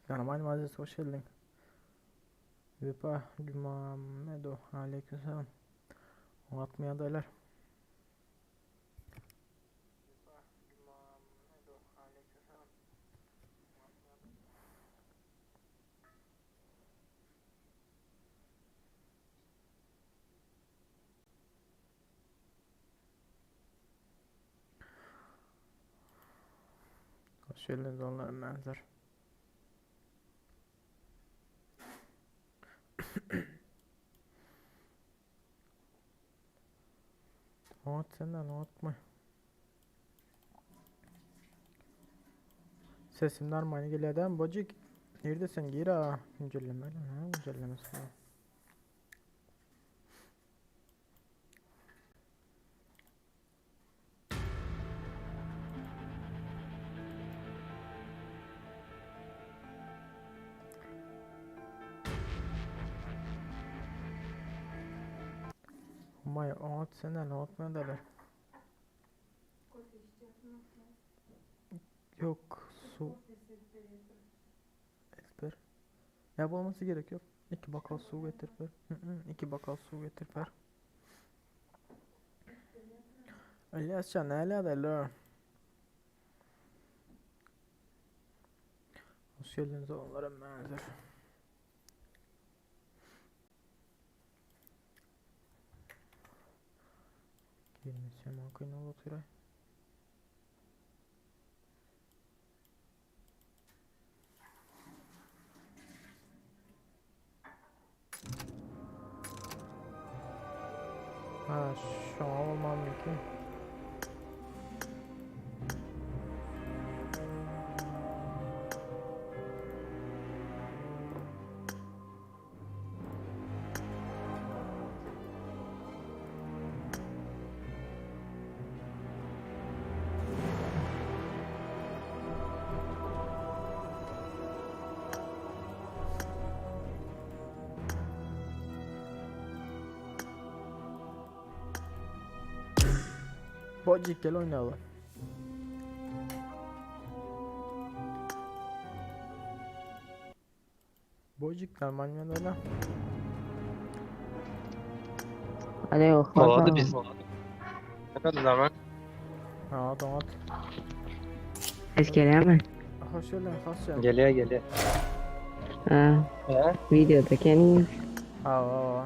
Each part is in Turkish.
Normal malzemesi hoş geldin. Vepa Gümamedo aleykümselam. O atmaya dayılar. Hoş geldiniz onların benzer. O at senden o atma. Sesim normal geliyor değil mi bocik? Neredesin gir ha? Güncelleme ha güncellemesi. May o at senden o atmaya dayılar. Yok su. Esper. Ya bu olması gerek yok. 2 bakal su getir ver. 2 bakal su getir ver. İlyascan ne alaka? Hoş geldiniz onların benzer. Girmesem akıyla oturay. Ha şu an olmam mümkün. Bocik gel oynayalım. Bocik normal mi öyle? Alo, Oldu biz. Ne kadar zaman? Ha donat. es geliyor mu? Hoş geldin Hasyan. Geliyor. Ha, He? videoda kendiniz. Aa.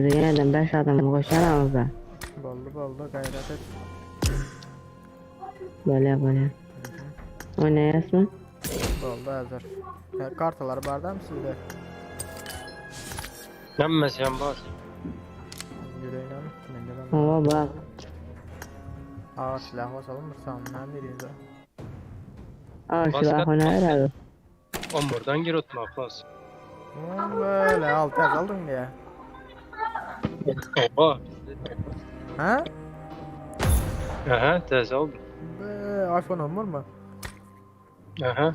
Ziyadem 5 adam koşar ağızda. Boldu gayret et. Böyle. O ne ismi? Boldu hazır. Kartalar barda mı sizde? Yanma sen bas. Yüreğine mi? Bende de var. Oo bak. Aa silah basalım mı sanmam veriyoruz ha. Aa Bas şu kat, ahona bas. herhalde. On buradan gir otma aflas. Böyle alt aldın diye. Oha. Ha? Aha tez oldu. Be iPhone var mı? Aha.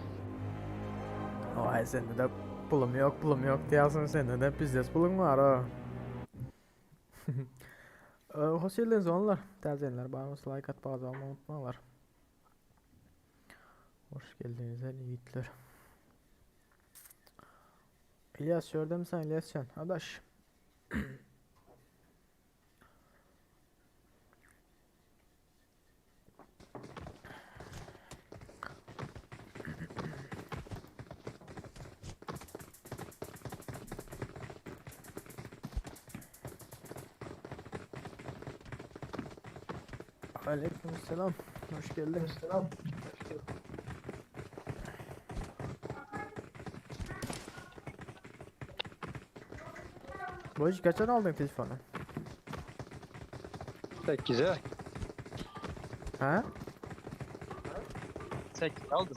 Ay sende de pulum yok diyorsun sende de bizdes pulun var ha. Hoş geldiniz onlar. Terzenler bağımız like at bazı almayı unutmalar. Hoş geldiniz el yiğitler. İlyas gördün mü sen İlyascan? Adaş. Aleykümselam. Hoş geldin. Selam. Boş kaçan aldın telefonu? 8'e. Ha? 8 aldım.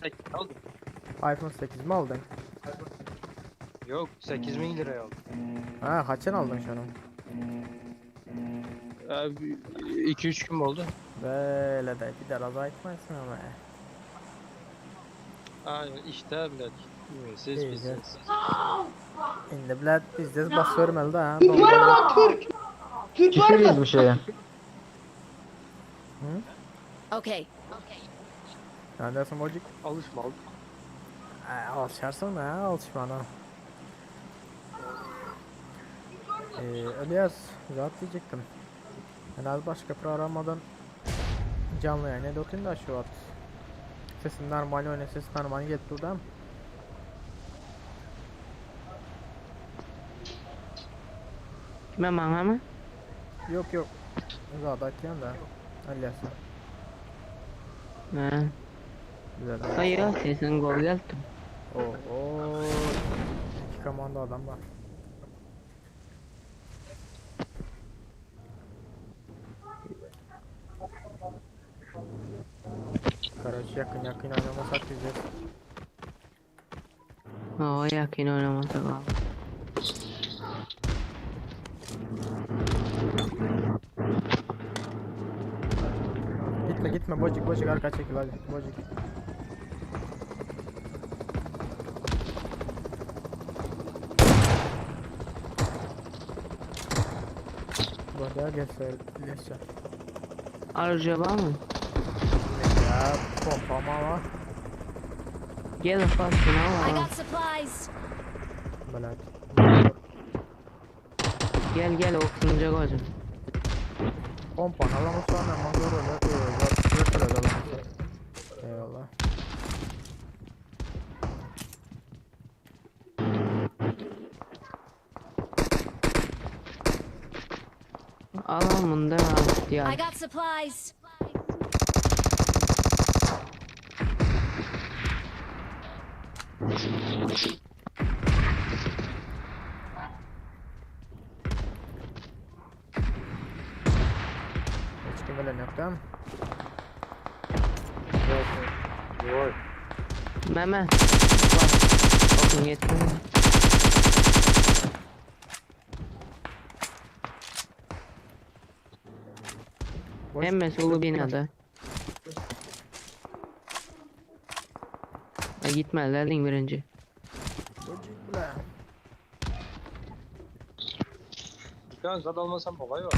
iPhone 8 mi aldın? Yok 8.000 liraya aldım. Ha kaçan aldın şunu? Abi 2-3 gün oldu. Böyle de bir de razı etmezsin ama. Aynen işte bile. Siz İyi, biz. güzel. Şimdi bile bizdes bas vermeli ha. Türk var mı? Türk var mı? Hı? Okay. Neredesin bocuk? Alışma al. Alışarsın ha alışmana. Elias rahat diyecektim. Yani az başka programadan canlı yayına da oturayım da şu an. Sesin normal oyna, ses normal get buradan. Kime bana mı? Yok yok. Zadakyan da. Elias'a. Ha. Güzel. Hayır sesin gol geldi. Oo. İki komando adam var. Karaç yakın oynamasak güzel. O yakın oynamasa kaldı. Gitme bocuk arka çekil hadi bocuk. Buraya gelse Elias'a. Arıca var mı? Ya pompama var. Gel ufak şuna I var. got supplies. Belat. Gel oksunca koyacağım. Pompan alamaz sonra mazor öyle yapıyor alamaz. Eyvallah. Alamın da I ya. got supplies. Hiç kim öyle yok değil mi? Var. Meme. Bak. Okun yetmedi. Boş. Emme solu binada. Gitmeliydin birinci. Bocuk bile. Dükkan zat almasam olay var.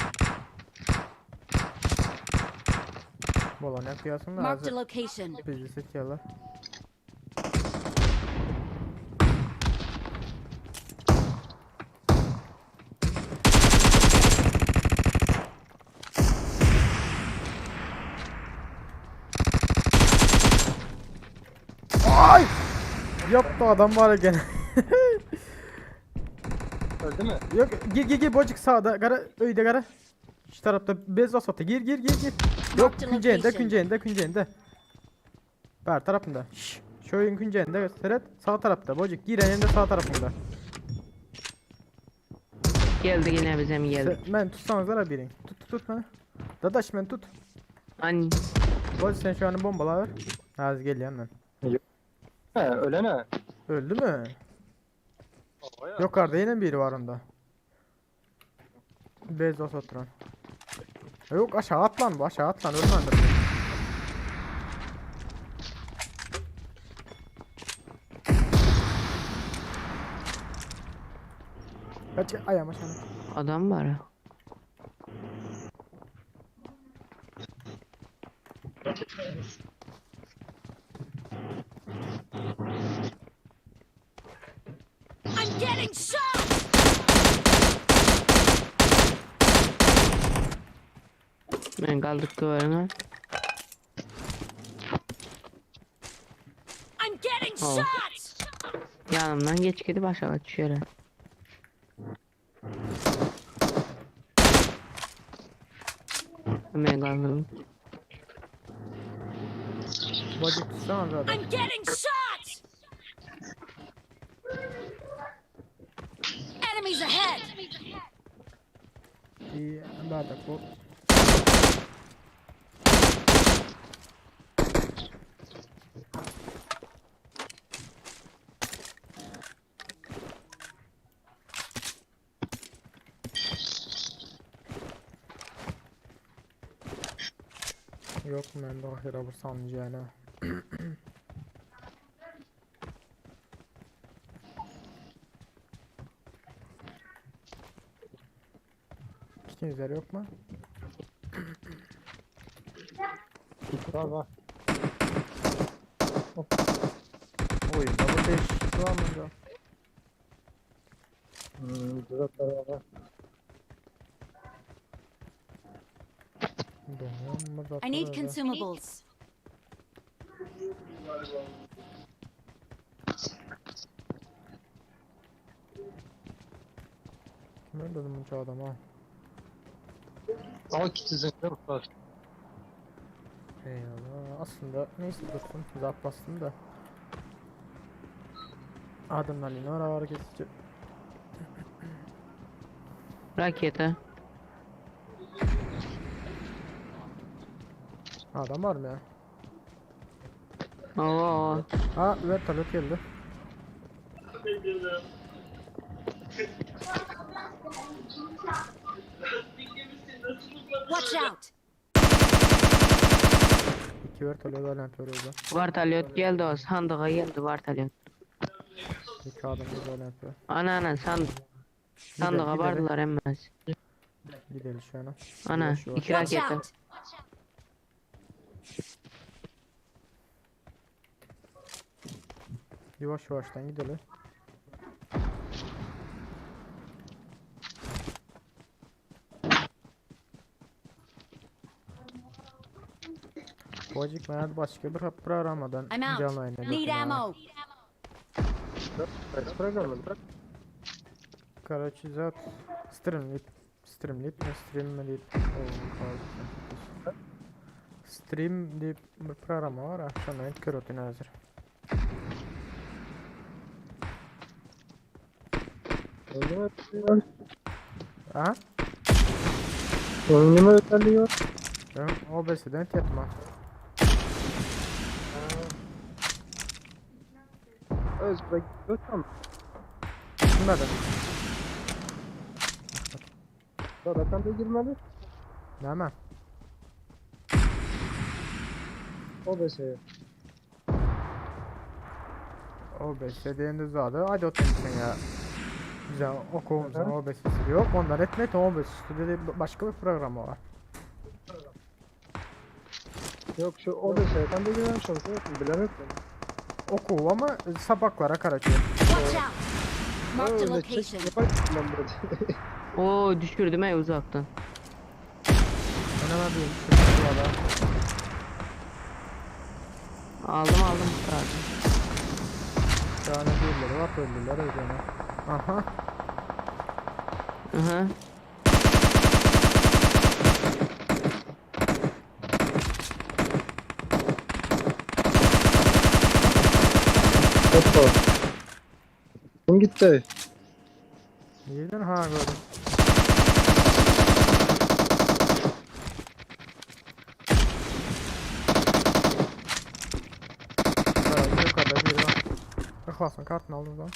Bola ne yapıyorsun da Marked a hazır. location. Bizi seçiyorlar. Ay! Yaptı adam var ya gene. Öldü mü? Yok gir bocuk sağda gara öyde gara. Şu tarafta bez asfalta gir. Yok künceyinde. Ver tarafında. Şşş. Şu oyun künceyinde Seret sağ tarafta bocuk gir de sağ tarafında. Geldi yine bize mi geldi? Ben tutsanız ara birin. Tut beni. Dadaş ben tut. Anne. Bocuk sen şu an bombalar ver. Az gel yandan. He öyle ne? Öldü mü? Olay ya. Yukarıda yine biri var onda. Bez asfaltran. Yok aşağı atlan ölmem. Kaç ayağım aşağı. Adam var ha. I'm getting shot. Ben kaldık duvarına. I'm getting Oh. shot. Yanımdan geç gidip aşağı düşüyor. Ben kaldım. Bocuk tutsana zaten. I'm getting shot. Enemies ahead. İyi bardak bu. Yok ben de ahira bu sanacağına. Kitin üzeri yok mu? Var. Tamam. Güzel beraber. I need consumables. Kim öldürdü bunca adam ha? Al kitizin de var. Eyvallah. Aslında neyse dursun. Zap bastım da. Adımdan yine var kesici. Raketa. Adam var mı ya? Oo. Ha evet talet geldi. Watch out! İki vertalet alent orada. Vartalyot geldi o sandığa geldi vartalyot. İki adam da alent var. Ana sandığa gidelim. vardılar emmez. Gidelim şu an. Ana Şu var. iki Watch raketa. out! Yavaş yavaştan gidelim. Bocik ben başka bir programadan I'm out. canlı yayına Need geçeyim ha. ammo. Kaç programı bırak. Короче, зад стримлит, не стримлит. Stream deyip bir program var. Akşam ayet kırıtın hazır. Ha? Oyunu mu özelliyor? Ben OBS'den yetmem. Özbek götüm. Bilmedim. Zaten de girmeli. Ne mi? O da şey. OBS dediğinde zaten hadi oturmuşsun ya. Güzel okumuşsun OBS'si yok. Ondan etmet OBS dedi başka bir programı var. Yok şu o da şey. Ben de girmem şansı yok mu? Bilemem. Oku ama sapaklara karaçıyor. Watch out! Marked a Öyle çek. location. Yaparım ben burada. Oo düşürdüm ey uzaktan. Önemli değil. Şu burada. Aldım zaten. Bir tane birileri var öldüler öyle mi? Aha. Aha. Hoppa. Kim gitti? Yedin ha gördüm. Evet, yukarıda biri var. Baklasın kartını aldım zaman.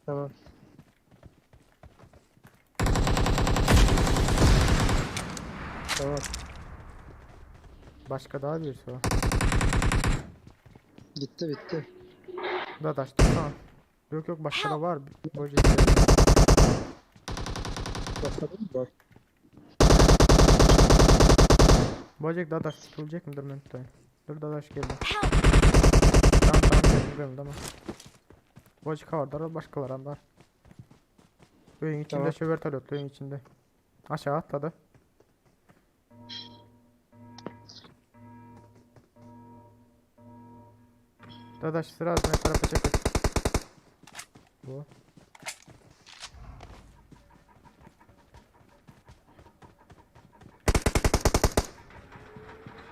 Tamam. Tamam. Başka daha birisi var. Gitti bitti. Dadaştı tamam. Yok başka da var. Bocik. Bakalım mı? Bak. Bocik dadaş tutulacak mıdır mentoy? Dur dadaş geldi. Help! Tamam geldim tamam. Bocik havada başkaları var. Oyun içinde Tamam. şöver talot oyun içinde. Aşağı atladı. Dadaş sıra ne tarafa çekil. Bu.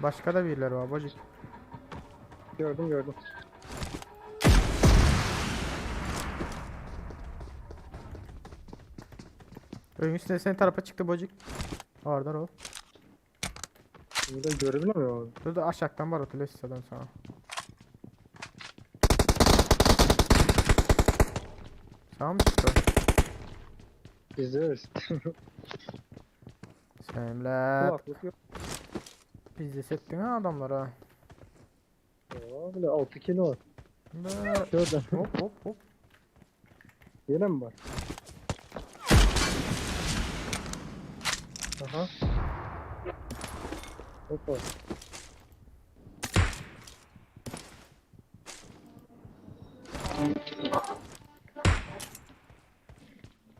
Başka da birileri var bocik. Gördüm. Oyun üstüne senin tarafa çıktı bocik. Orada o. Burada görebilmiyor mu? Dur da aşağıdan var o liseden sonra. Sağ mı çıktı? İzliyoruz. Semler. Kulaklık yok. Biz de settin ha adamlara. Oo, bile 6 kilo var. Be. Gördüm. Hop. Yine mi var? Aha. Hoppa.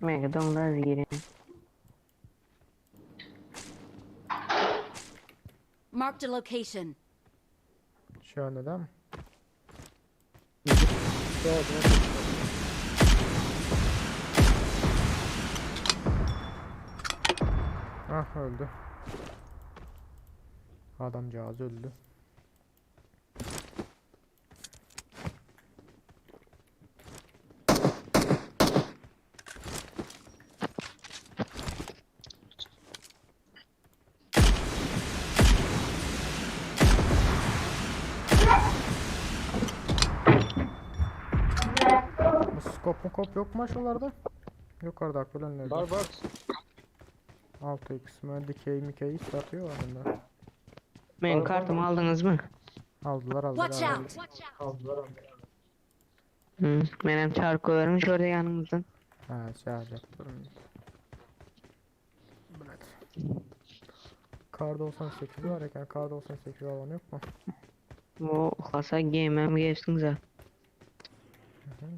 Mega donlar girin. Marked a location. Şu anda da mı? Ah öldü. Adamcağız öldü. Skop yok mu aşağılarda? Yukarıda akılanlarda. Var. 6x mi dikey mikeyi satıyor adamlar. Benim kartımı aldınız mı? Aldılar Watch aldılar. out! Hı. Benim çarkı vermiş orada yanımızdan. Ha çağıracak durun. Evet. Kar 98 var ya kar 98 alan yok mu? O kasa giymem geçsin zaten.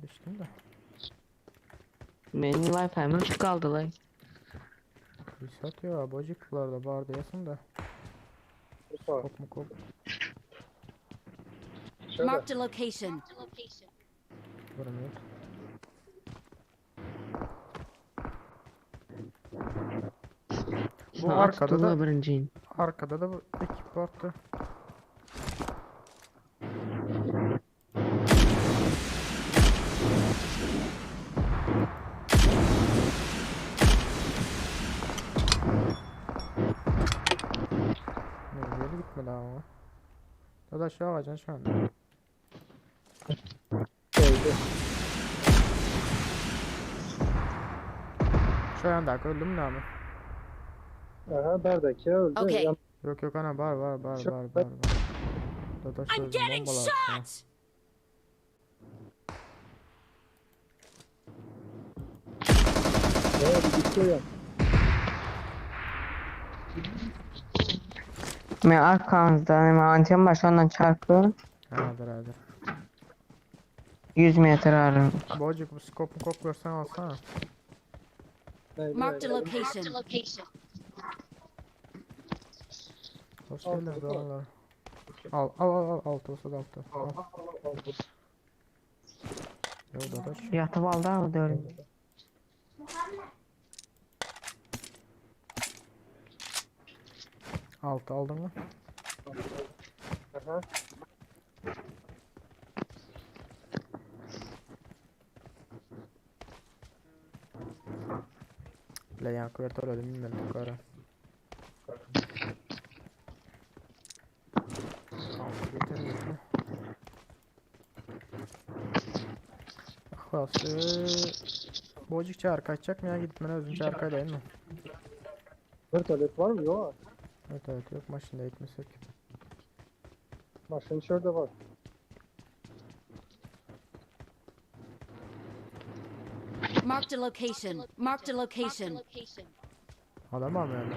Düştüm de. Benim Wi-Fi'm açık kaldı lan. Bir satıyor ha bocuklarda bar diyorsun da. Var. Kop mu kop. Şöyle. Marked a location. Görünüyor. Bu arkada da birinciyim. arkada da bu ekip vardı. Nereye gitmedi ama. Ya da aşağı alacaksın şu anda. Öldü. Şu anda öldüm mü abi? Aha berdeki öldü. Okay. Yok ana var. Dada I'm şöyle getting bombalar. shot! Evet gitti ya. Ben arkanızda hemen antren başlarından çarpıyorum. Hadi. 100 metre ararım. Bocuk bu skopu kop görsen alsana. Marked a location. Hoş geldiniz oralar. Al altı olsa da altı. Al. Yo dadaş. Yatıp aldı abi diyorum. Altı aldın mı? Aha. Le yankı ver öyle bilmiyorum yukarı. Altı getirmiyor mu? Akvası. Bocuk çağır kaçacak mı ya gidip bana özüm çağır değil mi? Vertolet var mı? Yok. Evet yok maşında gitmesek. Maşın şurada var. Marked a location. Marked a location. Adam var mı yani?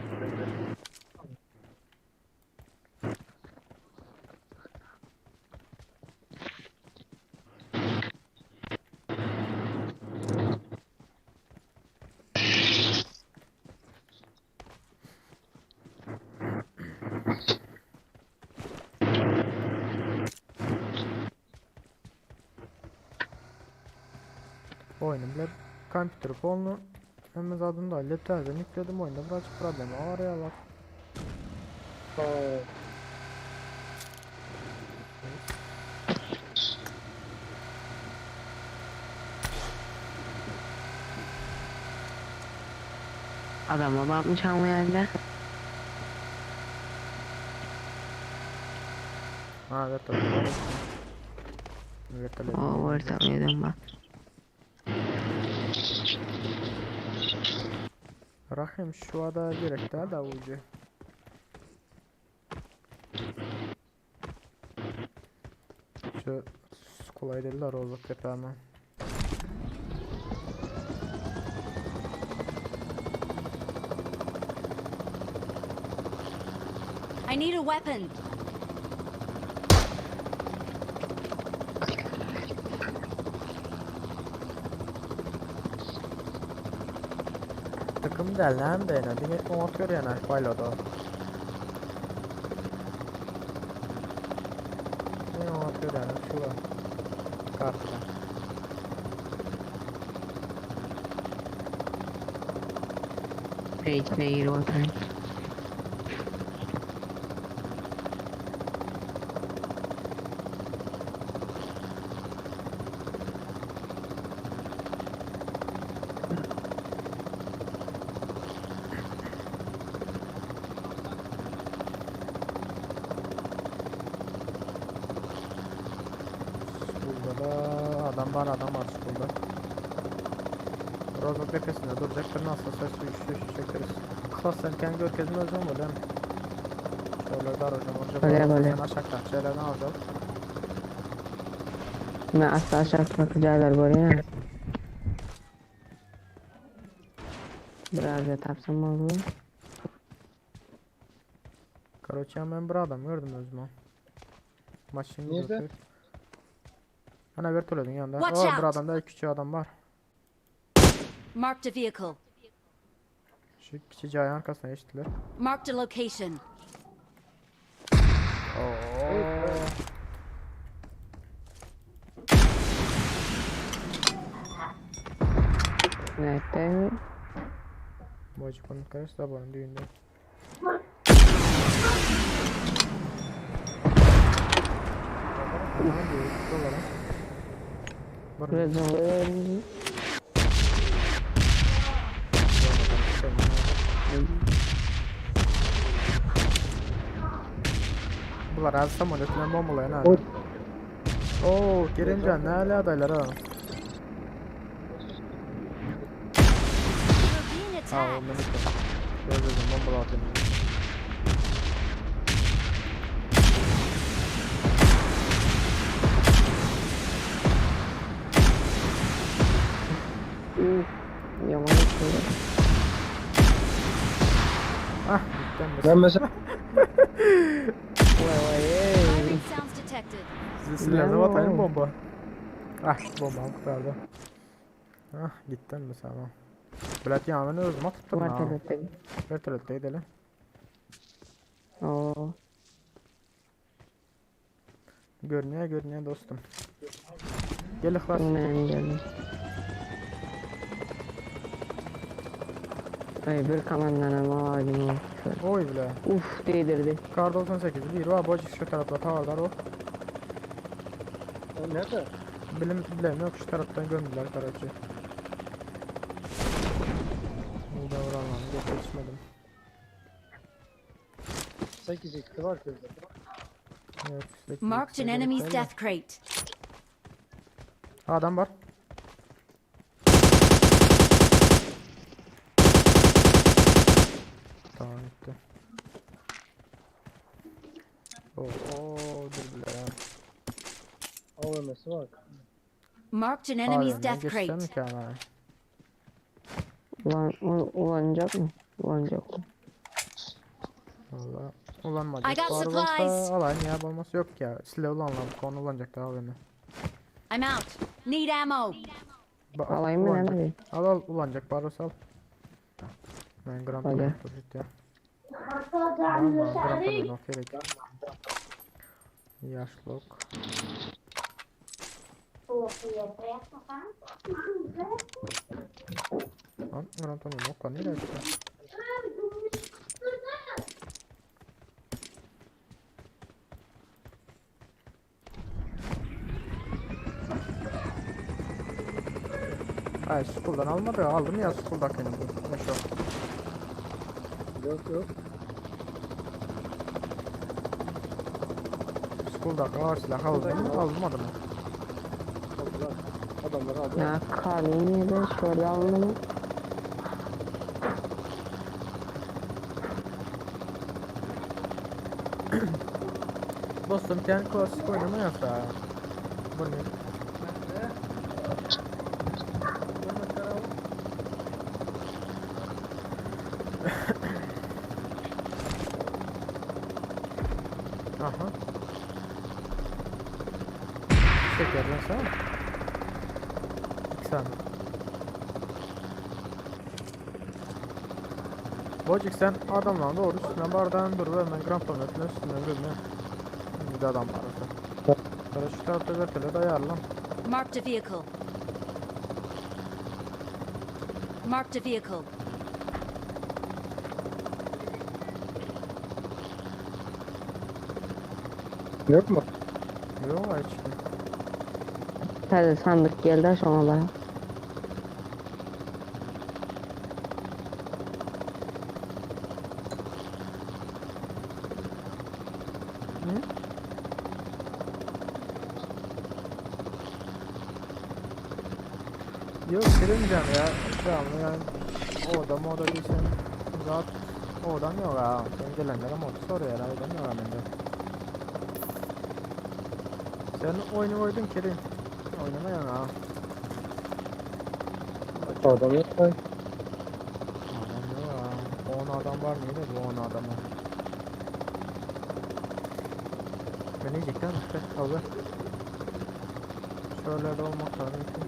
Oyunum bile computer fonunu hemen adını da laptop'tan yükledim oyunda birazcık problemi var ya bak. Adamla bakmış ama yerler. Ha laptop. Laptop. O orta yedim bak. Rahim şu ada gerek daha da ucu. Şu kolay değiller rozluk tepeme. I need a weapon. Takım del lan beyler. Bir de atıyor yani payloda. Ne atıyor yani şu var. Kartıda. Reis'le yeri oturayım. Burada da adam var burada. Rozok tepesinde duracaktır nasıl ses su çekeriz. Klas sen kendi görkezini özlem böyle mi? Şöyle dar hocam Böyle. sen aşağıdan şeylerden alacağız. Ben asla aşağı bakacaklar buraya. Biraz da tapsam olur. Короче ben bir adam gördüm özüm. Maçın Nerede? götür. Ana vertoledin yanında. Watch O out. bir adamda küçük adam var. Marked a vehicle. Şu küçük ayağın arkasına geçtiler. Marked a location. Nerede? Boyacı konut karısı da bunun düğünde. Biraz olur. Bunlar az zaman ötülen bombalayın ha. Oy. Oo, Kerimcan ne hala adaylar ha. You're being Ha, o attacked. menik. Gözledim bombalı atayım. Yaman yapıyor. Ah, gittim Ben mesela Firing sounds detected. Sizi silahla Bravo. atayım bomba. Ah, bombam kurtardı. Ah, gittim mesela. Bırak ya beni özüme tuttum Var ha. tabii. Vertoletle gidelim. Oo. Görünüyor dostum. Gel ihlas. Ben geldim. Ay bir kamandan ağacım. Oy bile. Uf değdirdi. Kar 98 bir var. Bocik şu tarafta tavarlar o. nerede? Bilem yok şu taraftan gömdüler karaçı. İyi de vuramam. Geçmedim. 8x var kızda. Yok, üstteki Marked an yükseğe enemy's gittim de. death crate. Adam var. Tamam gitti. Oo, dur bile ya. AVM'si var. Marked an enemy's Abi, death geçsem crate. mükemmel. Ulanacak mı? Ulanacak mı? Valla. Ulanmayacak. I got Var supplies. olsa alayım ya olması yok ya. Silah ulanlar konu ulanacak daha beni. I'm out. Need ammo. Alayım mı lan hadi? Al ulanacak bari sal. Ben gram Hadi. tuttum ciddi. Ama gram tuttum gerek. Yaşlık. Lan gram tuttum yok lan nereye çıktı? Hayır school'dan almadı aldım ya school'dakini bu. Şu. Yok. School'daki ağır silah aldım mı almadı mı? Aldılar. Adamlar aldı. Ya kalemi de şöyle aldım. Dostum kendi klasik oynamıyorsa. Bu ne? Aha. Şeker lan sen. 2 saniye. Bocik sen adamla doğru üstüne bardağın dur ve ben krampon ötüne üstüne görme. Bir de adam var orada. Böyle şu tarafta vertele dayarlam. Marked a vehicle. Marked a vehicle. Yok mu? Yok hiç. Hadi sandık geldi sonra da. Yok giremeyeceğim ya. Devamlı yani. Oda değilsen rahat. Odan yok ha. Sen gelenlere mod soruyor herhalde. Odan yok ha bende. Sen oyunu oydun Kerim. Oynamayan ha. Adam yok. Ay. Adam yok ha. 10 adam var mıydı bu 10 adamı? Ben yiyecektim işte. Abi. Şöyle de olmak lazım ki.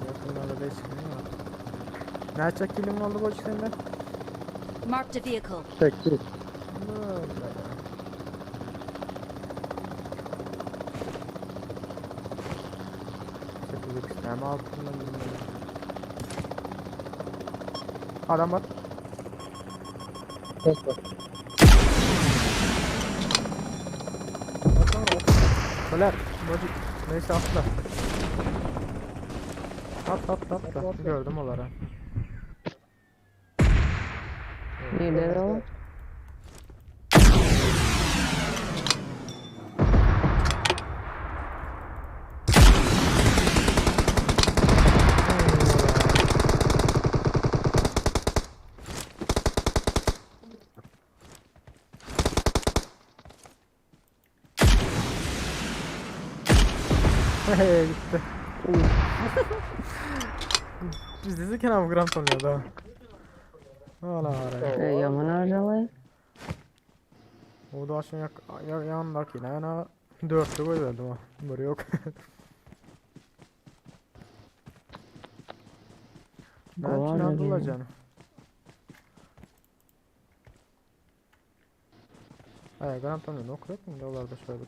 Yakınlarda da eskiliyor. Ne açacak kilim oldu bu açık sende? Marked a vehicle. Tek değil. Böyle. Sekiz sistem altından bilmiyorum. Adam var. Tek var. Soler. Bocik. Neyse atla. Atla. Gördüm onları. Nerede o? Hehe gitti. Biz diziyken ama gram tanıyordu ha. Valla var ya. Yaman harcamayı. O da aşağı yanındaki yani 4'lü gol verdim ha. Böyle yok. Ne Gol için verdim. aldılar canım? Hayır gram tanıyor. Ne okuyor mu? Yollarda şöyle.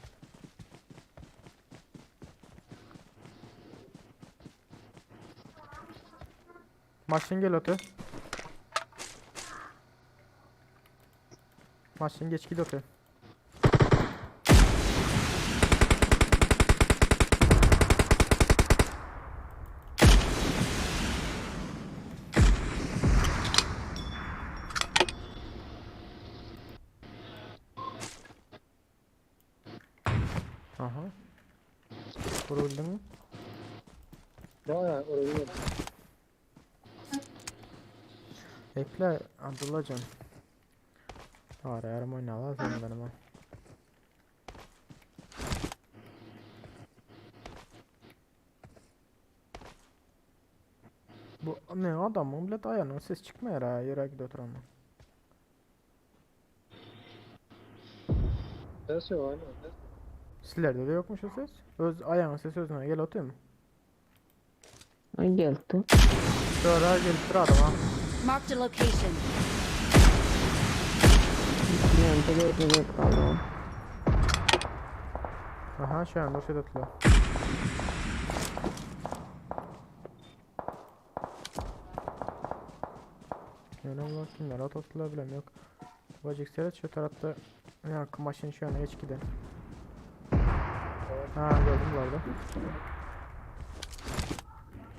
Maşın gel öte. Maşın geç git öte. Aha. Vuruldu mu? Bayağı orayı yok. Bekle Abdullahcan. Arayarım oynayalım sen benim ha. Bu ne adamın bile dayanıyor ses çıkmıyor ha yere gidiyor ama. Ses yok aynen. Sizlerde de yokmuş o ses. Öz ayağın sesi özüne gel atıyor mu? Ay geldi. Sonra gelip dur adam ha. Marked a location. Yönde de kaldı. Aha şu anda şey atıyor. Yani Allah kimler attılar bilem yok. Bacık seyret şu tarafta ya maşın şu an geç gidelim. Ha gördüm bu arada.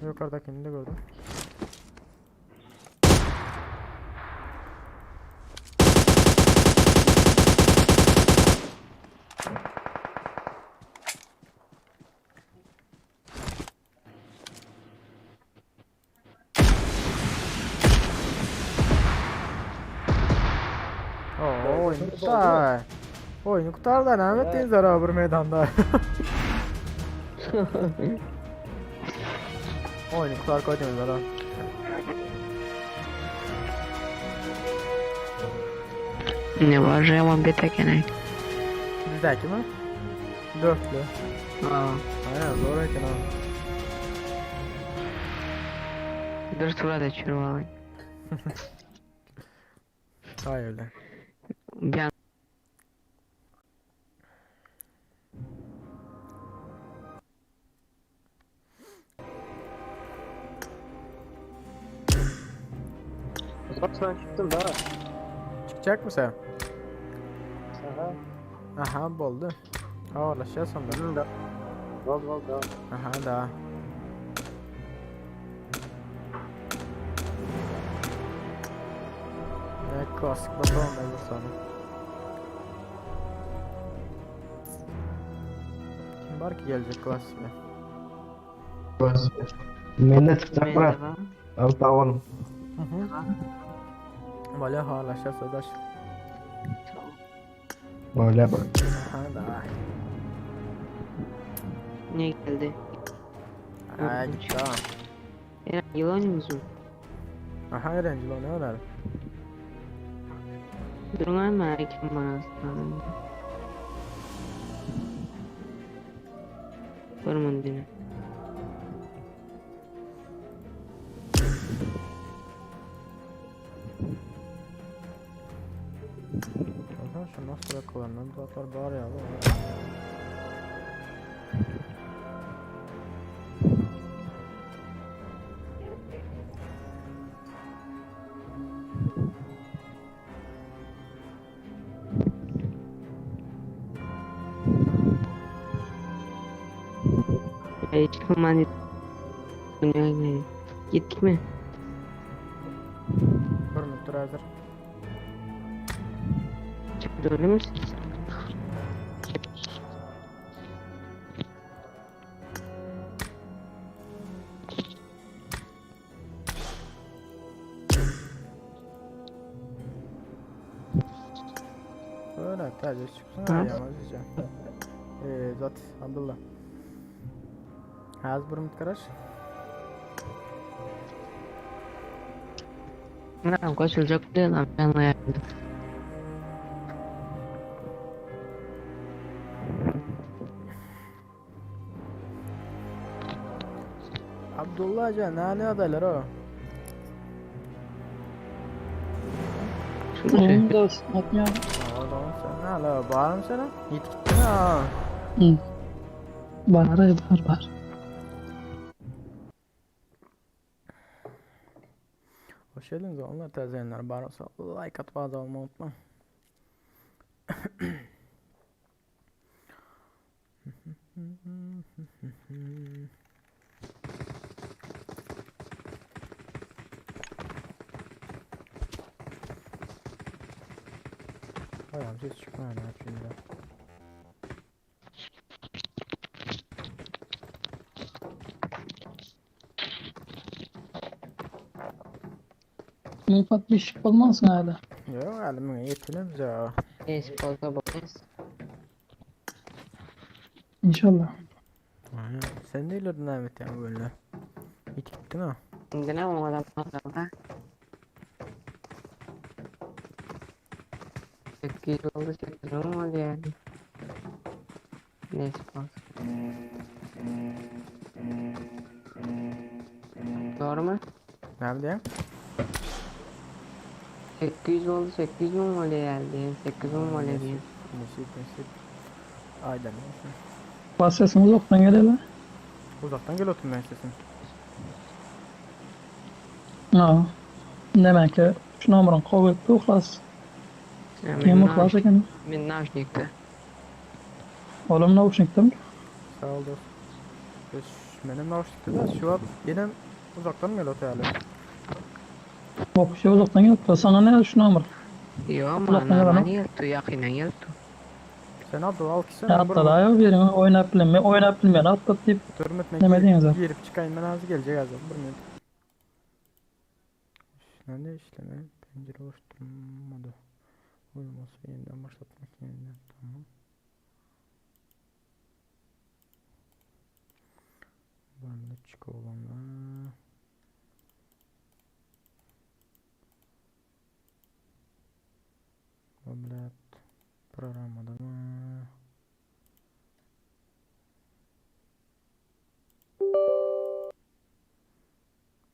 Yukarıdakini de gördüm. Oo oyunu kurtar. Oyunu kurtar da ne ettiğin zarabır meydanda. Oyunu kurtar koydunuz ara. Ne var Yaman bir tek yani. Bizdeki mi? Dörtlü. Aa. Aynen zor ekin ha. Bir turada çürü abi. Hay öyle. Bir an Bak sen çıktın da. Çıkacak mı sen? Aha. Aha boldu. Havalaşıyor sonunda. Da. Val da. Aha da. Evet klasik bakalım ben sana. Kim var ki gelecek klasikle? Mende çıkacak bırak. merhaba. Altta alalım. Hı hı. Böyle havalaşıyor sadaş. Böyle bak. Aha da. Ne geldi? Ay gitti ha. Eren yılan musun? Aha öğrenci lan ne öğren? Durun mı erken bana aslanım? Varım dini. O zaman şu nasıl yakalanır? Zaten bari ya. Hiç kılman dünyaya gittik mi? Bir müdür hazır. Çıktı öyle misin? Öyle tercih çıksın Ha? ayağımız diyeceğim. Zat Abdullah. Haz bir müdür karaş. Meram kaçılacak diye lan ben ayarladım. Abdullah can ne adaylar o? Şunu şey. Onu da ıslatmayalım. Oğlum sen ne ala bağırım sana? Git gittin ha. Hı. Var. Hoş geldiniz onlar tezenler bağırırsa like at bazı olmayı unutma. Ayağım ses çıkmıyor ya şimdi. Mufat bir şey olmazsın hala. Yok elime yetelim ya. Neyse fazla bakmayız. İnşallah. Aynen. Sen de ileriden Ahmet ya böyle. Git gittin ha. Şimdi ne o adam fazla? 8 oldu 8 olmadı yani. Neyse fazla. Doğru mu? Ne bileyim? 800 oldu 800 mi olmalı geldi? 8 olmalı diye. Nasip. Aydan neyse. Bas sesin uzaktan gel hele. Uzaktan gel otur ben sesin. Ha. Demek ki şu numaranı kabul etti uklas. Kim uklas ekan? Ben naşnikte. Oğlum nauşniktim. Sağ ol dostum. Benim nauşnikte de şu an benim uzaktan gel otur yani. Bak şey uzaktan gel. Sana ne şu numara? Yo ama Uzaktan gel normal ana. yeltu yakinen yeltu. Sen Abdul al kişi. Hatta da yok birini oynayıp bilmeyen atlat deyip Törmetme demediniz ha. girip çıkayım ben ağzı gelecek ağzı. Bir minut. Nerede işleme? Pencere oluşturmadı. Uyuması yeniden başlatmak yeniden. Tamam. Böyle çık olanlar. Tablet programda mı?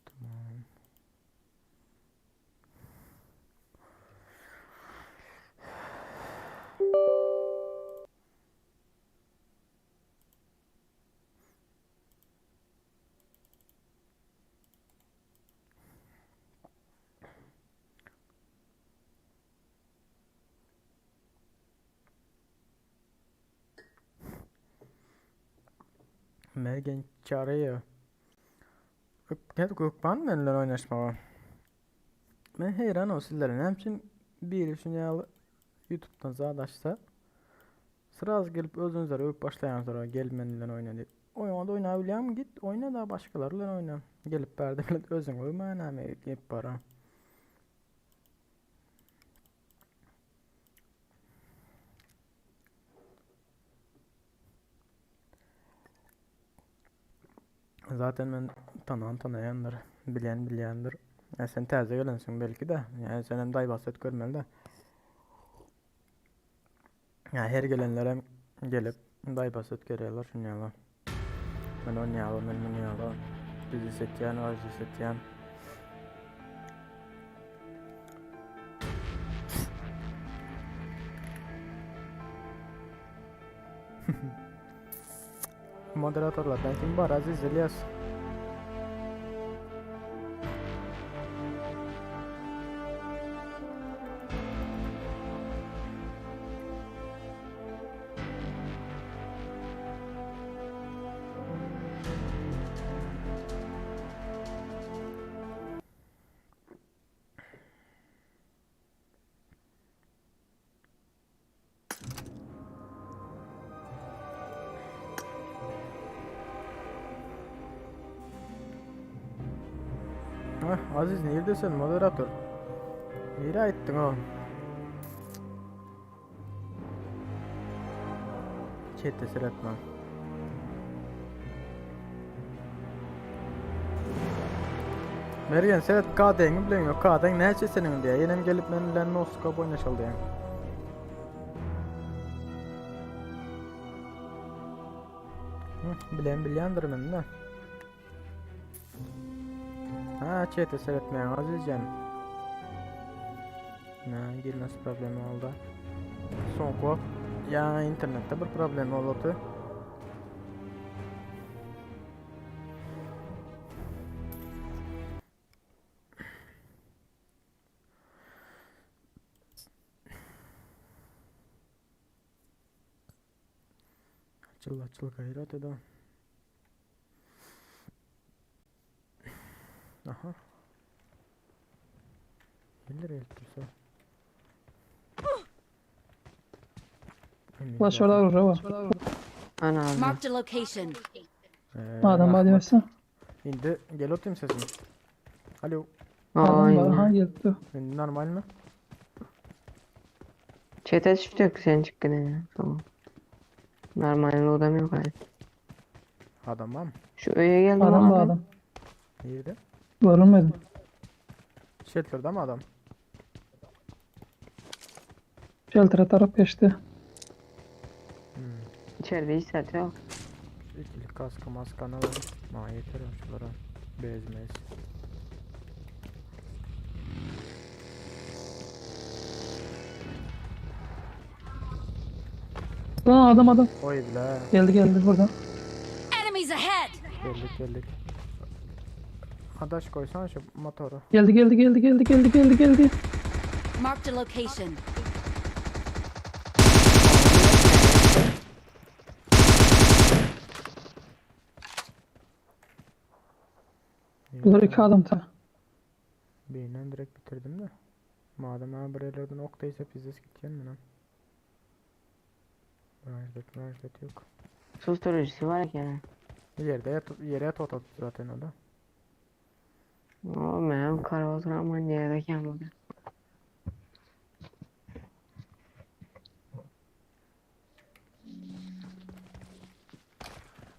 Tamam. Mergen çağırıyor. Gökban benimle oynaşma. Ben heyran o sizlerin hemçin bir üçün yalı YouTube'dan zadaşsa sıraz gelip özünüzlere öp başlayan sonra gelmenle oyna deyip oynamada oynayabiliyor git oyna da başkalarıyla oyna. Gelip berdikle özün oyma ne hep para. Zaten ben tanıyandır, bilendir. Ya sen taze gelensin belki de. Yani sen hem daybaset görmeli de. Ya her gelenlere gelip daybaset görüyorlar, şunyalar. Ben oynayalım, ben oynayalım. Bizi setyen, arzu setyen. Moderatörlerden kim var? Aziz İlyas. Hah, Aziz neredesin moderatör? Nereye gittin oğlum? Chat'te seyretmem. Mergen seyret KD'ni bilen yok. KD'n ne senin diye. Yenem gelip benimle noskop oynaşıldı yani. Bilendir ben de. Ha chat'te seyretmeyen Aziz canım. Ne girmesi problemi oldu. Son kop. Ya internette bir problem oldu. Açıl gayret edin. Aha. Gelir elbise. Flash orada vurur ama. Ana abi. Marked a location. Adam bana demezse. Şimdi gel oturayım sesini. Alo. Adam bana Aynen. ha geldi. Şimdi normal mi? Chat'e düştük sen çıkkın ya. Tamam. Normal odam yok hadi. Adam var mı? Şu öye geldim Adam abi. bu adam. Nerede? Görünmedi. Shelter'da mı adam? Shelter'a taraf geçti. İçeride hisset yok. İkili kaskı maskanı var. Ma yeter şunlara. Bezmez. Lan adam. Oy bile. Geldi buradan. Enemies ahead! Geldik. Adaş koysan şu motoru. Geldi. Marked a location. Bunlar iki adam ta. Beynen direkt bitirdim de. Madem ha buraylardan oktaysa pizzas gideceğim mi lan? Rajdet yok. Susturucusu var ya. Yere yat otot zaten o da. O benim kara oturan yerde kendine.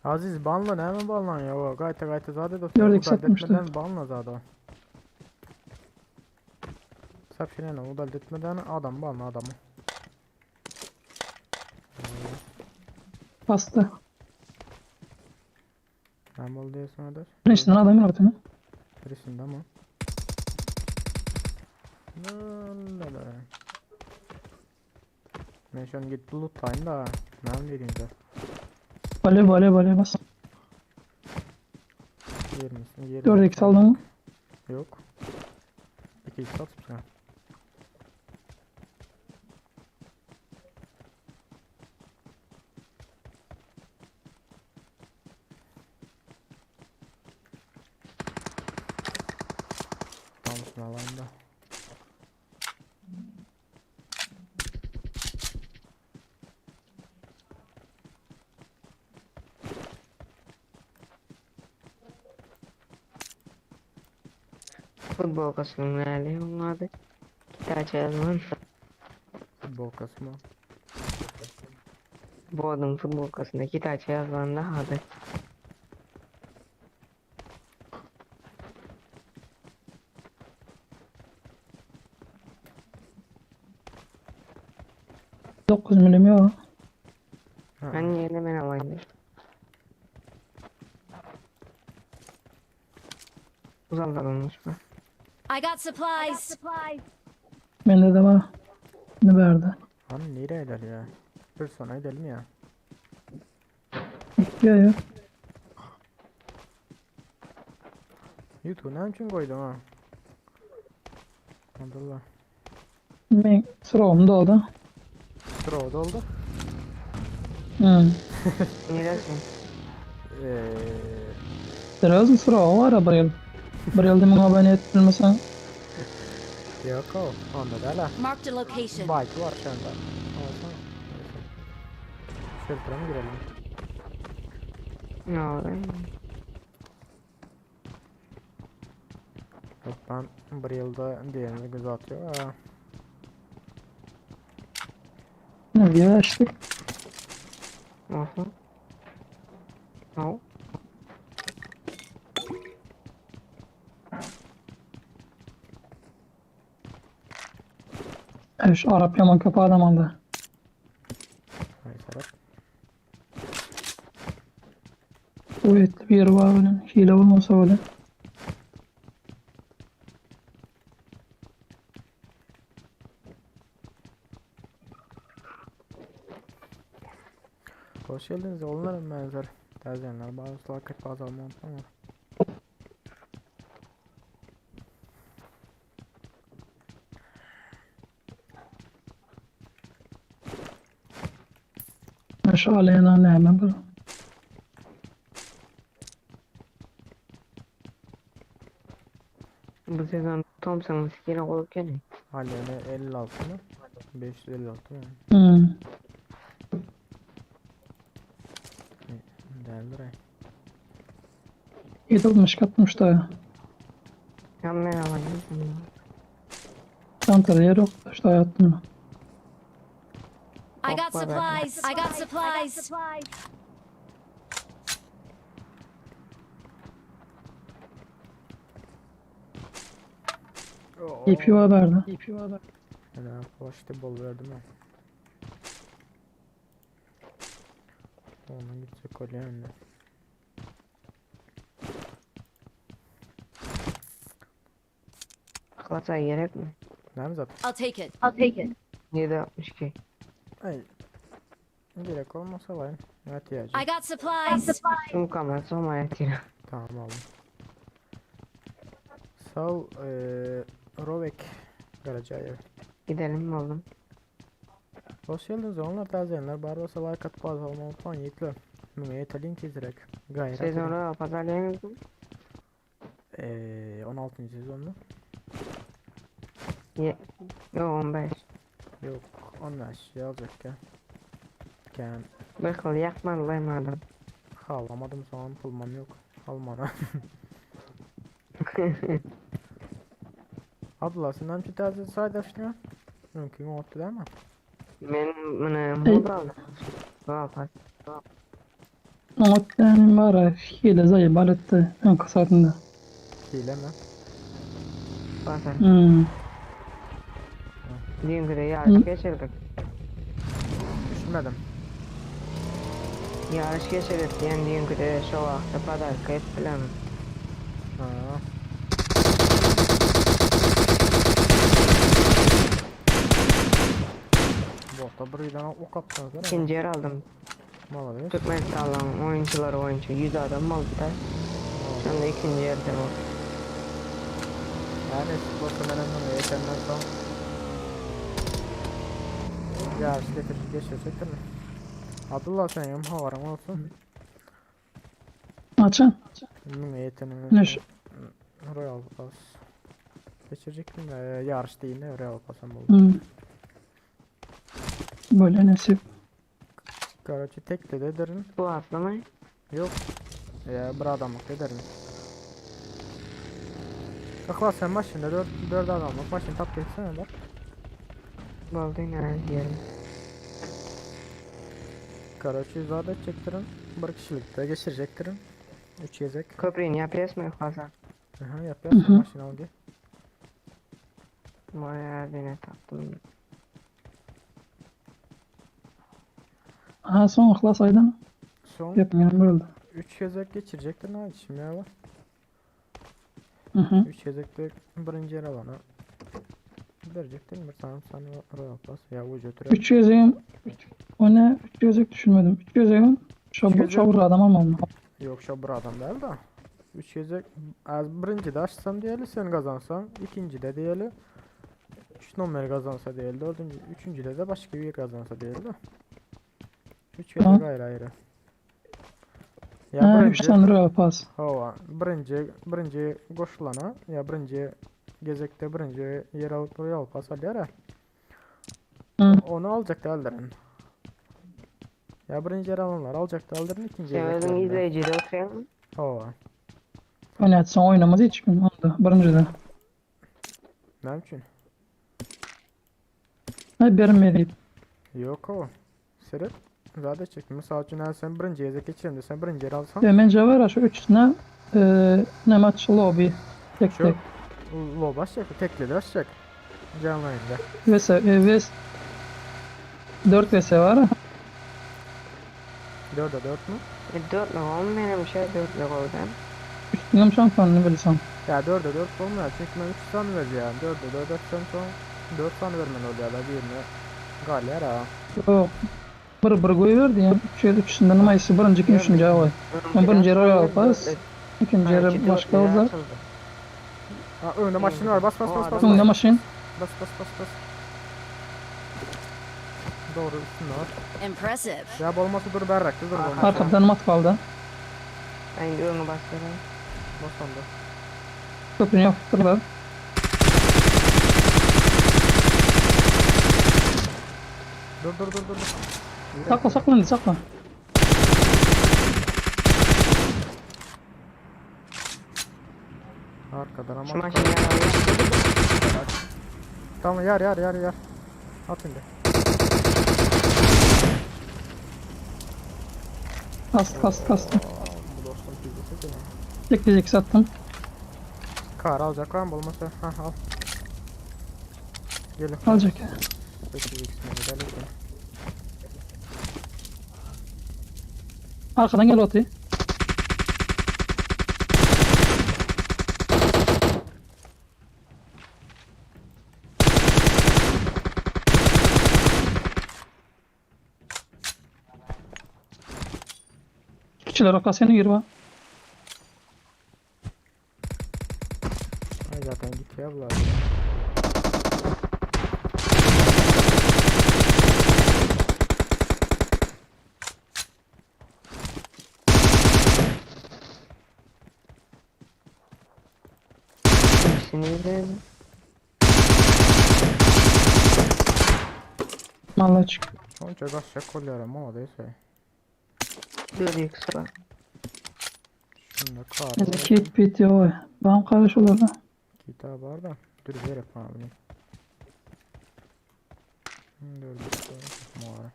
Aziz banla ne hemen banlan ya o gayta zade da Gördük, udal satmıştı. etmeden banla zade o. Sap şine udal etmeden adam banla adamı. Bastı. Ben bol diyorsun adaş. İşte adamın ortamı. Birisinde ama. Lala. Ben şu an git bulut time da. Ne vereyim de. Bale bas. Yer misin? Yer 4x aldın mı? Yok. 2x atıp sana. Futbolkasının näli oňady? Kitapça yazman. Bolkası mı? Bodum futbolkasında kitapça yazmanda hady. Dokuz milim yok. Ben yerine men alayım. Uzallanmış mı? I got supplies. Bende de var. Ne verdi? Hani nereye gidelim ya? Bir sonra gidelim ya. Yok yok. YouTube'u ne için koydum ha? Abdullah. Ben sıram doldu. Sıra o da oldu. Neresin? Biraz sıra var ya bir yıl. Bir yıl demin abone ettirmesen. Yok o. Onda da hala. Marked a location. Bike var şu anda. Alsana. Neyse. Shelter'a mı girelim? Ne oldu? Yok ben bir yılda diğerini göz atıyor. Ha. Ne diye açtık. Oho. No. Şu Arap yaman köpü adam aldı. Neyse bak. Kuvvetli bir yeri var böyle. Hile olmasa öyle. Hoş geldiniz. Onların benzer. Terziyenler bazı laket bazı alma unutma. Aşağı yana ne hemen bu. Bu sezon Thompson'ın sikine koyup gelin. Halene 56 mı? 556 mı? Değerli ray. 760 katmış da. Ben men alayım. Çantada yer yok. İşte hayatım. I got Bak, bak. supplies. I got supplies. İpi var verdi. Yani başta bol verdim ben. Ona gidecek kolye önüne. Aklata gerek mi? Ne mi zaten? I'll take it. 762. Ay. Gerek olmasa var. Ne ihtiyacı? I got supplies. Tüm kamera soma yatıyor. Tamam aldım. Sağ ol. Rovek. Garaja ev. Gidelim mi oğlum? Hoş geldiniz onlar terziyenler. Barbarsa like atıp bazı alma unutmayın yiğitler. Yeteli intizirek. Gayret edin. Sezonu pazarlayamıyoruz. 16. sezonda. Yo 15. Yok 15 yazacak ya. Ken Bir kıl yakmadılayım adam. halamadım sonra pulmam yok. Almana. Abdullah sen hem terzi saydaştın. Mümkün oldu değil mi? Ben bunu mod aldım. Valla Ama yani var ya. Hile zayıf baletti. En kısatında. Hile mi? basar. Dünkü de Hı. yarış geçirdik. Düşünmedim. Yarış geçirdik. Yani dünkü de şu vakti pazar kayıp falan. Ha. Bota birden ok atsanız değil mi? İkinci yer aldım. Malades. Türkmen sağlam oyuncular oyuncu. 100 adam oldu da. Şu anda ikinci yerde var. Yani sporta menemden yetenler son. Yarış geçirecek değil mi? Abdullah sen yam havaram olsun. Açın. Bunun yeteneği. Ne şu? Royal Pass. Geçirecektim de yarış değil de Royal Pass'ım oldu. Böyle nasip. Garajı tek de derim. Bu atlamayı. Yok. Ya bir adamlık ederim. Akla sen maşinde 4 adamlık maşin tap geçsene bak. Boldu yine diyelim. Karaçı zaten çektirin. Bir kişilikte geçirecektirin. 3 yezek. Köprüyü yapıyoruz mu fazla? Aha yap yap sen maşin al gel. Bayağı beni taktım. Ha son ıhlas aydın. Son Yapmayalım böyle. 3 yezek geçirecektirin ha içim ya bak. Hı hı. 3 yezekte birinci yer alana. Verecektin mi? Tamam sana Royal Pass ya bu götüre. 3 yazayım. O ne? 3 yazık düşünmedim. 3 yazayım. yazık. Şabur adam almam. Yok şu bir adam değil de. 3 yezek az birinci de açsam diyeli sen kazansan. İkinci de diyeli. 3 numara kazansa diyeli. Dördüncü, üçüncü de başka bir kazansa diyeli de. 3 Tamam. yezek ayrı ayrı. Ya Ha 3 birinci. tane Royal Pass. Hava birinci koşulana ya birinci gezekte birinci yer alıp Royal Pass alır. Hı. Onu alacak da alırın. Ya birinci yer alanlar alacak da alırın ikinci yer Sevmedin alırın. izleyicide oturuyorum. Hava. Oynatsan oynamaz hiç gün. Onda. Birinci de. Ne için? Hadi benim Yok o. Seret. Zaten çektim. Mesela için sen birinci yere geçelim de sen birinci yer alsan. Bence var ya şu 3'üne ne maç lobby. Tek Şu tek. lob açacak. Tekli de açacak. Canlı yayında. Ve 4 vs var. 4'e 4 mü? 4 mu? Benim şey 4 koydum. Üstünüm şampiyonunu bilsem. Ya 4'e 4 olmuyor. Çünkü ben 3 tane vereceğim. 4'e 4 açsam sonra 4 tane vermen oluyor da birine. Galler ha. Yok. Bir koyuverdi ya. 3'ünden mayısı birinci ki 3. ay. Birinci yer Royal Pass. İkinci yer başka olacak. Ha önde maşın var. Bas bas bas bas. Önde maşin. Bas bas bas bas. Doğru üstünde var. Impressive. Ya olması dur berrak dur olması. Arkadan mat kaldı. Ben onu bastırıyorum. Bas onda. Köprünü yaptırdılar. Dur. Sakla sakla sakla. Arkadan ama. Şu maşını yakalıyor. Tamam yar. At şimdi. Kast. Bu dostum pizzacı değil mi? Bekleyecek sattım. Kar alacak var mı olmasa? Hah al. Gelin. Alacak ya. Bekleyecek ismini de lütfen. Arkadan gel Oti. Kişiler rokasyonu gir bak. Ay zaten git ya bunlar. Hepsini izledim. Vallahi çık. Onca kaçacak kollar ama o değilse. 4x var. Şunda kar. Kit bit yo. Bana karış olur da. Kitap var da. Dur verip abi. Dur. Mağara.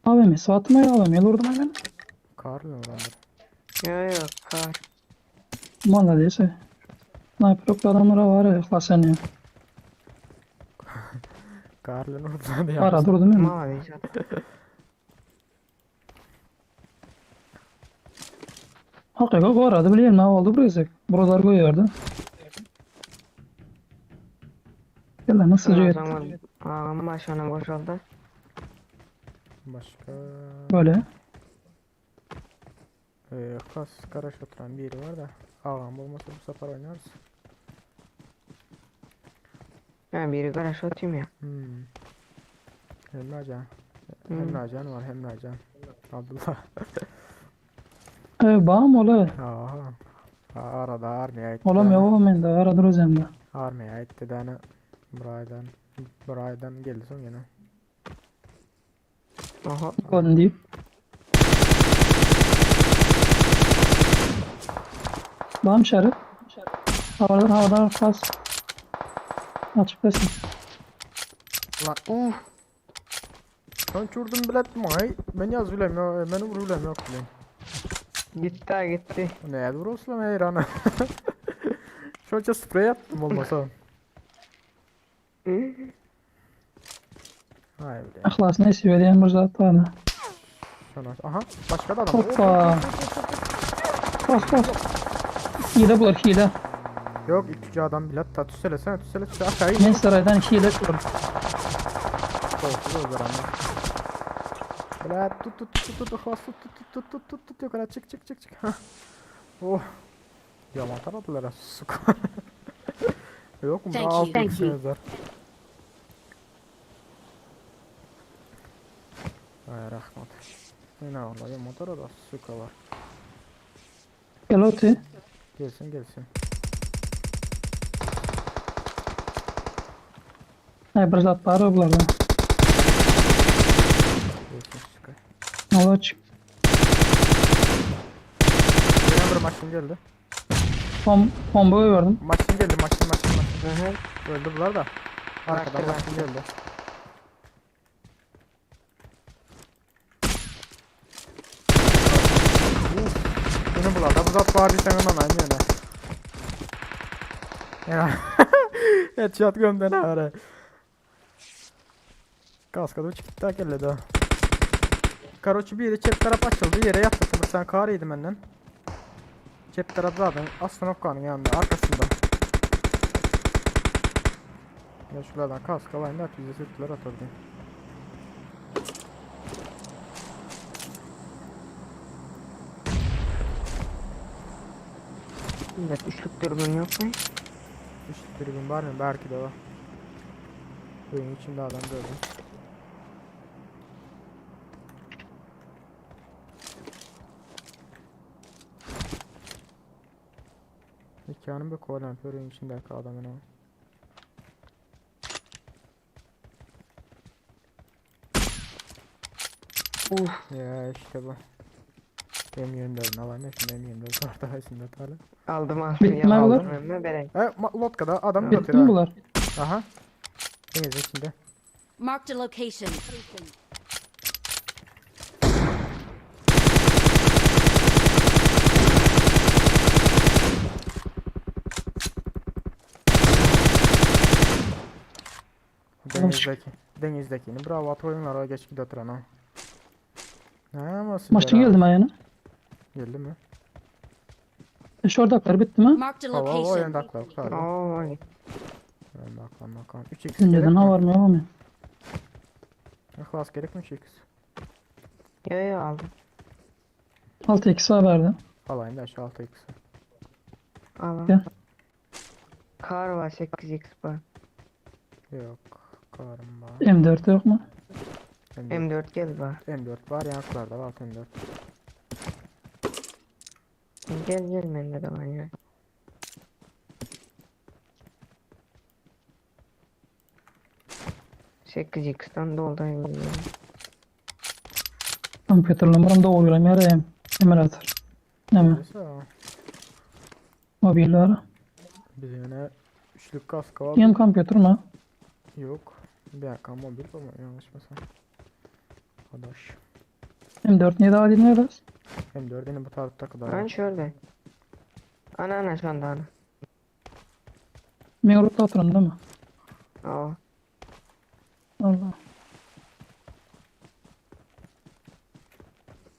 AVM saatime ya AVM lordum hemen. Karlı mı orandır? Yok kar. Vallahi değilse. Sniper oklu adamlara var ya klasen ya. Karlı orada diye. Ara durdum ya. Mavi zaten. Hakikaten koyardı bileyim ne oldu burası. Buralar koyuyordu. Gel lan nasıl O cüret. zaman ağam başına boşaldı. Başka. Böyle. Kas karaş oturan biri var da. Ağam olmasa bu sefer oynarız. Ben biri garaj atayım ya. Hem Hmm. Nacan var hem Nacan. Abdullah. Bağım ola. Aha. Arada armaya aitti. Olam ya oğlum ben de ara duruz hem de. Armaya aitti de hani Buraydan geldi son yine. Aha. Kodun deyip. Bağım şerif. Havadan kas. Açık desin. Lan ben çurdum bilet mi? Ben yazıyorum ya. Beni vuruyorum yok lan. Gitti ha gitti. Ne vurursun heyrana. Şöyle sprey attım olmasa. Hay be. Ahlas neyse vereyim bir zat var. Şuna. Aha başka da adam. Hoppa. Bas. Hile bular hile. Yok ikinci adam bilet ta tüsele aşağı in. Men saraydan hile çıkıyorum. Korkuyor o zaman. Böyle tut yukarı çık. Hah. Oh. Yaman taradılar ha sık. Yok mu? Thank you, Altı thank kişi you. yazar. Ay rahmat. Ne Allah ya motora da sık var. Gel oti. Gelsin. Bir zat var bularda. Gelsin sık. Hava çık. Benim bir maçım geldi. Bombayı verdim. Maçım geldi. Hı hı. Öldü bunlar da. Arkadan Bıraktı, maçım geldi. Beni bular da bu zat var sen ondan aynı yöne. Ya. Headshot gömden ara. Kaskada uçup daha geldi daha. Karoçu bir yere cep taraf açıldı yere yattı. Sen karıydı benden. Cep taraf zaten aslan okkanın yanında arkasında. Ya şuradan kask alayım da bize sürtüler atırdı. Evet, üçlük dürbün yok mu? 3 tribün var mı? Belki de var. Oyun içinde adam gördüm. Hikayenin bir kolan oyun içindeki adamın o. Ya işte bu. M24'ün alan ne şimdi M24 orada aslında tala. Aldım Bitti mi ya bunlar? aldım önüme berek. Lotka'da adam Bitti mi atıyor. bular? Aha. Deniz içinde. Marked a location. Denizdekini bravo at oyunlara geç gidiyor trana. Ha nasıl? Maçtan geldim ayağına. Geldi mi? Şoradaklar bitti mi? Marked a Hava location. oyundaklar tabii. Oo. Bakalım. 3x Önceden ha var mı yok mu? Klas gerek mi 3x? Yo aldım. 6x verdi. Alayım da şu 6x. Aldım. Gel. Kar var 8x var. Yok. Karım var. M4 yok mu? M4 gel var. M4 var yanklarda var M4. Gel bende de var ya. Sekiz X'ten doldayım. Kompüter numaram da oluyorum yarayım. Emirator. Ne mi? Neyse o. Mobil var. Biz yine üçlük kask var. Yem kompüter mi? Yok. Bir dakika mobil ama yanlış mesela. Arkadaş. M4 niye daha dinliyoruz? M4 yine bu tarafta kadar. Ben şöyle. Ana şu anda ana. Meğrup'ta oturun değil mi? Oo. Allah.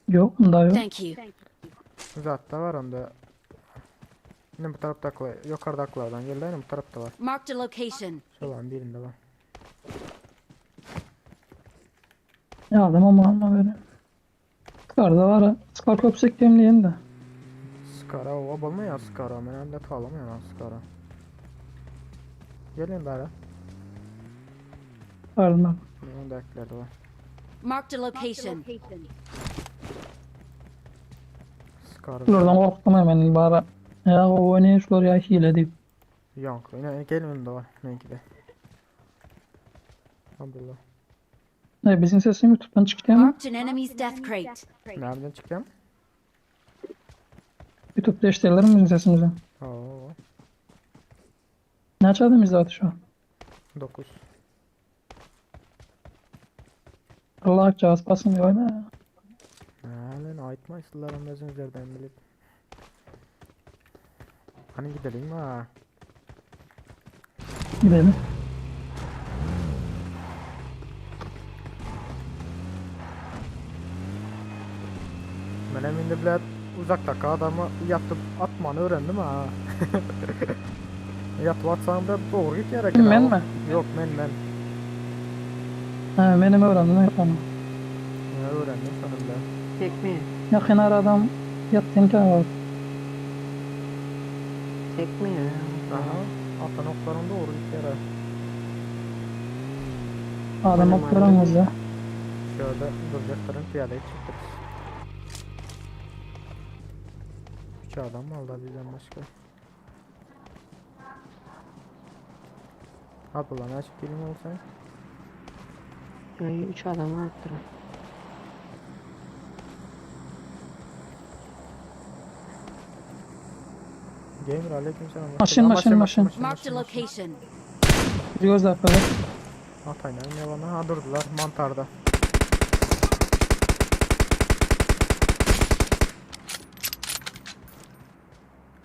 Yok bunda yok. Thank you. Zaten var onda. Yine bu tarafta yukarıdakilerden geldi yine bu tarafta var. Marked a location. Şulan birinde var. Aldım ama böyle. Skarda var ha. Skar köpsek demleyen de. Skara o bulmuyor Skara. Ben de kalamıyor lan Skara. Gelin bari. Pardon bak. Öndekiler de var. Marked a location. Skara. Şuradan korktum hemen bari. Ya o ne şular ya hile deyip. Yank. Yine gelin önünde var. Benimki de. Alhamdulillah. Ne bizim sesim YouTube'dan çıktı ama. Marked an enemy's death crate. Nereden çıkacağım? YouTube'da işlerler mi bizim sesimizi? Oo. Ne çaldım zaten şu an? 9. Allah cihaz basmıyor ne? Lan aytmaysınlar özünüzlerden bilip. Hani gidelim ha. Gidelim. Ben eminde bile uzaktaki adamı yatıp atmanı öğrendim ha. Yatıp atsam da doğru git yere. Kim, ben mi? Yok ben. Ha, benim öğrendim yapanı. Ya, öğrendim sonunda. Çekmiyor. Yakın adam yattığın kadar var. Çekmiyor ya. Aha. Atan okların doğru git yere. Adam Benim oklarımız ya. Şöyle duracakların piyadeye çıktık. 3 adam mı aldı bizden başka? At ulan açık gelin olsa. Yani 3 adamı attırın. Gamer aleykümselam. Maşın. Marked a location. Göz dakikalar. Atayla yalanı ha durdular mantarda.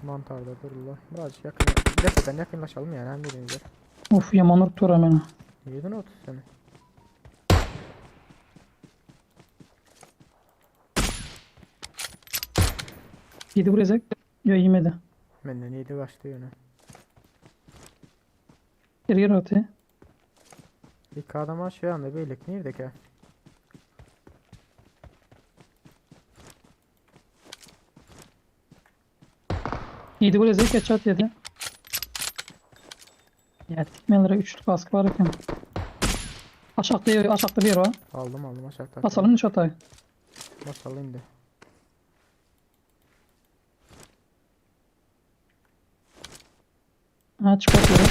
Mantarda durdular. Birazcık yakın. Gerçekten yakınlaşalım yani hem birinize. Uf yaman urt tura beni. Yedin 30 seni. Yedi vuracak. Yo yemedi. Benden yedi kaçtı yine. Geri öte. İlk adama şu anda beylik nerede ki? Yedi vuracak. Headshot yedi. Ya tikmelere üçlü kask var iken. Aşağıda bir yer var. Aldım aşağıda. Basalım üç atay. Basalım indi. Ha çıkartıyorum.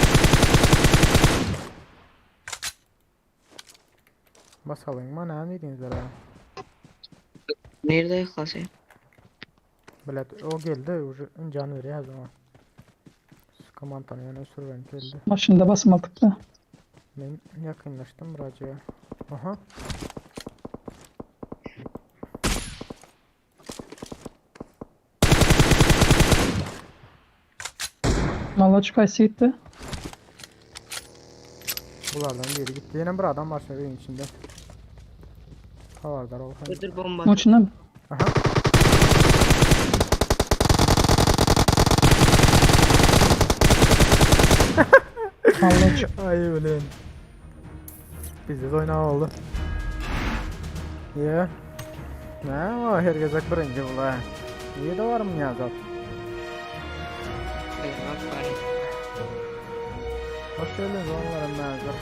Basalım bana ne dediniz bana? Nerede yaklaşayım? Böyle o geldi can veriyor her zaman. Komantanı yani sürven geldi. Maşında basım aldık da. Ben yakınlaştım birazcık. Aha. Valla çıkaysa gitti. Bulardan biri gitti. Yine bir adam var evin içinde. Havardar ol. Ödür bomba. Onun içinde mi? Aha. Allah çık. Ay ulan. Bizde de oyna oldu. Ya. Ne var herkese birinci bula. İyi de var mı ya zaten? Hoş geldiniz onların nazır.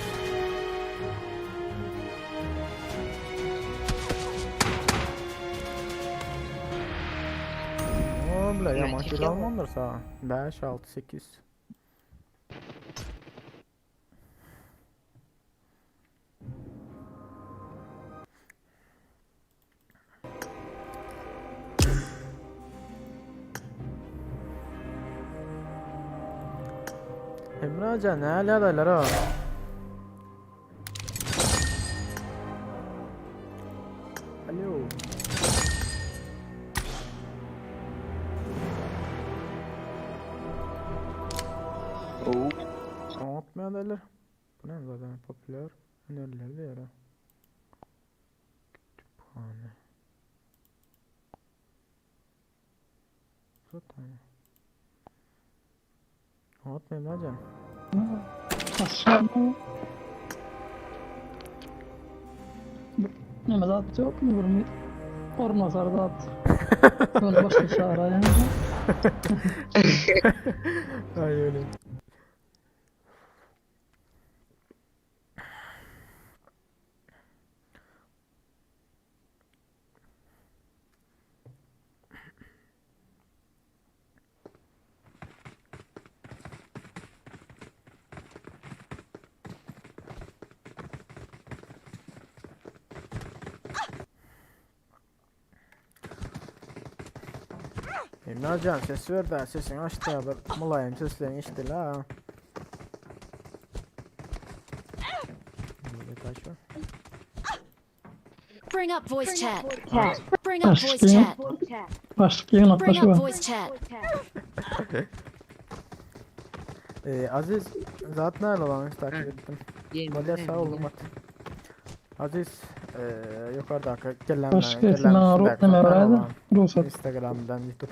O bile yaman kilo almamdırsa. 5, 6, 8. Emre Hoca ne aladalar o? Alo. Atmayadılar. Bu ne zaten popüler önerileri yara. Kütüphane. Zaten. Atmayayım hocam. Aşağı. Ne at yok mu bunu? Orma sardı at. Sonra başka çağıra yani. Ay öyle. Emre Hocam ses ver de sesini açtı ya. Mulayim seslerini işte la. Böyle taş var. Bring up voice chat. Chat. Bring up voice Başlayayım. chat. Başlık yayın Bring atlaşı up var. voice chat. Aziz zat nerede olan takip ettim. Model sağ olun bak. Aziz yukarıda Başka isimden ruh deme varaydı. Ruhsat. Instagram'dan YouTube.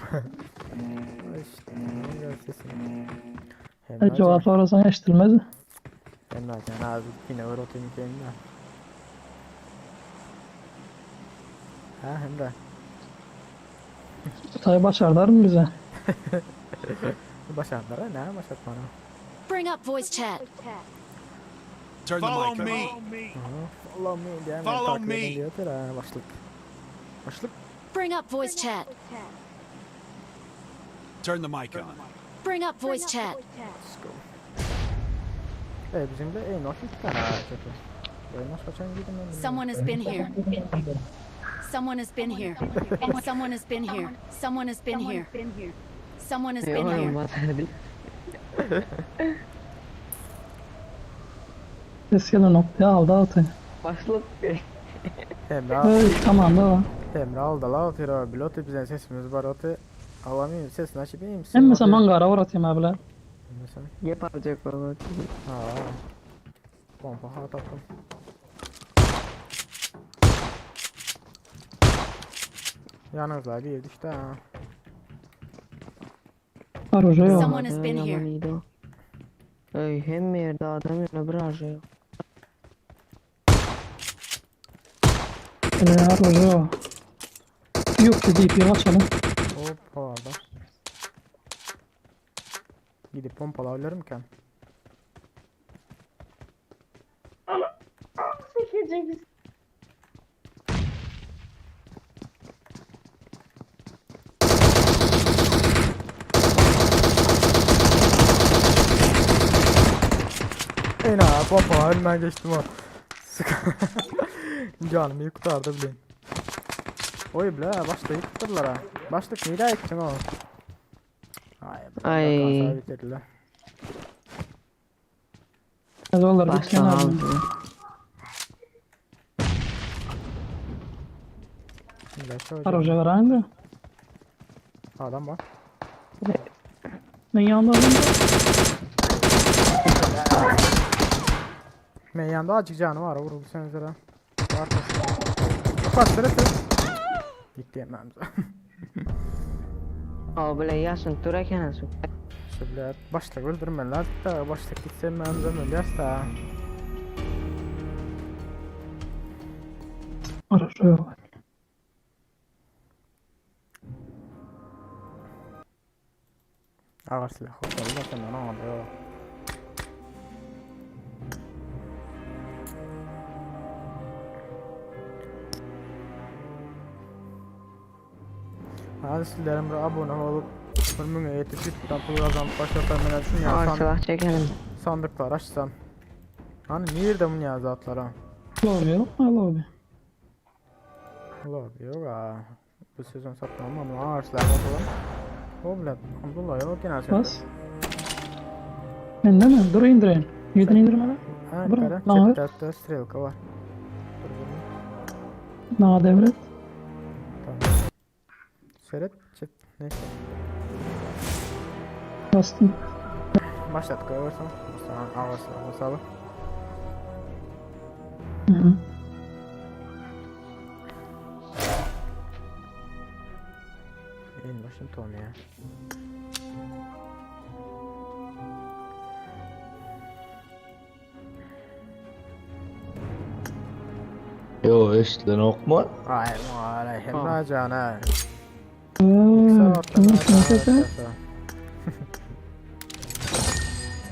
İşte sesim. Cevap arasan eşitilmez. Hem zaten abi yine öğreteyim kendine. Ha hem de. Tay başardılar mı bize? Başardılar ha ne başartmana. Bring up voice chat. Turn the mic on. Follow me diye Follow takip me. edin diyordur ha başlık. Başlık. Bring up voice chat. Turn the mic on. Bring up voice chat. Let's go. Bizim de en hoş iki tane kötü. Ben nasıl kaçan gidin ben. Someone has been here. Someone has been here. Someone has been here. Someone has been here. Someone has been Yok here. olmaz hadi. Ses gelen noktaya aldı altı. Başlık. Tamam da var. Emre aldı la otira bilotu bizden sesimiz var otu. Alamıyorum sesini açıp iyi misin? Hem mesela mangara var atayım abiler. Mesela. Yapacak baba. Ha. Pompa ha taktım. Yalnızlar bir düştü ha. Var hoca yok. Someone has been here. Yamanıydı o. Ey hem yerde adam yana bir harca yok. Var hoca yok. Yok ki deyip yol açalım. Hop havada. Gidip pompalayabilirim ki. Ena pompa önünden geçtim o. Canımı yıktardı bile. Oy bile başta yıktırlar ha. Başlık neydi yıktın o? Ay. Bitirdiler. Hadi olur gitsen Baştan abi. aldı. Var hoca var hangi? Adam var. Ben yanında alayım da. Ben yanında açık canı var vuruldu sen zira. Var kaç sırası. Gitti yemem. O bile yaşın tura kenasu. Şöyle başta öldürmen lazım da başta gitsem ben zaman yasta. Var hoca yok. Ağır silah olsa sen bana alıyor. Hadi sizlerim abone olup bölümüne yetip YouTube'dan pul kazanıp başlatam ben düşün ya Arsalah çekelim. sandıklar açsam. Hani nerede bu ya zatlara? Lobi yok. Al lobi. Allah yok ha. Bu sezon satmam ama ağır silah falan. O bile Abdullah yok yine sen. Bas. Ben de mi? Dur indireyim. Yedin indirme lan. Ha Bırak, kara lan ver. chatte strelka var. Bana devret. Tamam. Seyret chat neyse. Bastım. Başlat koyarsan. Sana ağır silah basalım. Hı hı. En Washington ya. Yo eşitlen okma. Ay muhalefet racana. Tamam kese.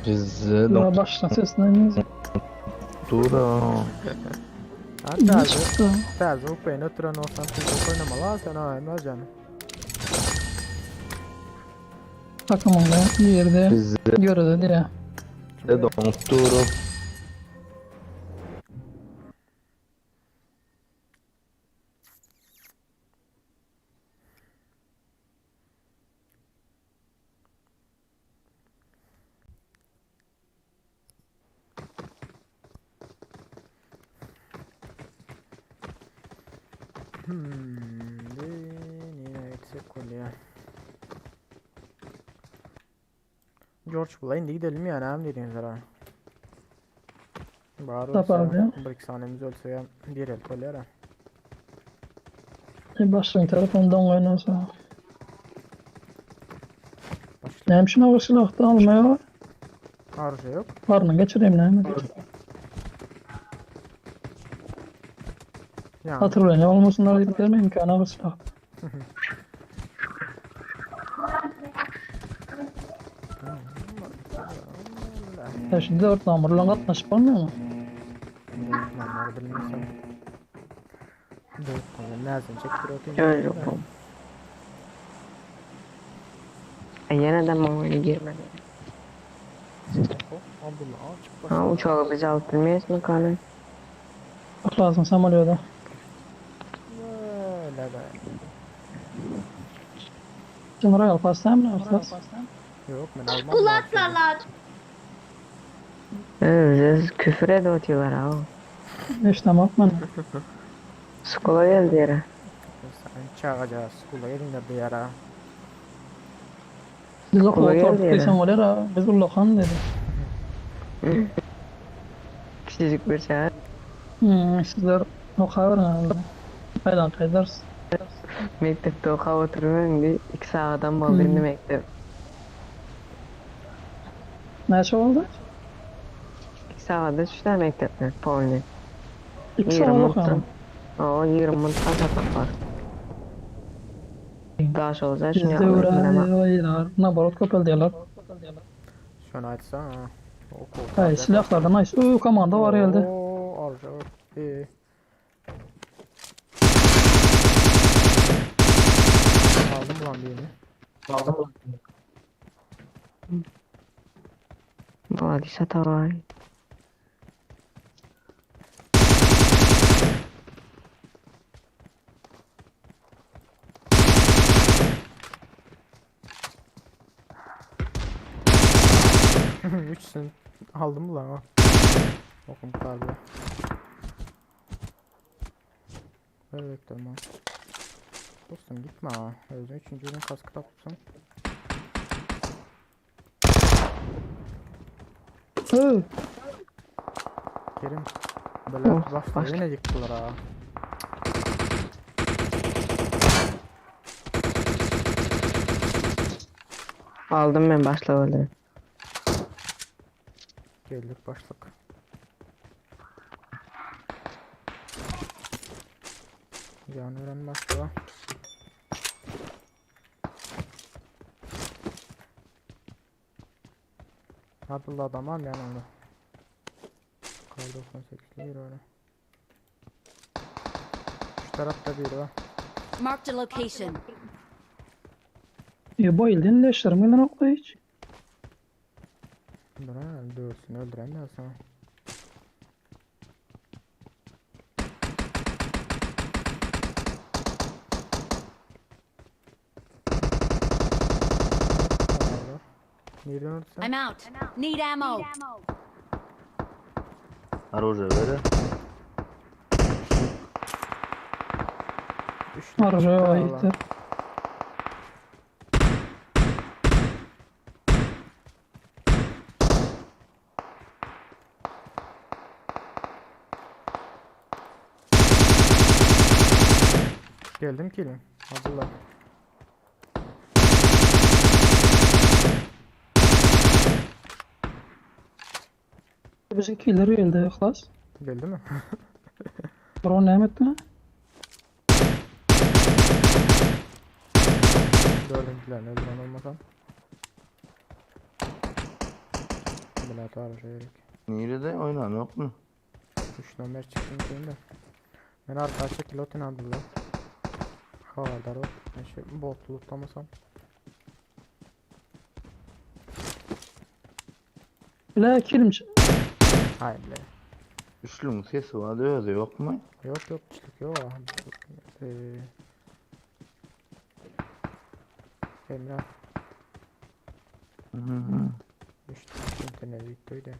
Bizde Ya başla sesleniniz. doktora. Ne Hatta çıktı? tazo upayın oturan olsan siz oynamalı sen ha racana. Takımında bir yerde Bizde görüldü diye. doktora. Yine eksik kolye. George bulayın gidelim yani hem dediğiniz ara. Bağır Tap abi ya. olsa, bir iki saniyemiz ölse ya bir el kolye ara. Başlayın telefondan oynasa. Başla. Neyim şuna o silahta almaya Arıza yok. varını geçireyim neyim. Yani. Hatırlayın ya olmasınlar deyip gelme imkanı var silah. Ya şimdi 4 namurla katlaşıp olmuyor mu? Bunları bilmiyorsam. Dur, nereden çektir atayım. Öyle yok. Yeniden mi oyuna girmedi? Abdullah çık Ha uçağı bizi aldırmayız mı kanı? Bak lazım samolyoda. Öyle be. Şimdi Royal Pass'ta mı yapacağız? Yok ben almam. Evet, küfür ediyorlar ha. İşte bak bana. Skola geldi yere. Sen çağıracağız. Kula yerinde bir yara. Biz o Kolay kadar geldi ya. tortukluysan var ya biz Ullahan dedi. Küçücük bir şehir. Sizler o kadar herhalde. Haydan kaydars. Mektepte okuğa oturuyorum bir 2 saatten baldı indi mektep. Ne şey oldu? 2 saatte düştü mektepte. Polni. 2 saat okuyorum. O 20 saat var. Gaş olacak şimdi Bizde öğretmenim. uğraylar. Nabarot köpel diyorlar. Şunu açsana. Hay silahlardan nice. Komanda var elde. Ooo arıza yok. Aldım ulan birini. Vladisa tavay. Üçsün. Aldım ulan o. Okum tabi. Böyle bekliyorum ha. Dostum gitme ha. Özün üçüncü ürün kaskı tapsın. Kerim. Böyle Of, başla başla. yine yıktılar ha. Aldım ben başlamadı. Geldik başlık. Yani öğren başla. Abdullah adam var mı yani onda? Kar 98'li bir öyle. Şu tarafta biri var. Marked a location. Bayıldın leşlerim gelen okla hiç. Dur ha dövsün öldüren de sana. Nereden öldü I'm out. Need ammo. Оружие verin. Arıca ayıktır. Geldim kilim. Abdullah. Bizimkiler elde klas. Geldi mi? Bro ne etti mi? Dördüncülerini öldüren olmasam. Bela tarih gerek. Nerede oynan yok mu? 3 numara çıktım şeyinde. Ben arkadaşa kilotin Abdullah. Havadar o. Ben şey bot lootlamasam. Bile kilim. Hayır bile. Üçlünün sesi var diyordu yok mu? Yok yok çıktık yok. Emrah. Hı hı. İşte internet bittiydi.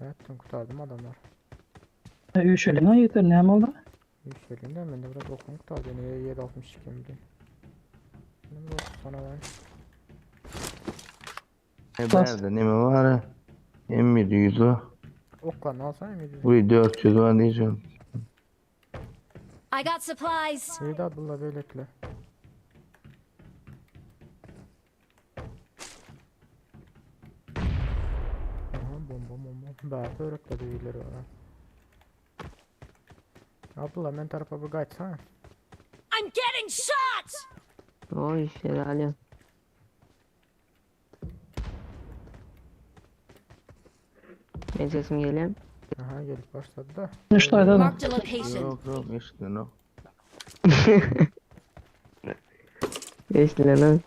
Ettim kurtardım adamlar. Üç eline yeter ne oldu? Yükselinden ben de biraz okum kurtardı. Niye 762 mi diyeyim. Benim de okum sana var. Ne Bas. berde ne mi var? M700 o. Oklarını alsana mı diyeceğim. Burayı 400 var diyeceğim. I got supplies. İyi de Abdullah böylelikle. Aha bomba. Belki örükledi iyileri var. Abdullah ben tarafa bir kaçsana. I'm getting shot. O işleri alıyorum. Ben sesim geliyor. Aha gelip başladı da. Üçtaydı adam. Marked a location. Yok işte no. Geçtiler lan.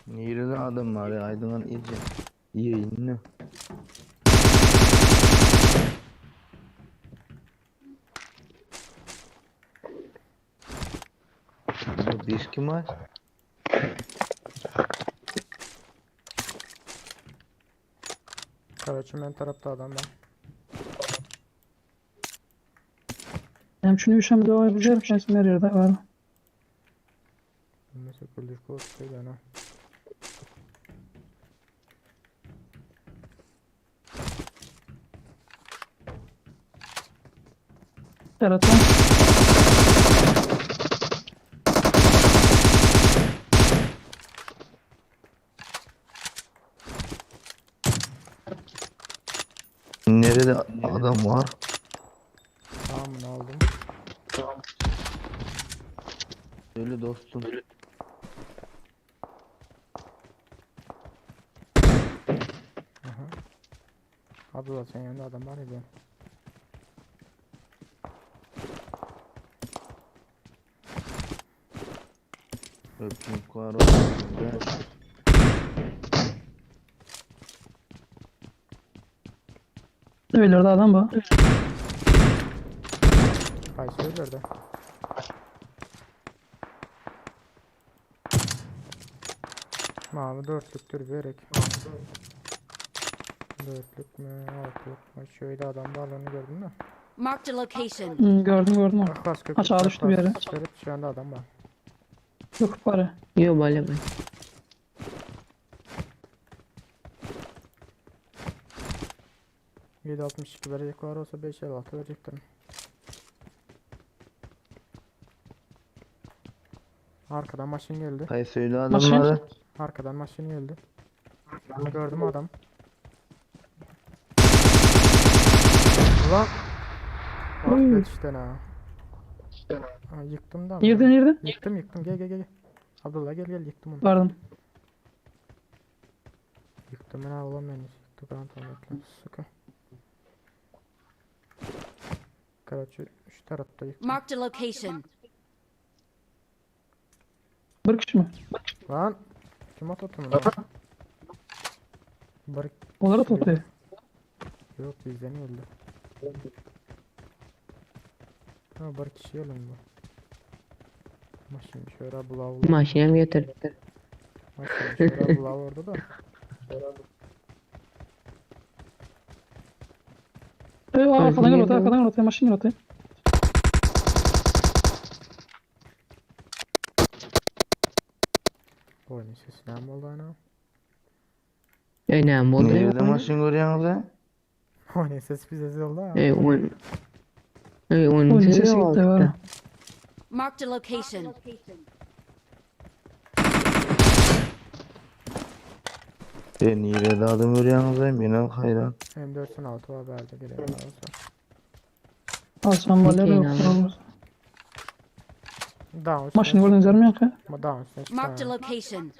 Nerede adam var ya aydınlan iyice. Yayınlı. Bu diş kim var? Karaçım ben tarafta adam var. Hem şunu üşem devam edeceğim. Kesin her yerde var. Mesela kulüş koltuğuyla ana. Yaratma. Nerede adam var? Tamamını aldım. Öyle dostum. Aha. Abdullah senin yanında adam var ya diyorum. Öpüm var. Öylerde adam bu. Hay söyler de. Mavi dörtlüktür berek. Dörtlük mü altlık mı? Şöyle adam varlığını gördün mü? Marked a location. Gördüm onu. Kaskı Aşağı düştü bir yere. Evet şu anda adam var. Yok para. Yok böyle mi? ...762 verecek var olsa 556 verecektim. Arkadan maşin geldi. Hay söyle Maşin. adamları. Arkadan maşin geldi. Gördüm adam. Ulan. Oy. Affet işte ha. Ha, yıktım da. Nerede? Yıktım gel. Abdullah gel yıktım onu. Vardım. Yıktım ben ha ulan beni. Yıktı kanka. Sıkı. Karaçı şu tarafta yıktım. Marked a location. Bir kişi mi? Lan. Kim atladı bunu lan? Barık. Onları topluyor. Yok bizden öldü. Ha barık kişi öldü bu. Maşin şöyle bulağı. Maşinem götür. Maşin şöyle bulağı orada da. Arkadan gel ortaya. Maşin gel ortaya. Oyunun sesi ne oldu ana? Önemli oldu. Nerede maşın görüyorsunuz ha? Oyunun sesi bir sesi oldu ha. Onun Oyunun sesi sesi gitti var. oldu. Marked a location. Nerede adam görüyorsunuz ha? Benim hayran. M4'ün altı var verdi gelen olsa. Aslan balyada yok. Down Maşini gördüğünüz yer mi yok ha? Down üstüne Marked a çıktı. location.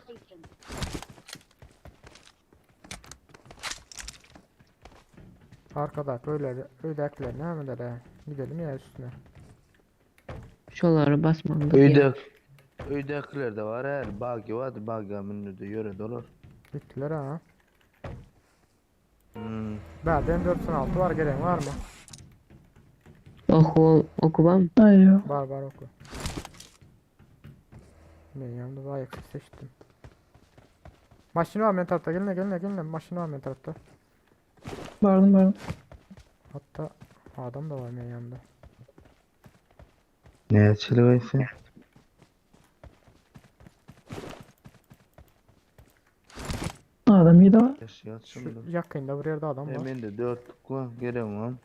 Arkada öyle ekler ne mi de gidelim ya üstüne. Şoları basmam. Öydekiler de var her. Bagi var. Bagi minüde yöre dolar. Gittiler ha. Ben Bende M4'ün altı var gelen var mı? Okubam. Ay yok. Var oku. Ben yanımda bayağı seçtim. Maşını var men tarafta. Gelin. Maşını var men tarafta. Bardım. Hatta adam da var men yanında. Ne çılıvaysa? Adam iyi de var. Şu yakında bir yerde adam var. Hemen de 4 var. Gelemem.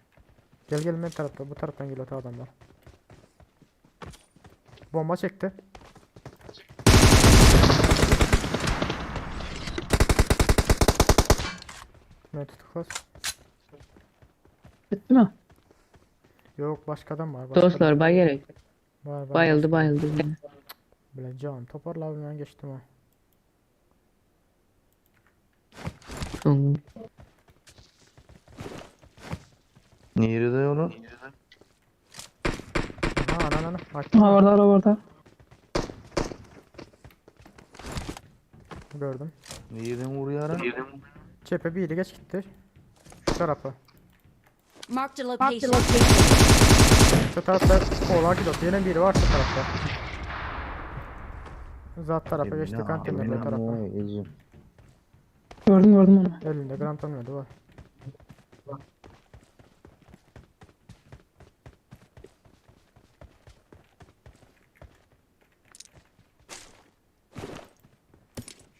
Gel men tarafta. Bu taraftan geliyor adamlar. Bomba çekti. Ne tutuklas? Bitti mi? Yok başka adam var. Başka Dostlar adam bay gerek. var. Bayıldı. Bile can toparla abi ben geçtim ha. Tamam. Nerede yolu? Ana. Ha orada. Gördüm. Nereden vuruyor? Cephe biri geç gitti. Şu tarafa. Marked a location. Şu tarafta oğlan gidiyor. Yine biri var şu tarafta. Zat tarafa geçti kantinler tarafa. Gördüm onu. Elinde grant olmadı var.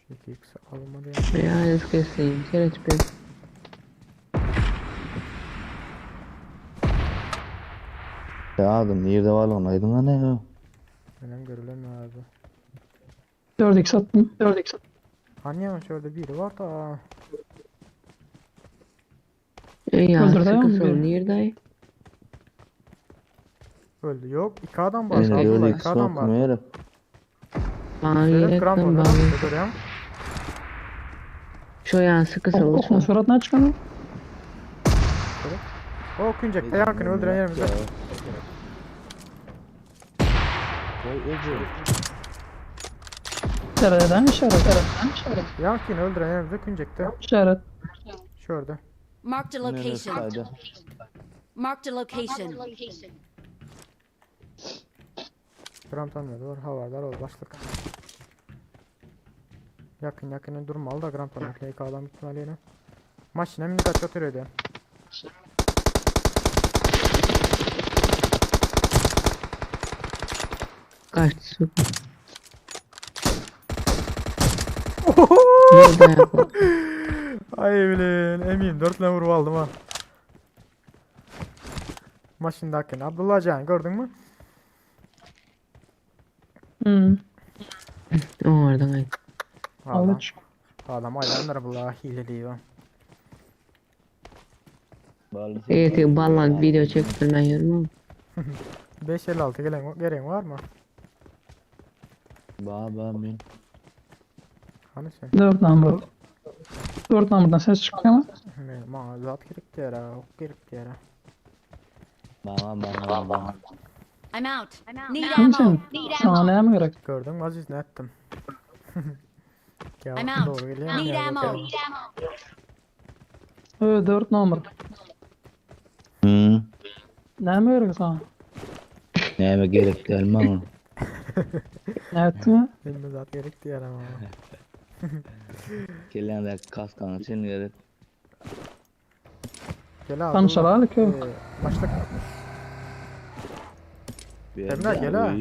Şu 2x alınmadı ya. Ya esqueci. Quero te pegar. Ya adam nerede var lan? Aydın ne ya? Benim görülemiyor abi. 4x attım. Hani ama şöyle biri var da. Ya Öldürdü ama sıkı beni. nerede? Öldü. Yok 2 adam var. Beni Abdullah öyle 2 adam var. sokmayalım. Bana Şöyle gerek grant ben oldu. bana. Görüyorum. Şu ya sıkı salı Okun şu. suratına çıkanı. O küncek. Yakın öldüren yerimizde. Vay Ece. İşaret. Yankın öldüren yerimizde küncekte. İşaret. Şurada. Marked a Neresi location. kaydı? Marked a location. Grant olmadı var. Havardar ol başlık. Yakın durmalı da grant olmadı. LK adam ihtimaliyle. Maşine minik kaç oturuyor diye. Kaçtı su. Nerede yapalım? Ay bilin eminim 4 vurma aldım ha. Maşında hakkın. Abdullah Can gördün mü? Oradan ay. Adam. Aldık. Adam aylanlar bullahi hile diyor. Evet ballan video çektirmiyorum ama. 556 gelen var mı? Baba ben. Hani sen? 4 numara. 4 numaradan ses çıkıyor ama. Zat gerekti yara. Ok gerekti yara. Baba. I'm out. Need Kim sen? ammo. Sana neye mi gerek? Gördün mü Aziz ne ettim? I'm Cevap out. doğru geliyor. Need Ya, ammo. bakalım. 4 numara. Hı. Neye mi gerek sana? Neme gerek gelme ama. Ne ettin mi? Benim zat gerekti yara ama. Gelen de kaskanı sen gerek. Gel abi. Tanışalı ki. Başlık. Emre, gel ha.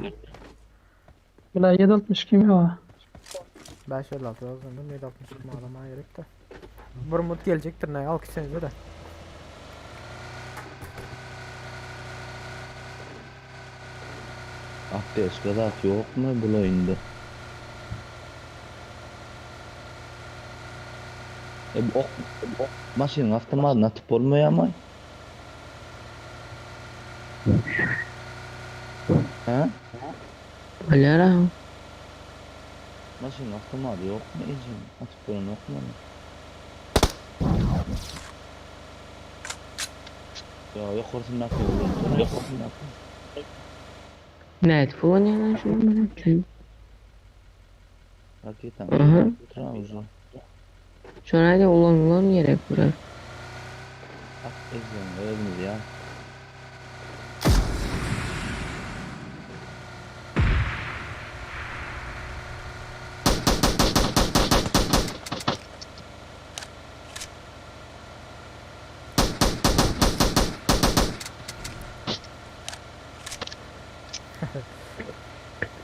Bile 762 mi var? 556 yazdım. 760 adama gerek de. Burmut gelecektir ne? Alkışlayınca da. Abdest kadar yok mu bu oyunda? Bu maşın avtomatına atıp olmuyor ama. Ha? Alara. Maşın avtomatı yok mu izin? Atıp olan yok mu? Ya yok orasını yapıyor. Yok orasını yapıyor. Ne telefon ya lan şunu bana. Hakikaten. Aha. Trabzon. Şuraya da ulan gerek buraya. At izin öldünüz ya.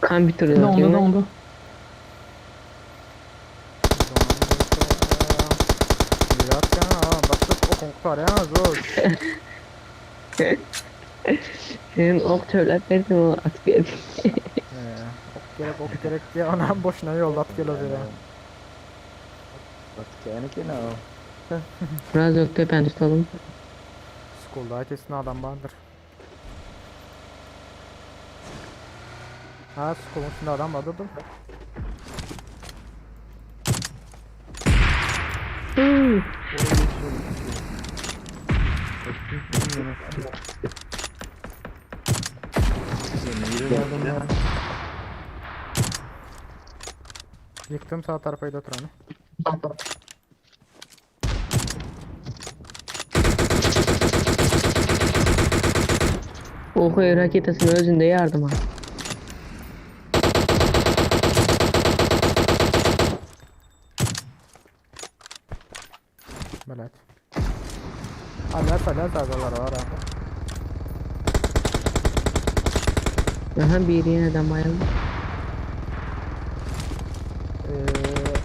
Kan bitiriyor. Dondu değil mi? dondu. Yat ya. Başka okun var ya. Zor. Senin ok çöplersin o at bir. Ok gerek diye anam boşuna yollat gel o zaman. Bak kendi o. Biraz yok tepen tutalım. School'da kesin adam vardır. Ha school'un içinde adam var dur. Yıktım sağ tarafa da oturanı. Oku raketasının özünde yardıma. Belet. Hala zardalar var ha. Aha bir yeniden bayıldı.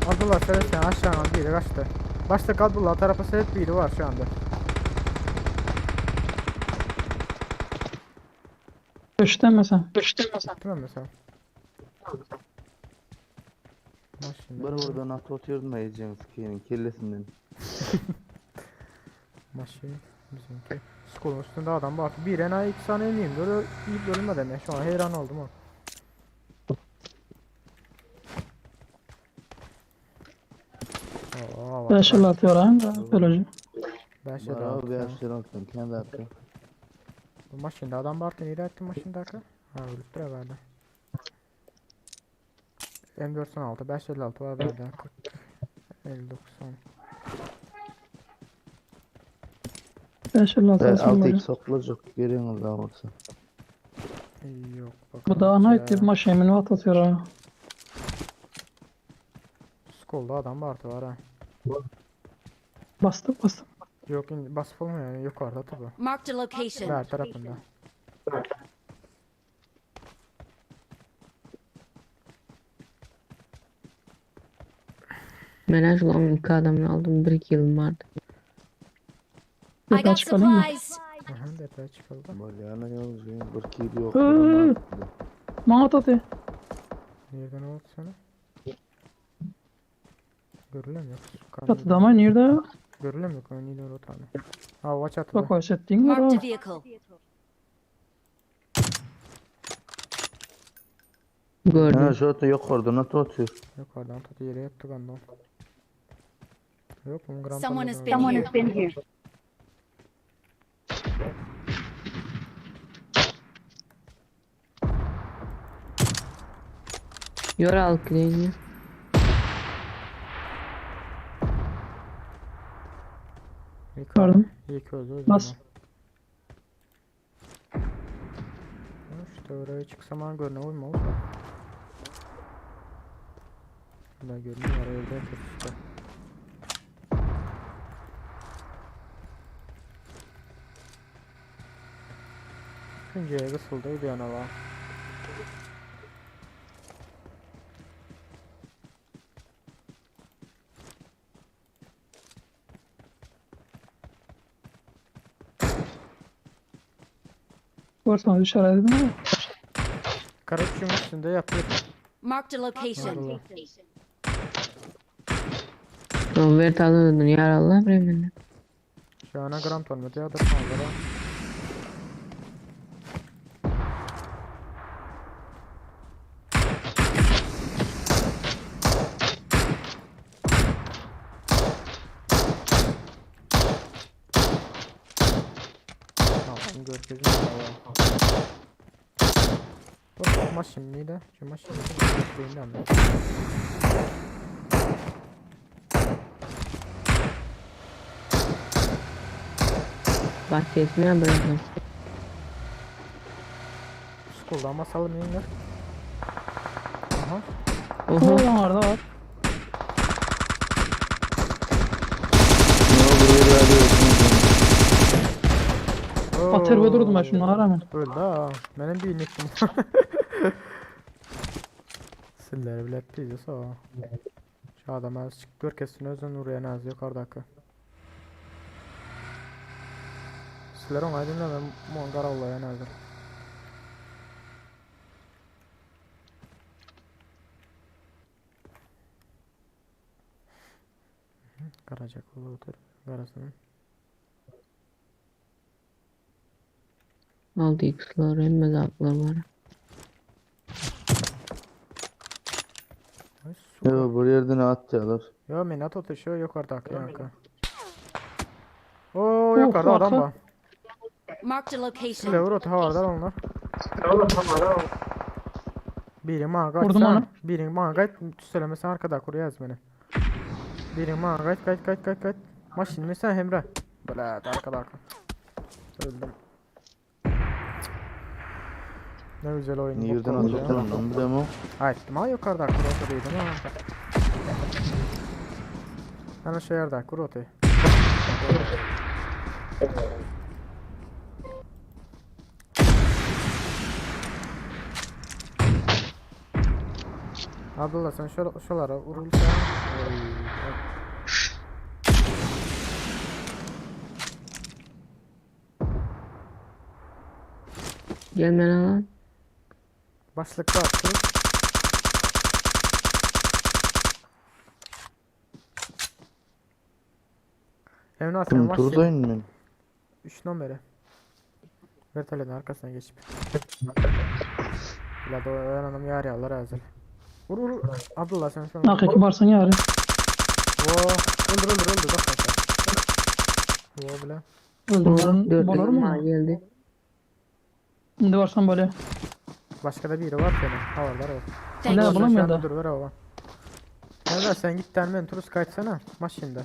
Abdullah Serhat sen aşağıdan biri kaçtı. Başta Abdullah tarafa Serhat biri var şu anda. Göstermesen. Değil mi mesela? Maşine. Bir orada nasıl oturdun da yiyeceğim sikeyinin kellesinden. Maşine. Bizimki. Skolun üstünde adam var. Bir enayi 2 saniye eleyim. Böyle iyi bölünme demek. Şu an hayran oldum o. Oo, bak, Beşil atıyor ha. Böylece. Ben şey Bana daha bir yaşlar olsun kendi attı. bu maşinde adam vardı. Nereye attın maşinde akı? Ha ölüktür herhalde. M416 556 var bende. 40 50 90. Beşil atıyor. Altı ilk sokulacak görüyorsunuz daha olsa. Yok bak. Bu da ana etti. Maşemini atıyor ha. Skolda adam vardı var ha. Bastım. Yok basıp olmuyor yani yukarıda tabi. Marked a location. Her tarafında. Menaj olan iki adamını aldım. 1-2 yılım vardı. I Yukarı got çıkalım mı? supplies. Aha detay çıkıldı. Balyana yazıyor. Bir kili yok. Hı. Mağat atıyor. Nereden oldu sana? Görülemiyor. Çatıda ama nerede? Görülemiyor kanka nerede o tane. Ha o çatıda. Bak o settiğin var Marked o. a vehicle. Gördüm. Ha şu anda yok orada nasıl oturuyor? Yukarıdan tuttu yere yattı kanka. Yok mu gram Someone tanıdım. has been here. Yor alkıleyini. Gördüm. İyi ki öldü o Bas. zaman. İşte oraya çıksam görüne uyma da. Hala görünüyor oraya evde yatıyoruz işte. Künceye kısıldıydı yana var. Görsen işaret edin ama. Karaçın üstünde yatıyor. Marked a location. Allah. Robert alıyordun yaralı Bremen'den. Şu ana gram olmadı ya da sağlara. Tamam göreceğiz. Dur maşin neydi? Şu maşin neydi? Anladım. Bahçesine bıraktım. School'dan masalım yayınlar. Aha. Oho. Oradan orada var. Ne olur öyle arıyorsun. Batırıp durdum ben şunu rağmen. Öldü ha. Benim bir nikim. Silleri bile ettiyiz o. Şu adam az çıktı. Herkesin özün oraya naz yukarıdaki. Siller on aydın da ben mongar Allah'a nazır. Karacak otur. Garasının. 6x'lar hem zaklar var. Ay, su. Yo bu yerden atacaklar. Yo minat otuşuyor yukarıdaki yanka. Oo yukarıda adam arka. var. Marked a location. Siller vur otu havarlar onlar. Biri bana kaç Vurdum sen. onu. Biri bana kaç. Söylemesen arkada kuruyaz beni. Biri bana kaç. Maşin mi sen Emre? Böyle arkada. Öldüm. Ne güzel oyun. Yerden bok oldu ya. atacaklar lan bu demo. Hayır, ma yukarıda kurotadaydım ha. Ana şu yerde kurotay. Abdullah sen şuralara vurulsan. Gelme lan. Başlıkta attık. Emrah sen Kim turdayın mı? 3 numarı. Vertelenin arkasına geçip. Bila da oyananım yar yallar hazır. Vur. Abdullah sen şu an. Hakiki varsan yarı. Oo, öldür bak sen. Oo bile. Öldürürüm. Bolur mu? Geldi. Şimdi varsan böyle. Başka da biri var senin. Havalar o. Thank Öyle you. bulamıyor da. Dur ver hava. Emrah sen git termen turus kaçsana. Maşinde.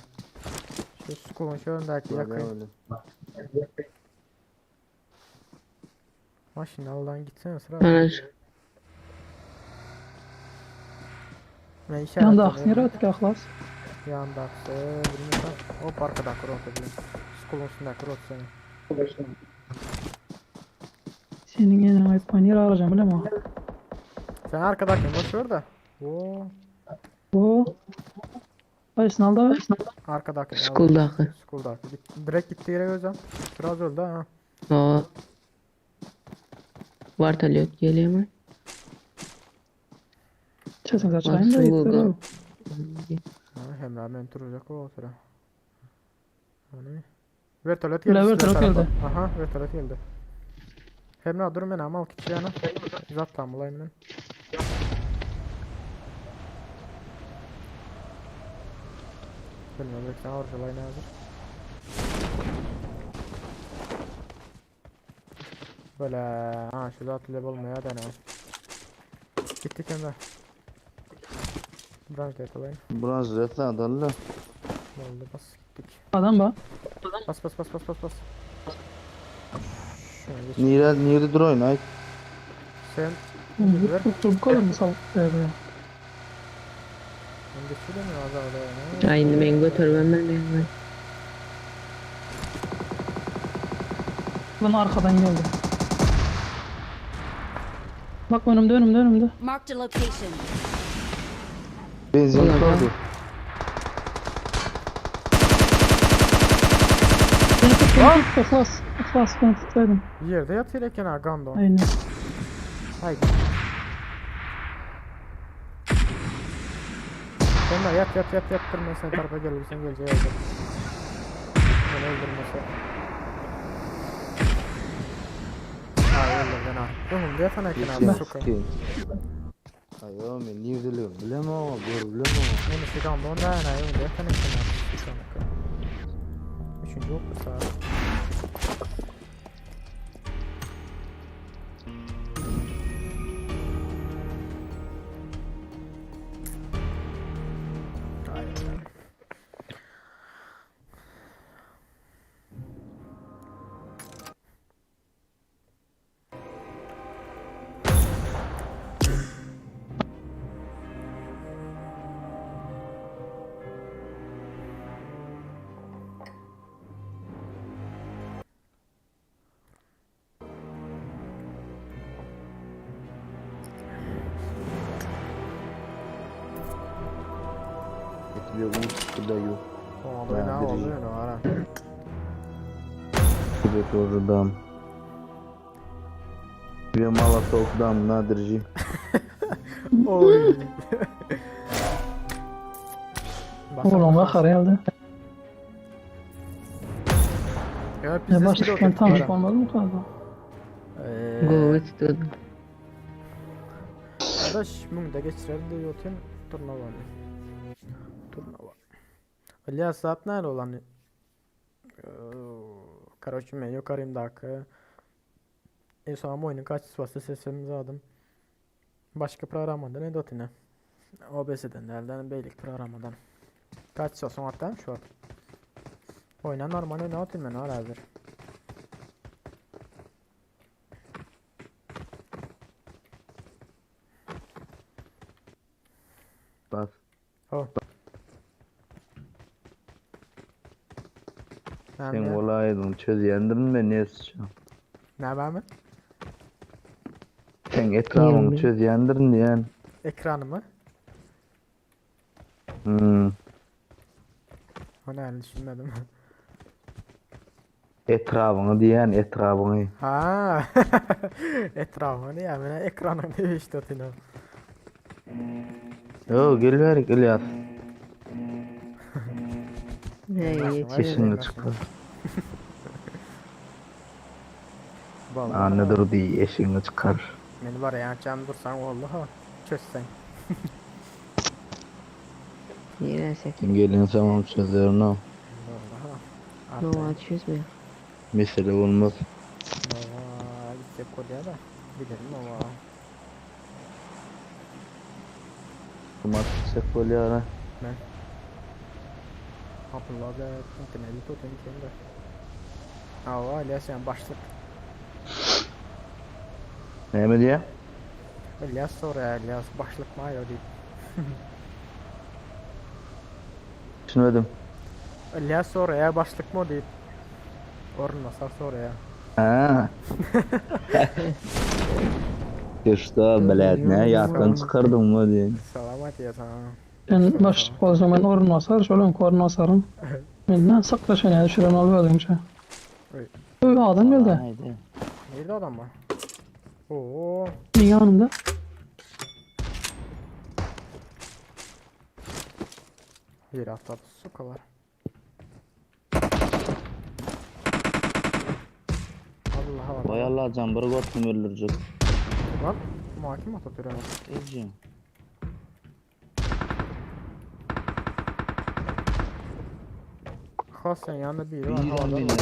Şu skulun şu öndeki yakın. Maşin Allah'ın gitsene sıra. Bana Ben işaret Yanında ediyorum. aksın yere ötük aklas. Yanda aksı. Bilmiyorum. Hop arkada kurot edeyim. Skulun üstünde kurot seni. Senin yerine ait panyer alacağım öyle mi? Sen arkadaki boş ver de. Oo. Oo. Ay sınavda ver. Arkadaki. Skuldaki. Skuldaki. Direkt gitti yere gözüm. Biraz öldü ha. O. Vartalyot geliyor mu? Çesinize çayın da Nasıl yeter. oldu? Hem rağmen duracak o sıra. Hani. Vertolet Öyle geldi. vertolet size tarafa. geldi. Aha vertolet geldi. Hem ne durun ben ama al kiçi yana. Zat tam bulayım ben. Bilmiyorum belki sana orcalayın hazır. Böyle ha şu zat level olmaya dene. Gittik hem de. Branch datalayın. Biraz retla adallı. Oldu bas gittik. Adam bak. Bas. Şöyle geç. Nire durayın ay. Sen ver. Tutup kalır mı sal? Buraya. Ben geçiyor mu azalda ya? Aynı ben götürmem ben. Lan arkadan geldi. Bak önümde. Marked a location. Benzin Ulan sordu. Beni tut. Atlas ben tutsaydım. Yerde yatıyor kenar gandon. Aynen. Haydi. Sen de yat kırmaysan tarafa gelirsen geleceği yazır. Beni öldürmese. Öldür beni. Oğlum yatana kenar soka. Ayo men nirdilim bilemo, bilemo. Beni şu gandon da yana öldür yatana kenar. Üçüncü yok bu saat. Yok uçtu da yok. O da ne Nadir. oldu öyle var ha. Evet oradan. Bir mala toplam nadirci. Oy. Oğlum bakar herhalde. Ya biz Ya de başta skill çıkan tanış oturttuk olmadı mı kadar? Go istiyordu. Arkadaş bunu da geçirelim diye yotun turnuva. Turnuva. Aliya saat nerede olan? Короче, ben yukarıyım dakika. En son oyunun kaç sıfası sesimizi aldım. Başka programda ne dotine? OBS'den elden beylik programadan. Kaç son hatta şu an. Oyna normal ne atayım ben hazır. Bas. Oh. Sen olaydın çözeyendirin de ne sıçan. Ne var mı? Sen etrafını Yemin. çözeyendirin diyen. Ekranımı. O ne düşünmedim. Etrafını diyen etrafını. Ha. Etrafını ya ben ekranım diye işte atayım. Yo gel ver İlyas. Ne Yeteli. İşini çıkar. Vallahi. Anladır diye eşini çıkar. Beni var ya can dursan vallahi çözsen. Yine sek. Gelin tamam çözerim no. Vallahi. No açıyoruz mu? Mesele olmaz. Nova gidecek oraya da. Gidelim Nova. Kumat çıkacak böyle ara. Abdullah da interneti tutuyor kendi. Ava İlyas yani başlık. Ne mi diye? İlyas sonra İlyas başlık mı ya deyip. Düşünmedim. İlyas sonra ya başlık mı deyip. Ornasa sonra ya. Ha. İşte beled ne yakın çıkardım mı diye. Selamat ya sana. Ben başlık olsam ben orun basar, şöyle korun basarım. Benden saklaşan yani şuran alıyordum şey. Oy. Öyle adam geldi. Haydi. Nerede adam var? Oo. Benim yanımda. Bir hafta su kadar. Allah Allah. Vay Allah cambırı gottum öldürecek. Lan mahkum atatürk ama. Ecim. Has sen yanında biri var. Bir an havada beni. var.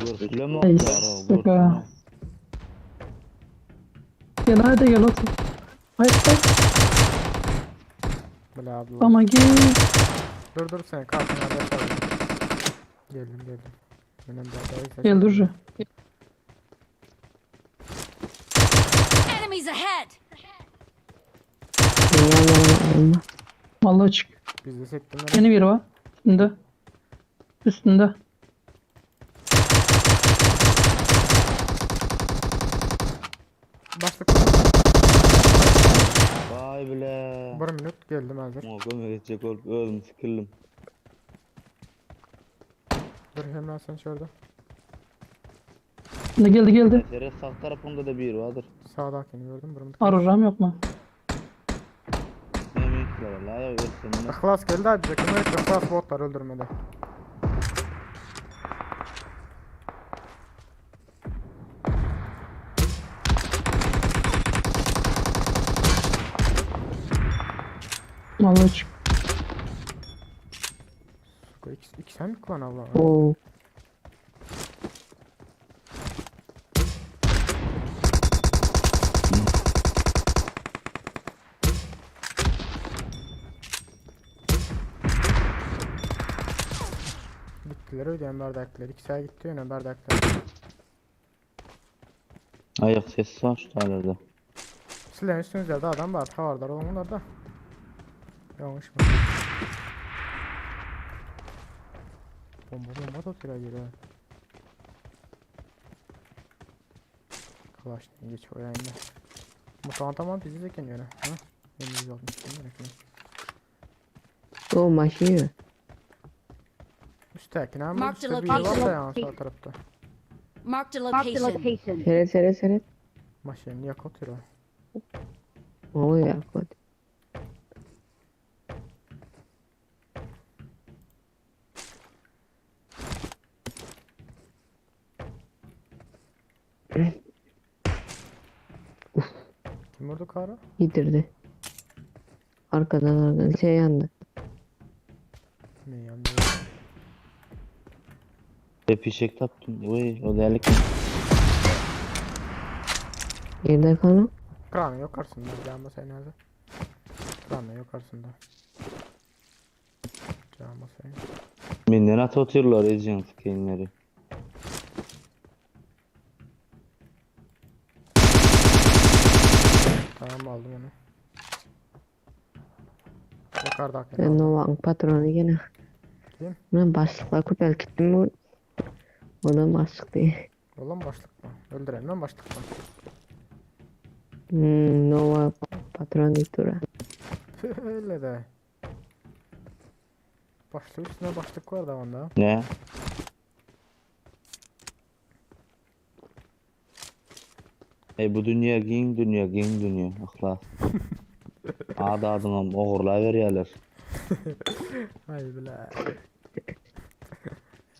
Görüşleme Ay, oklar sıkı. Gel hadi gel otur. Hayır hayır. Bela abla. Ama gel. Dur sen kartını alayım. Geldim. Benim daha Gel dur. Enemies ahead! Yanlarına. Vallahi çık. Biz de sektim. Yeni biri var. Üstünde. Üstünde. Başlık. Vay bile. Bir minut geldim hazır. Muhakkam edecek olup öldüm sıkıldım. Dur hemen sen şurada. Üstünde geldi. Sere sağ tarafında da bir vardır. Sağdakini gördüm. Bir minut. Ararım yok mu? Ne mümkün la ya ölsün. İhlas geldi abi bize. Kımayet İhlas botlar öldürmedi. Vallahi çık. İki sen mi klan abla? Oo. Bittiler öyle bardaklar. İki saat gitti yine bardaklar. Ayak sesi var şu tarafta. Silahın üstünüzde de adam var. Havardar olanlar da. Yanlış mı? Bomba tutuyor geliyor. Kalaş geç o yayında. Tamam bizi zeken yöne. Ha? Elimiz olmuş. O maşıyor. Üsttekine ama Mark the işte bir var da location. yani sağ tarafta. Marked a location. Seret. Maşin niye katıyor? O ya kod. Kim vurdu karı? Yitirdi. Arkadan şey yandı. Ne yandı? Hep fişek taptım. Oy o değerlik mi? Nerede kanı? Kranı yok karşısında. Canma sen nerede? Kranı yok karşısında. Canma sen. Benden at atıyorlar edeceğim kendileri. Tamam aldım onu. Yukarıdaki. Ben Nova'nın patronu gene. Kim? Ben başlıkla kupel gittim mi? O da başlık değil. Oğlum başlık mı? Öldürelim lan başlık mı? Nova patron değil tura. Öyle de. Başlık üstüne başlık var da onda. Ne? Bu dünya giyin dünya ahlas. Adı adına oğurla veriyorlar. Hay bile.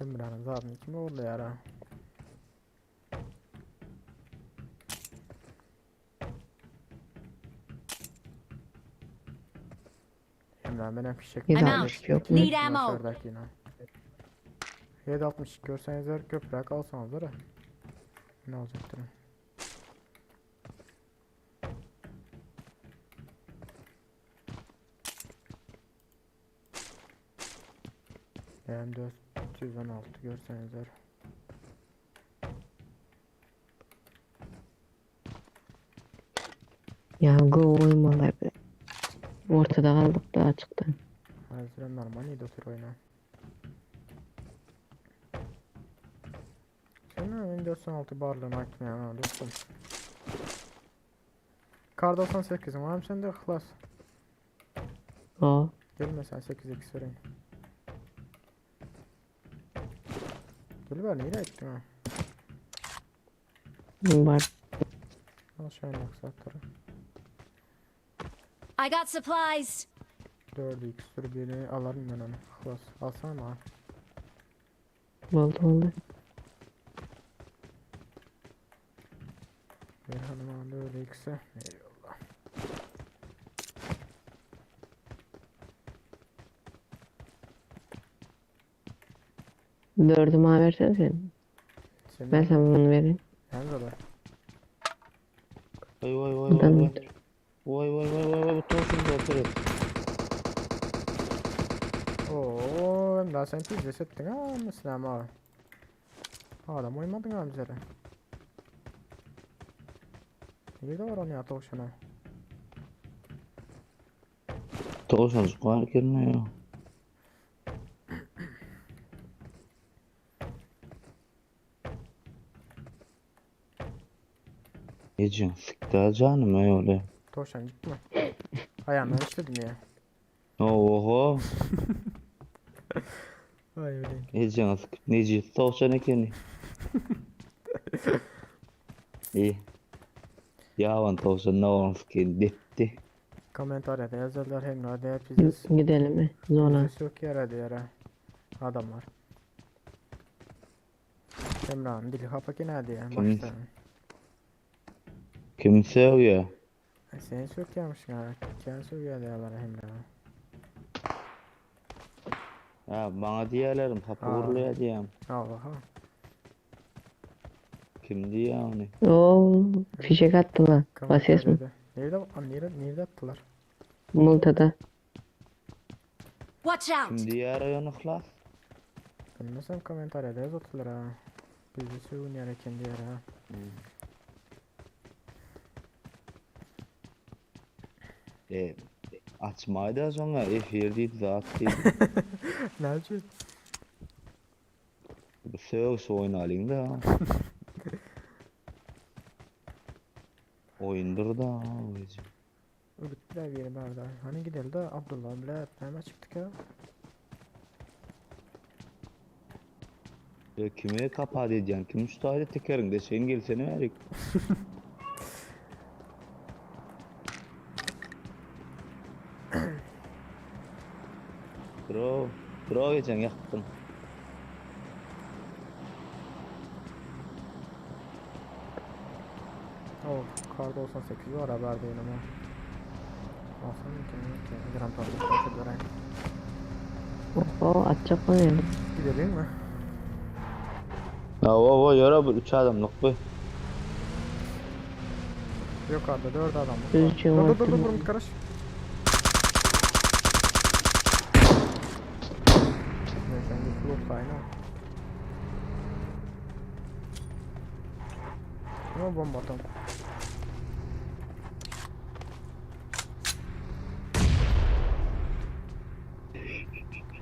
Emrah'ın zaten kim oldu ya? Emrah benim fişek. Bir I'm daha out. bir şey yok mu? Need ammo. 7.62 görseniz eğer köprüye kalsanız da ne olacaktır? M4 216 görseniz eğer. Ya go oymalar be. Ortada kaldık da açıktan. Hazır normal iyi otur oyna. Sen ne 416 barlığını açmayan ha dostum. Kar 98'im var mı sende ihlas? O Gel mesela 8x vereyim. Gel ver neyle ettin ha? var. Al şöyle maksatları. I got supplies. 4x sürü birini alırım ben onu. İhlas alsana ha. Oldu. Bir hanım aldı öyle x'e. Eyvallah. Dördümü versene sen. Ben sana bunu vereyim. Hem de Vay vay vay Buradan vay vay. götür. Vay bu tosun da oturur. ooo hem daha sen pizza ettin ha mesela ama. Adam uymadın ha bize de. Nerede var onu ya tavşana? Tosun çıkar gelmiyor. Ecin sıktı canım öyle. Tavşan gitme. Ayağımdan işledim ya. Oho. Ay öyle. Ecin sıkıp neci tosun ekeni. İyi. Yavan tosun ne olmuş ki bitti. Komentarda yazarlar hem de pizza. Gidelim mi? Zona. Pizza yok yere yere. Adamlar. Emrah'ın dili kapaki nerede ya? Kim? Başta. Kim seviyor? Seni söküyormuş ya. Kendi söküyor diyorlar Emrah'a. Ya bana diyelim kapı Aa. vuruluyor diyeyim. Allah'a. Kim diyor onu? Oo, fişek attılar. Basıyoruz mu? Nerede attılar? Multada. Watch out. Kim diyor arıyor ihlas? Bilmesem komentarda yazattılar ha. Bizi sövün yere kendi yere ha. Açmaydı az sonra efirdiydi zaten. Ne yapacağız? Bu söğüs oynayalım da. Oyundur da oyuncu. Bittiler bir yeri barda. Hani gidelim de Abdullah bile hemen çıktık ya. Ya kime kapağı diyeceksin? Kim müstahil tekerin de sen gelsene verik. Bro. Bro geçen yaktın. Oh, kar 98 var haber değil ama. Alsam ki gram tarzı göreyim. Oho atacak mı yani? Gidelim mi? Ya o yara bir 3 adamlık bu. Yukarıda 4 adam. Düz için Dur attım. burun karış. Neyse bir flot kaynağı. Ne bomba atalım.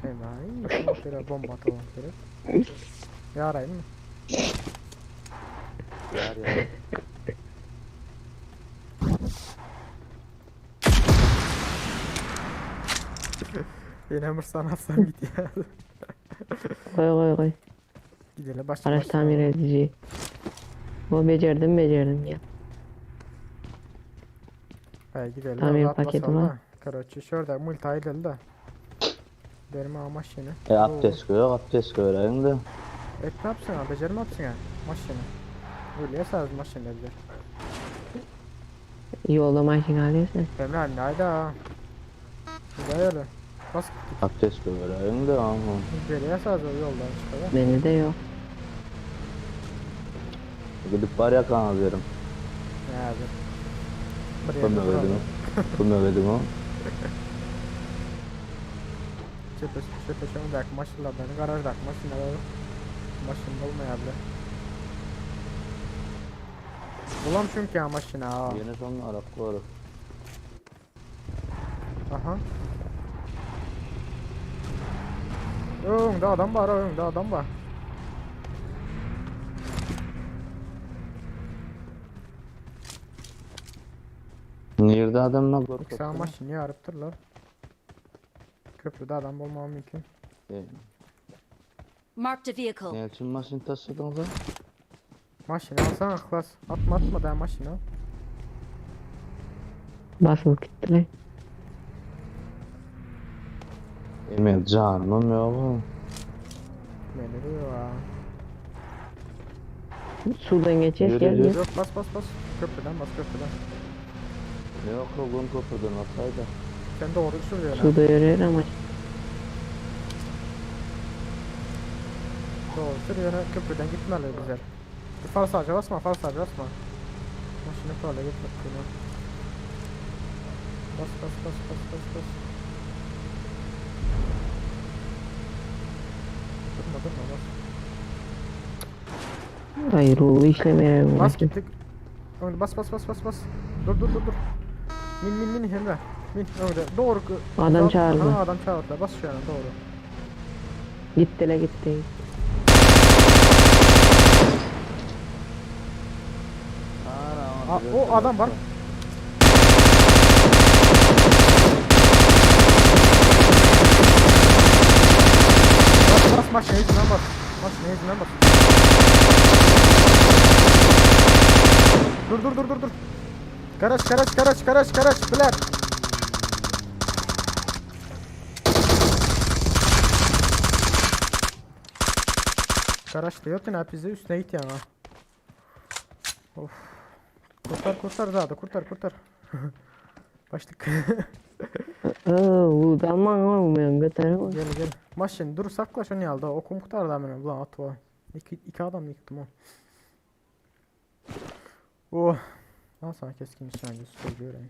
Hemen şöyle bomba atalım şöyle. Yarayım mı? Yar ya. Yine mırsan atsam git ya. Koy. Gidelim başla. Araç tamir edici. O becerdim ya. Hey gidelim. Tamir rahat paketi basalım var. da. Короче şurada multi edelim de. Benim maşını. Abdest koy, abdest koy de. Et ne yapsın ha? Becer mi yapsın ha? Maşını. Öyle yasarız maşını dediler. Yolda makine alıyorsun. Emre anne haydi ha. Güzel öyle. Bas Abdest koy de ama. böyle yasarız o yoldan çıkıyor. Bende de yok. Gidip var ya kan alıyorum. Ne abi? Bu mövedim o. Bu mövedim o. Çöpeşen bak maşınlardan garajdaki maşınlar maşın olmayabilir. Bulam çünkü ya maşını ha. Yine son Arap var. Aha. Önde adam var, önde adam var. Nerede adamlar var? Sağ maşını yarıptırlar. Köprüde adam olmam mümkün. Marked a vehicle. Ne için maşın taşıdın da? Maşını alsana klas. Atma da maşını al. Basılıp gittiler. Emel canım yok. Beni diyor ha. Sudan geçeceğiz Yürü, gel yürü. gel. Yok bas. Köprüden bas köprüden. Ne yok oğlum köprüden ataydı. Sen doğru sürüyorsun ha. Suda yürüyor ama Doğru sürüyorsun ha. Köprüden gitmeli güzel. Fal sadece basma. Maşını böyle gitmek şuna. Bas. Durma bas. hayır ruhu işlemeye Bas gittik. Öyle bas. Dur. Min Emre. Min öyle. Doğru. Adam çağırdı. Ha adam çağırdı. Bas şu an doğru. Gitti. O adam var. Bas maşine yüzünden bas. Dur. Karaç biler. Karaç diyor ki ne bize üstüne git ya. Of. Kurtar zaten kurtar. Başlık. Ulan olmayan götürüm. Gel. Maşin dur sakla şunu yalda. Okum kurtar da beni. Ulan at o. İki adam yıktım o. Oh. Al sana keskin nişancı. Süper göreyim.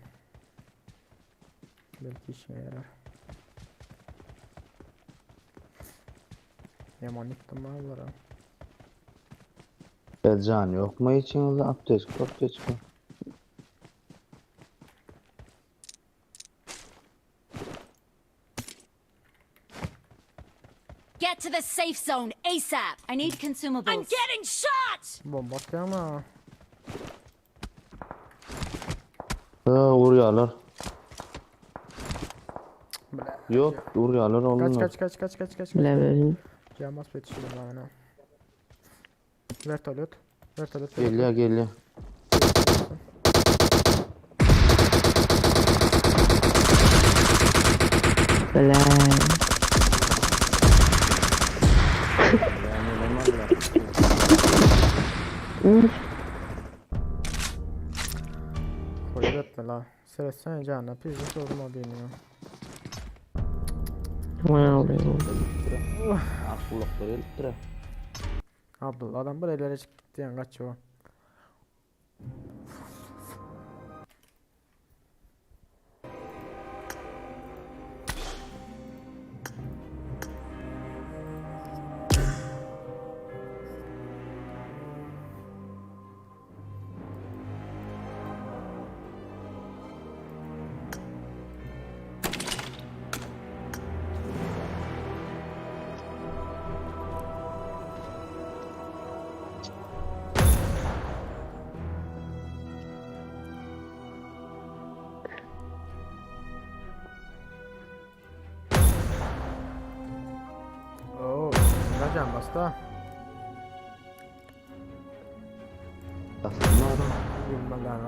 Belki işine yarar. Yaman yıktım mallara. Can yok mu içinizde abdest koy. Get to the safe zone ASAP. I need consumables. I'm getting shot! Bomba atıyor ama. Vuruyorlar. Yok vuruyorlar oğlum. Kaç. Bile böyle. Camas betişim bana. Vertolyot. Geliyor geliyor. Bile. Koyup etme la. Sen canına pizza sorma beni ya. Aman ağlıyor. Aklılıkları elittir. Abdul adam buraya çıktı diyen kaç o. Oo, ne can bastı? Aslında adam. Bilmem lan.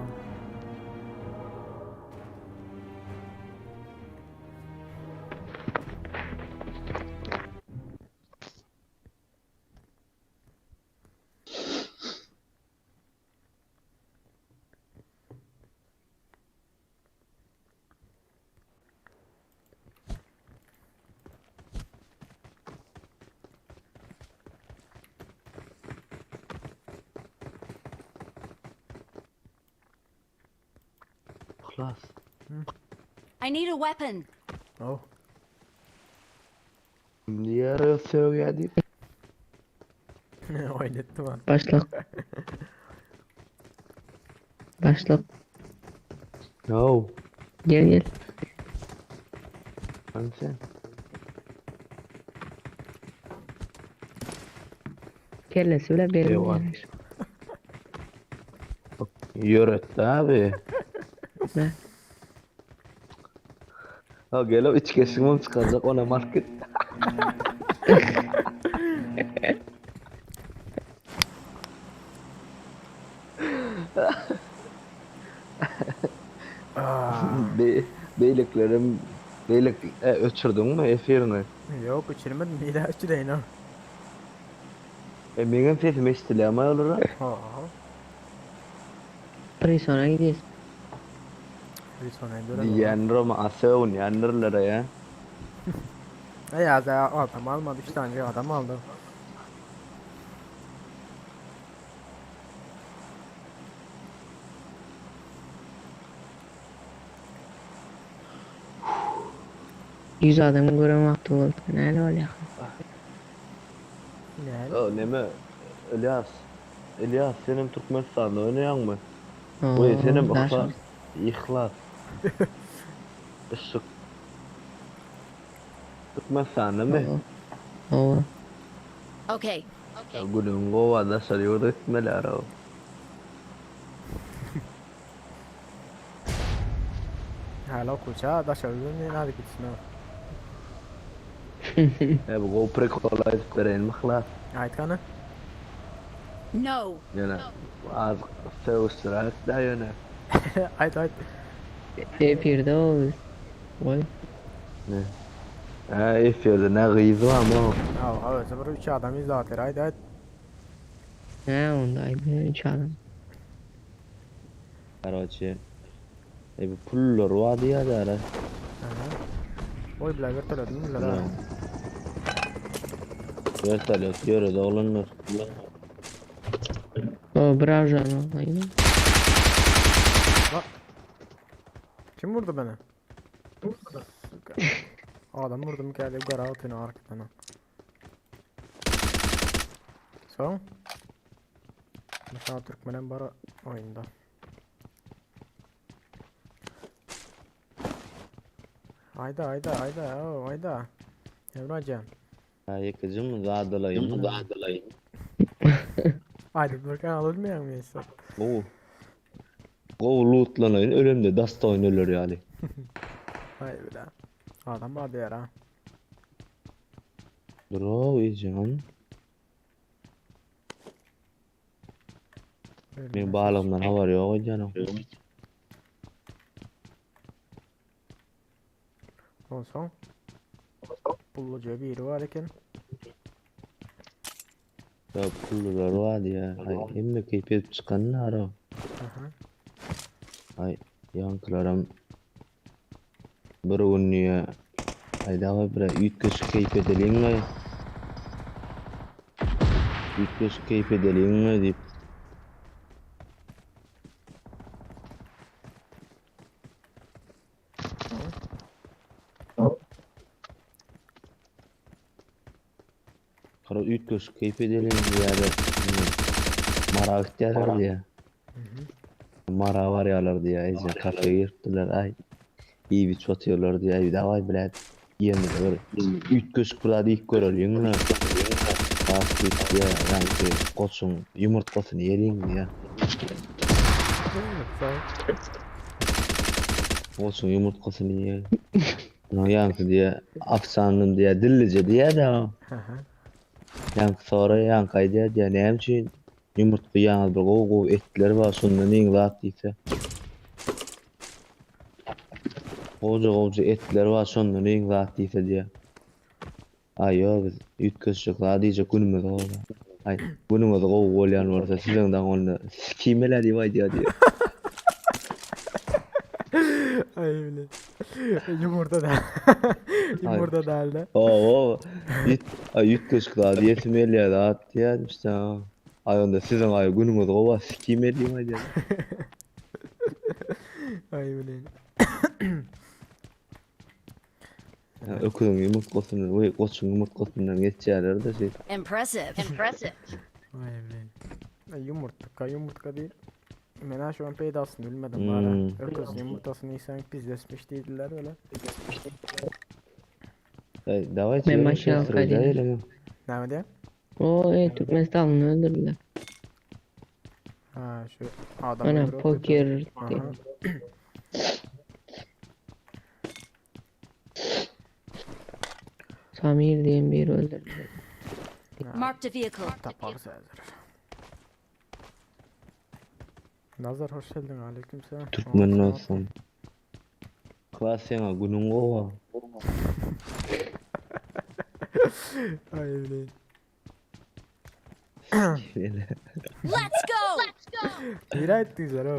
Klas. I need a weapon. Oh. Diğer seviyedi. Oynattı lan. Başla. Başla. No. Gel. Hani sen? Kellesi bile benim. Eyvah. yani. Yöretti abi. Ne? Ha gel o iç kesimim çıkacak ona market. Beyliklerim öçürdün mü efirini? Yok uçurmadım. Bir daha uçurayım ha. Benim sesim eşitili ama olur ha. Ha. Prisona gidiyoruz. Bir sonra göre. Diyenler ama asıl diyenlerlere ya. Ya adam almadı. 3 tane adam aldı. Yüz adamı göremektı oldu. Ne oluyor? Ne? O ne mi? İlyas senin Türkmenistan'da oynayan mı? Oo, Bu senin daha baksa sonra. ihlas. Işık. Türkmenistan'da mı? Oo. Okay. Gülün Gova'da sarıyor etmeler o. Hala kuça da şöyle ne hadi gitsin o. Bu GoPro kolay verelim ihlas. Ait kanı. No. Yani az sevuşturak da yöne. Ait. Hep yerde oldu. Vay. Ne? Ha efirde ne gıydı ama. Evet, sabır 3 adam izlatır. Ait. Ne ondaydı? Üç adam. Короче. Bu pullur vardı ya da ara. Oy bile vertoladın mı la? Vertalyot yürü de olunur. O bravo ondaydı. Kim vurdu beni? Adam vurdu mu geldi gara atını arkadan. Son. Mesela Türkmenen bara oyunda. Ayda. Emrecan. Ha yakıcı mı dağdılayım? Haydi Burkan alır mı yani mesela? Oo. Kovulutlanayın ölümde dasta oynarlar yani. Hay bile. Adam var diğer ha. Bravo iyican. Benim bağlamdan haber yok canım. Olsun. Pulluca biri var eken. Ya pullular var ya. Ay emme keyfiyet çıkan ne ara? Hı hı. Ay yankılarım. Bir günlüğe. Ay daha bir yütküş keyfiyet edeyim mi? Yütküş keyfiyet edeyim mi deyip. Kara yütküş keyfiyet edelim diye. Mara ihtiyarlar diye. Mara var yalar diye. Ayca kafeye girdiler ay. İyi bir çatıyorlar diye. Ay davay bile. Yemin ederim. Yütküş burada ilk görüyorsun mu? Basket diye. Yani koçun yumurtkasını yedin diye. Koçun yumurtkasını ye. Yankı diye. Afsanım diye. Dillice diye de. Hı hı. Yankı sonra yankı diye. Ne için? Yumurtka yalnız bir o etler var sonunda neyin rahat değilse. Koca etler var sonunda neyin rahat değilse diye. Ay yo biz yütközcükler diyecek günümüz oldu. Ay günümüz olayan varsa sizden onu kimeler diye diye. Ay bile. Yumurta da. Yumurta da halde. Oo yütközcükler diye simeler rahat diye işte. Ay onda sizden ay günümüz olsa kimeler diye. Ay bile. Öküzün yumurtkasını ve koçun yumurtkasından geçerler de şey. Impressive. Impressive. Ay bile. Yumurtka değil. Ben şu an peydasını bilmedim Hmm. bari. Öküz yumurtasını yesen pizleşmiş değiller öyle. Ay davay Ben maşallah değil mi? Ne diye? O Türkmenistan'ı öldürdüler. Ha şu adam Ana öldürüyor. poker Aha. diye. Samir diyen biri öldürdüler. Marked a vehicle. Tapalı sayılır. Nazar hoş geldin aleykümselam. Türkmen olsun. Klasena günün ova. Ay öyle. Let's go. Bira ettiysen o.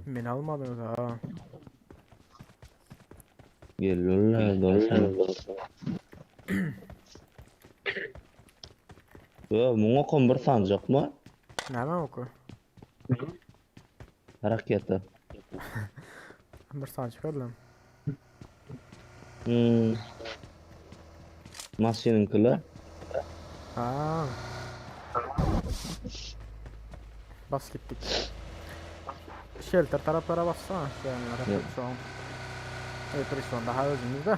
Beni almadınız ha. Geliyorlar doğrusu. Ya munga kon bir sancak mı? Nereden oku? Hareketi. Bir saniye çıkardım. Masinin kılı. Ha. Bas gittik. Shelter taraflara bassana. Yok. Şu an. Evet şu an daha özümüzde.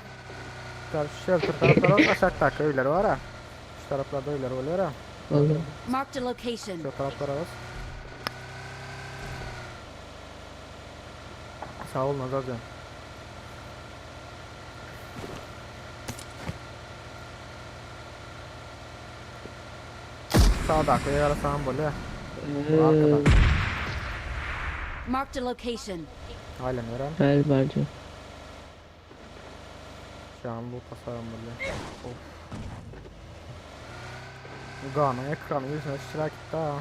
Shelter taraflara bas. Aşağıda köyleri var ha. Şu taraflarda öyleri oluyor ha. Oldu. Marked a location. Şu taraflara bas. Sağ ol Nazarcan. Sağda köye arasam böyle. Arkadan. Marked a location. Halen veren. Hayal barcı. Şu an bu tasarım böyle. Of. Gana ekranı yüzüne iştirak etti ha.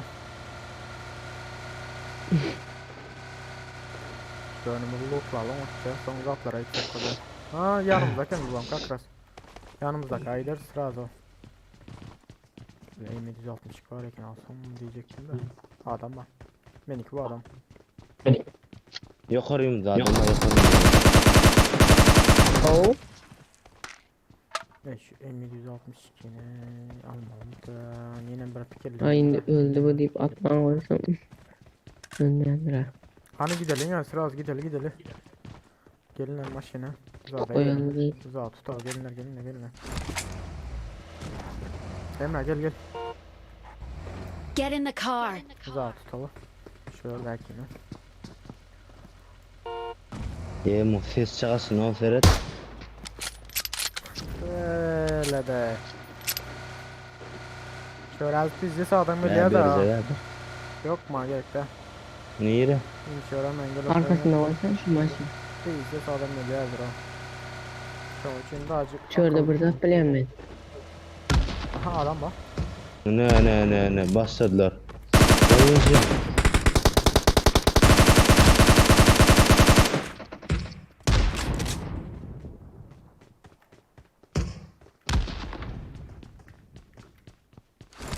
Şu önümü lootlayalım. Son zatlara gidecek kadar. Ha yanımızdaki mi bulalım kakras. Yanımızdaki Ayder Strazo. M762 var eken alsam mı diyecektim de. Adam var. Benimki bu adam. Yukarıyım zaten. Oh. Ben şu M762'ni almam da yine bir fikirli. Aynı öldü bu deyip atman varsam. Önlendir. Hani gidelim ya Straz gidelim. Gelinler maşine. Zaten Oyanlı değil. Zaten tutar gelinler. Emre gel. Get in the car. Uzağa tutalım. Şöyle belki mi? Mu ses çıkasın o Ferhat. Öyle de. Şöyle az bizde sağdan Ne böyle da. berze Yok mu gerek de. Neyre? Şöyle engel Arkasında varsan şu maçı. Bizde sağdan böyle yazdır o. Şu için de acık. Şurada burada bileyim ben. Aha adam bak. Ne başladılar. Oyuncu.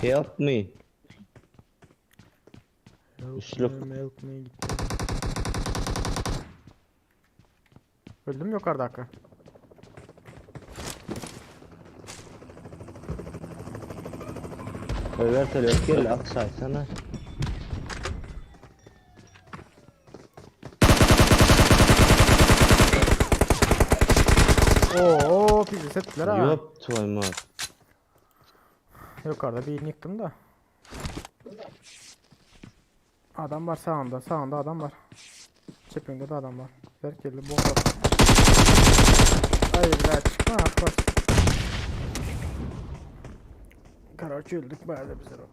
Help me. Üstlük. Help me gitti. Öldüm yukarıda hakkı. Över telefon gel Agza sana. Oo bizi settiler ha. Yok toyma. Yukarıda birini yıktım da. Adam var sağında adam var. Çepinde de adam var. Berkeli bomba. Hayır la çıkma bak. Karaçı öldük böyle bize o.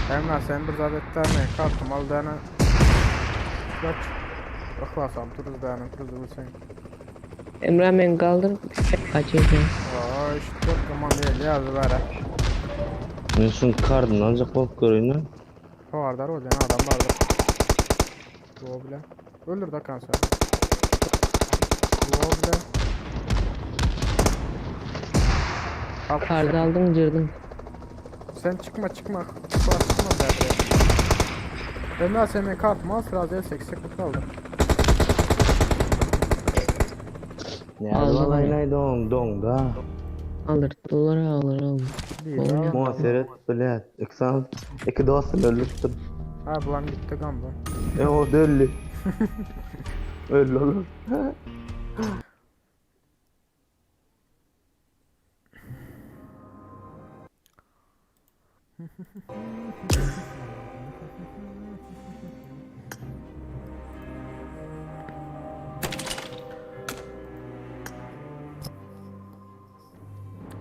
Hemen sen bir zabetlerine kalktım al dana. Kaç. Baklasam turuz dana turuz bulsan. Emrah ben kaldır. Açacağım. Aa işte zaman değil yazı ver. Ben şun kardın ancak bok görüyorum. O vardır o dana adam vardır. O bile. Öldür de kanser. O bile. Kardı aldım cırdım. Sen çıkma. Çıkma derdi. Emrah senin kartımı al sıra değil 80 kaldı. Ne Allah vallahi dong da. Alır. Dolara alır. Değil Oğlum. ha. Mo Ferhat bilet. Eksan iki dostum öldürdüm. Ha bu an gitti gamba. O dölli. Öyle olur.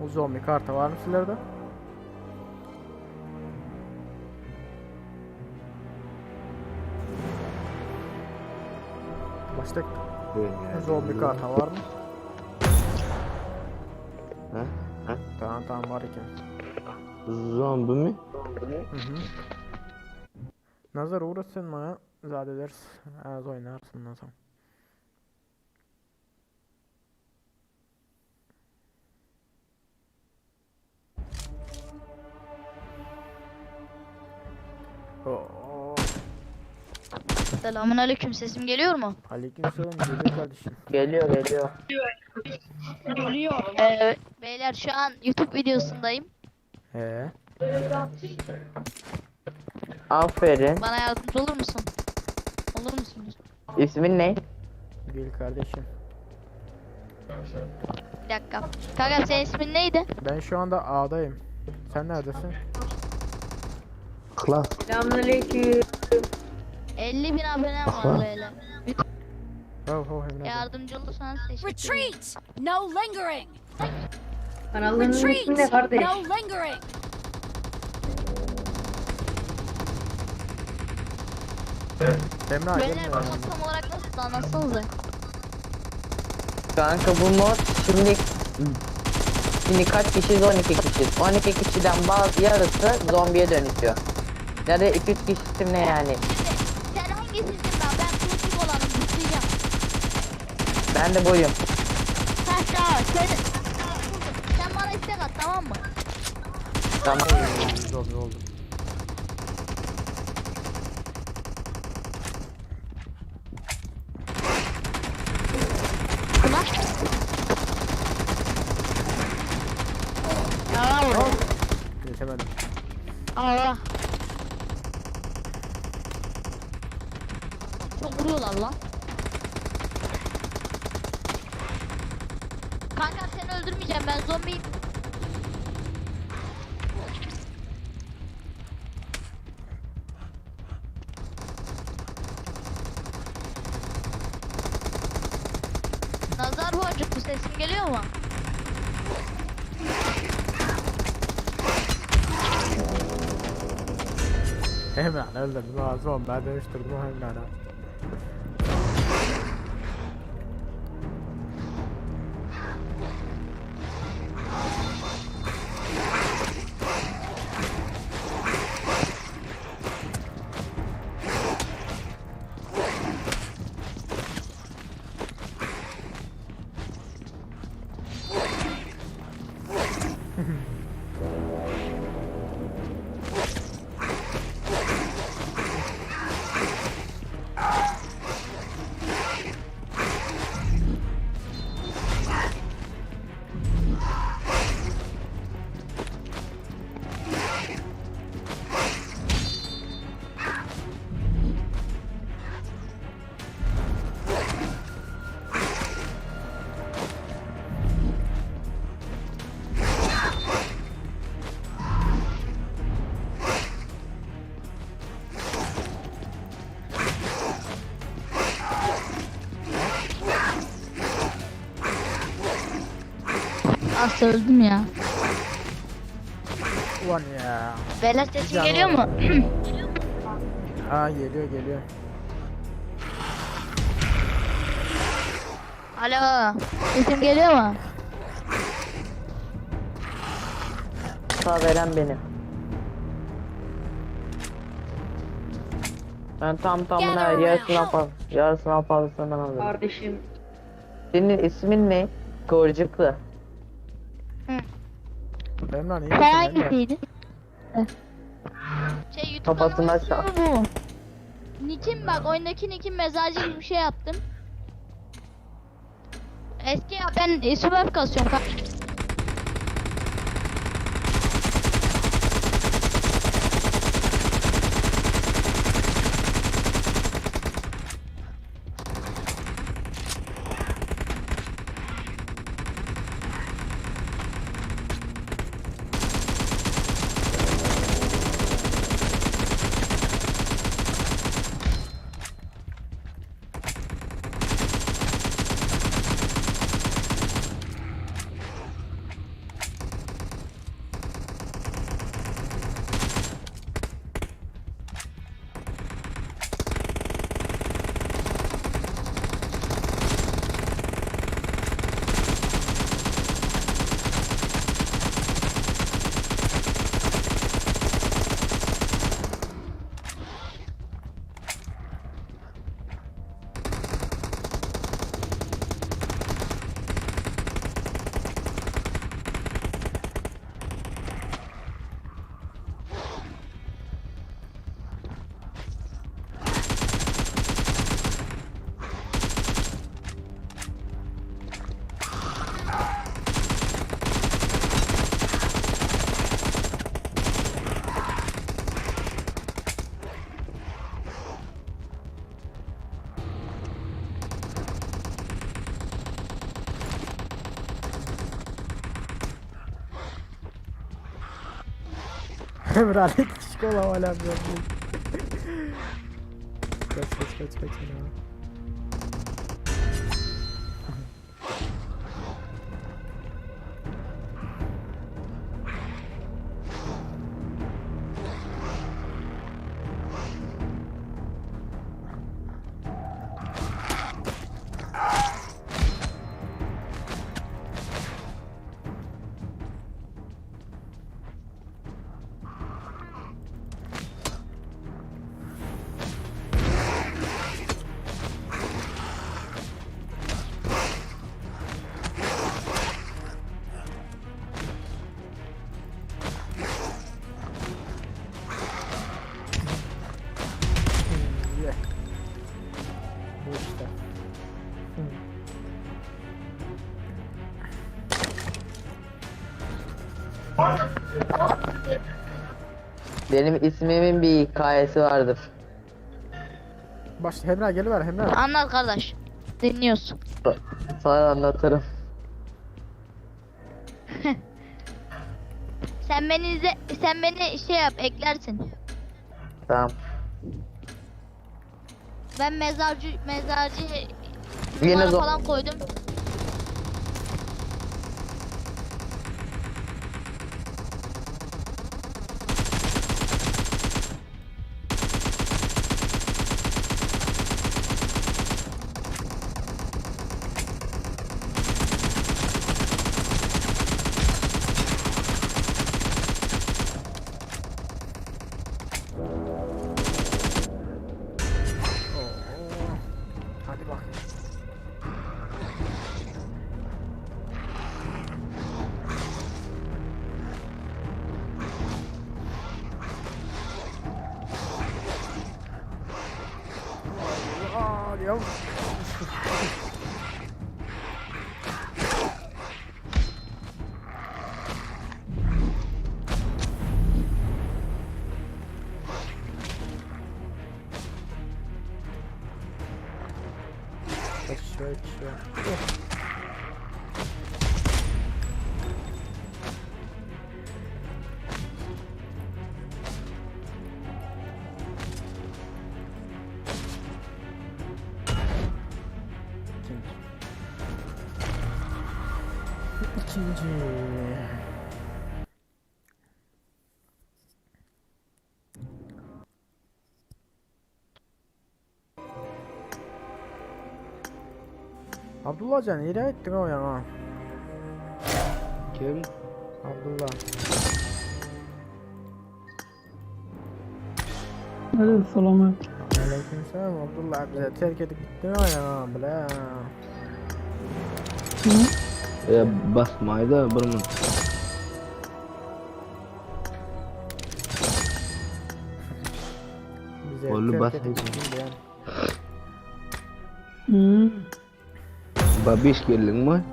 O zombi kartı var mı sizlerde? Başta zombi kartı var mı? Ha? Tamam var iken. Zombi mi? Nazar uğraşsın bana zade ders az oynarsın nazar. Oo. Selamünaleyküm, sesim geliyor mu? Aleykümselam geliyor kardeşim. Geliyor. Beyler şu an YouTube videosundayım. Aferin. Bana yardımcı olur musun? Olur musunuz? İsmin ne? Gel kardeşim. Bir dakika. Kanka senin ismin neydi? Ben şu anda A'dayım. Sen neredesin? Klas. Selamünaleyküm. 50.000 abonem var beyler. Oh Emre. Yardımcı olursanız teşekkür ederim. Retreat! No lingering! Kanalının ismi ne Retreat! kardeş? No lingering! Emre Beyler gelme bu mod tam olarak nasıl anlatsanıza. Kanka bu mod şimdi kaç kişiyiz? 12 kişiyiz. 12 kişiden bazı yarısı zombiye dönüşüyor. Ya da 2-3 kişi ne yani? Sen hangisisin lan? Ben klasik olanım. Bitireceğim. Ben de buyum. Sen bana istek at, tamam mı? Tamam. oldu. Geçemedim. Allah. Çok vuruyorlar lan. Kanka seni öldürmeyeceğim, ben zombiyim. Nazar boncuk, bu sesim geliyor mu? Emran öldürdüm ha, zombiye dönüştürdüm o Emran'ı. Ah, öldüm ya. Ulan ya. Beyler sesim Canım geliyor mu? Ha geliyor. Alo, sesim geliyor mu? Sağ veren benim. Ben tam tamına yarısından fazlasından alırım. Kardeşim. Senin ismin ne? Kıvırcıklı. Emran iyi Sen misin Emran? hangisiydi? Şey, YouTube Kafasını kanalı aşağı. ismi bu. Nick'im bak, oyundaki nick'im mezarcı gibi bir şey yaptım. Eski ya, ben Smurf kasıyorum. Emran hiç kola hala bir kaç ya. Bu işte. Benim ismimin bir hikayesi vardır. Baş Emrah geliver Emrah. Anlat kardeş. Dinliyorsun. Sana anlatırım. Sen beni şey yap, eklersin. Tamam. Ben mezarcı Yine numara zor. falan koydum. Hadi bakayım. Aa, yavrum. Şöyle. İkinci. Abdullah Can, nereye gittin o yana? Kim? Abdullah. Hadi selam. Aleykümselam Abdullah, bize terk edip gittin o yana bile. Basmaydı bir min. Bize Oğlum, terk bas edip hadi. gittin diyen. Babiş geldin mi?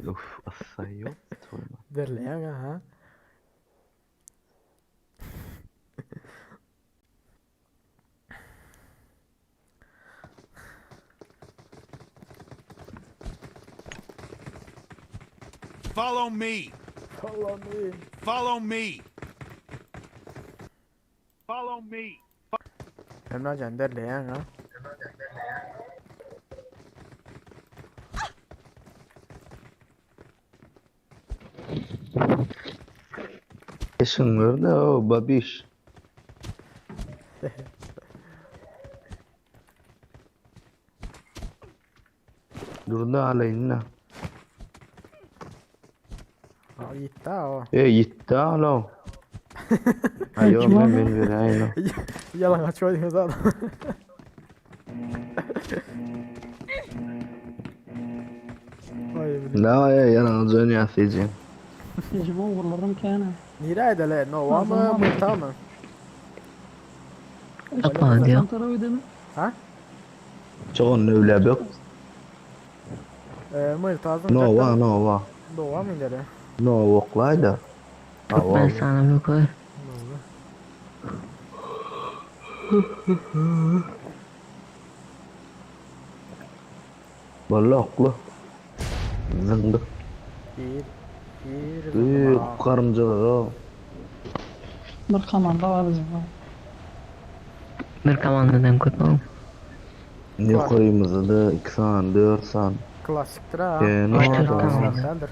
Uf, asay yok. Derle ya ha. Follow me. Follow me. Follow me. Follow me. Emrah Can, derle ya ha. Eşin nerede o babiş? Durdu aleyna. Ha gitti ha o. Gitti alo. Ayo ben vereyim. Yalan açıyordunuz adam. Ay bile. La ya yalan dönüyor seyircim. Yecima uğurlarım kâne. Nereye de le? Nova mı? Mırta mı? Yapma diyor. Santara ödemi. Ha? Çoğun öyle yok. Mırta azın Nova. Nova mı ileri? Nova oklaydı. Ben sana bir koy. Vallahi oklu. Zındık. Bir. Karıncalar o. Bir komanda var bizim. Bir komandadan koyalım. Ne koyumuzda da 2 san, 4 san. Klasiktir ha. Ne oldu? Sendir.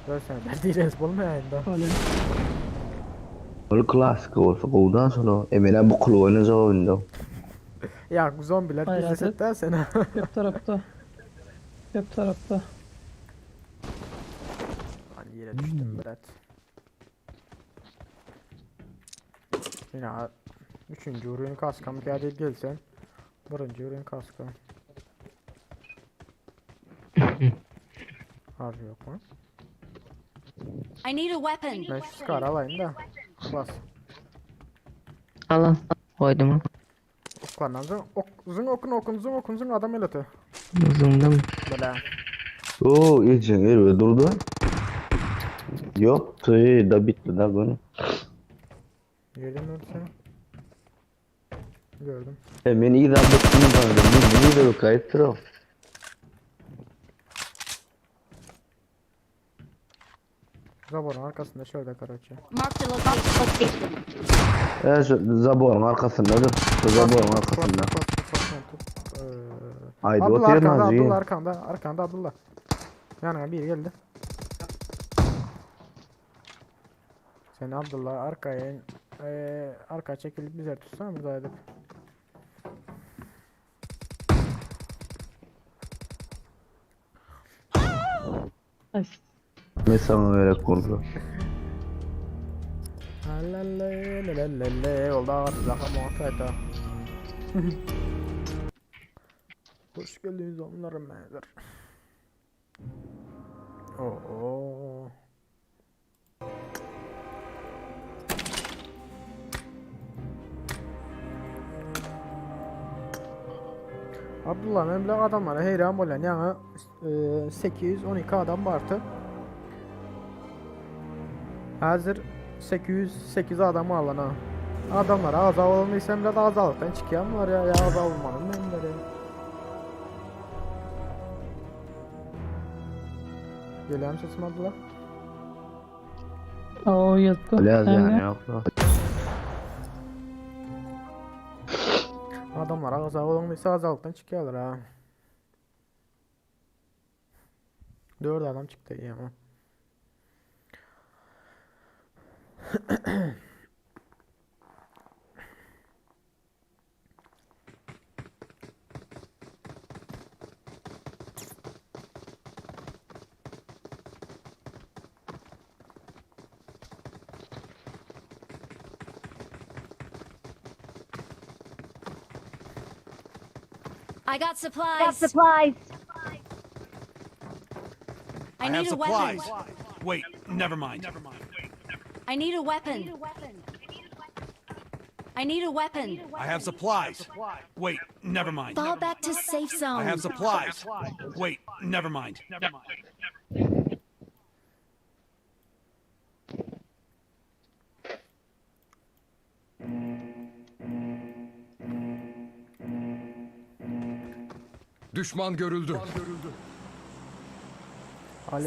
Görsen derdi res bulmayayım da. Öyle. Öyle klasik olsa kovdan sonra emine bu kulu oynayacak oyunda. Ya zombiler Hayır, bizi hayır. setler seni. Hep tarafta. Hep tarafta. Hani yere düştüm Berat. Yine üçüncü ürün kaskam geldi gelsen. Birinci ürün kaskam. Harbi yok mu? I need a weapon. Ben şu skar alayım da. Bas. Al. Koydum. Oklarla zın okun zın adam eleti. Uzundım. Böyle. Oo iyice geri durdu. Yok da bitti da bunu. Yerin ölse. Gördüm. Men iyi rabbettini bardım. Men iyi de kayıt tura. Zaborun arkasında şöyle karaçı. Marked a location. Şu zaborun arkasındadır. Şu zaborun arkasında. Haydi Abdullah otur arkanda, Nazlı. Abdullah arkanda Abdullah. Yanına biri geldi. Sen Abdullah arkaya arka çekilip bize tutsana buradaydık. Ay. Mesela öyle kurdu. Lalalala oldu ağır daha muhakkak. Hoş geldiniz onlarım beyler. Oo. Abdullah meblağ adamlara heyran bolan yani 812 adam vardı. Hazır 808 adamı alan ha. Adamlar az olmaysa emlad azalıktan çıkıyorlar ya az olmanın memleri. Geliyor mu sesim Abdullah? O yattı. Öyle yaz yani Aynen. yok. Adamlar az olmaysa azalıktan çıkıyorlar ha. 4 adam çıktı iyi ama. I got supplies. I I need have a weapon. supplies. Wait, never mind. I need a weapon. I need a weapon. I have supplies. Wait, never mind. Fall back to safe I zone. have supplies. Wait, never mind. Düşman görüldü.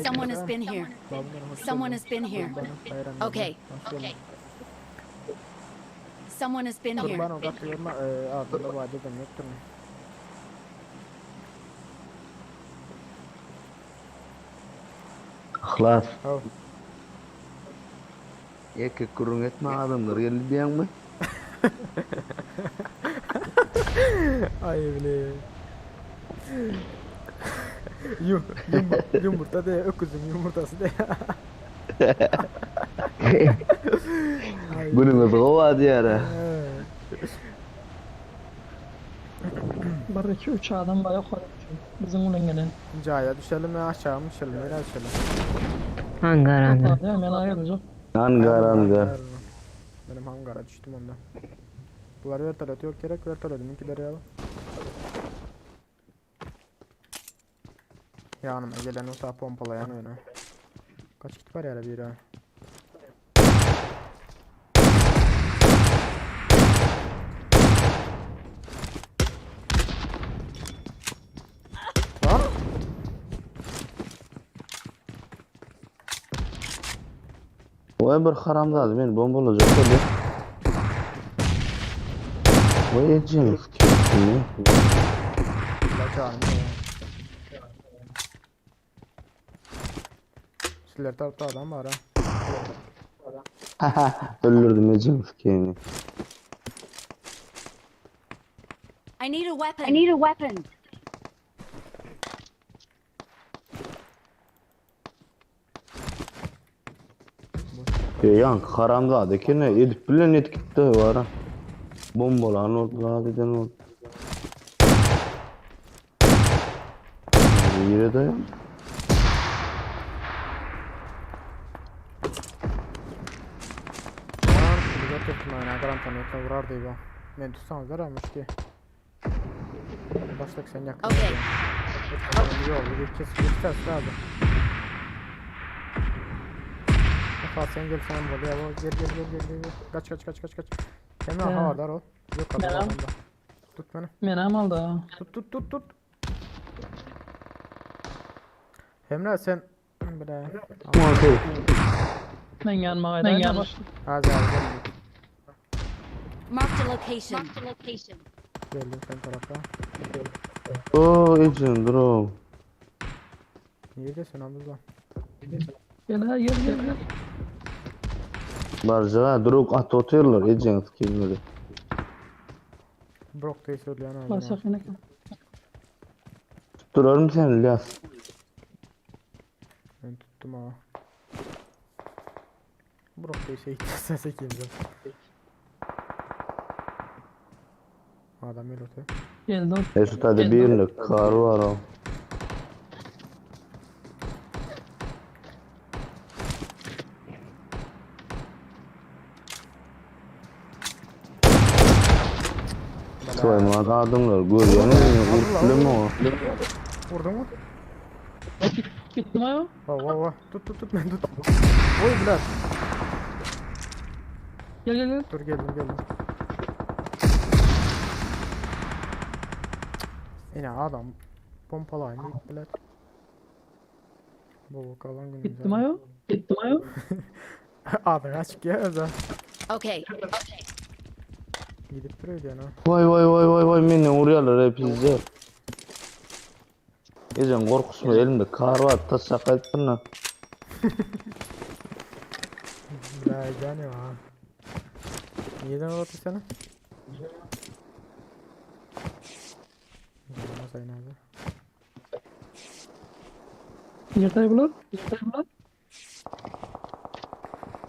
Someone has been here. Someone has been here. Okay. Someone has been here. Kurban okat yorma ardında bu adetten yoktur mu? Ahlas. Oh. Eke kurung etme adamlar geldi diyen mi? Ay bile. Yumurta de öküzün yumurtası de. Bunu nasıl kova diyara? Barraki 3 adam bayağı yukarı düşüyor. Bizim ulan gelen. Caya düşelim ya aşağı mı düşelim nereye düşelim? Hangar hangar. Hadi hemen ayarlayacağım. Hangar. Benim hangara düştüm onda. Bunlar vertolet yok gerek vertolet minkileri alalım. Yanıma gelen o sağ pompalayan öyle. Kaç kit var ya bir ha. Lan! O bir haramdadı beni bomba olacak tabii. O yiyeceğim. La canım ya. Sizler tarafta adam var ha. Öldürdüm yiyeceğim fikrini. I need a weapon. Yan haramdadı ki ne edip bilen etkitti var ha. Bombalan oldu deden oldu. Yere de Garantano vurar değil o. Ben tutsam zararmış ki. Başlık sen yakın. Okay. Yol bir kes lazım. Kafa sen gel sen buraya gel. Kaç. Emre Ya. havadar ol. Yok abi Meram. adamda. Tut beni. Men hem aldı ha. Tut. Emre sen bile. Men gelme gayda. Hadi abi gel. Marked a location. Geldim sen tarafa. Oo Ecem dur oğlum. Niye desin Abdullah? Gel ha gel. Barca duruk at otuyorlar Ecem kimleri. Brok diye söyleyen abi. Basak yine. Tutturur mu sen İlyas? Ben tuttum ha. Brok diye şey sese kimdi? Adam öyle Geldi o. Mesut hadi birlik kar var o. Soymadı adımlar görüyor musun? Ürkleme o. Vurdun mu? Gittim ayo. Va. Tut ben tut. Oy Bilal. Gel. Dur geldim. Yine adam pompalayın Bilal. Bu kalan gün. Gittim ayo. Abi açık ya özel. Okay. Gidip duruyor yani. Vay beni vuruyorlar hepinize. Ecem korkusma elimde kar var tasak ettin lan. Bilal canım ha. Neden orası sana? Sayın abi. Yırtay bulur.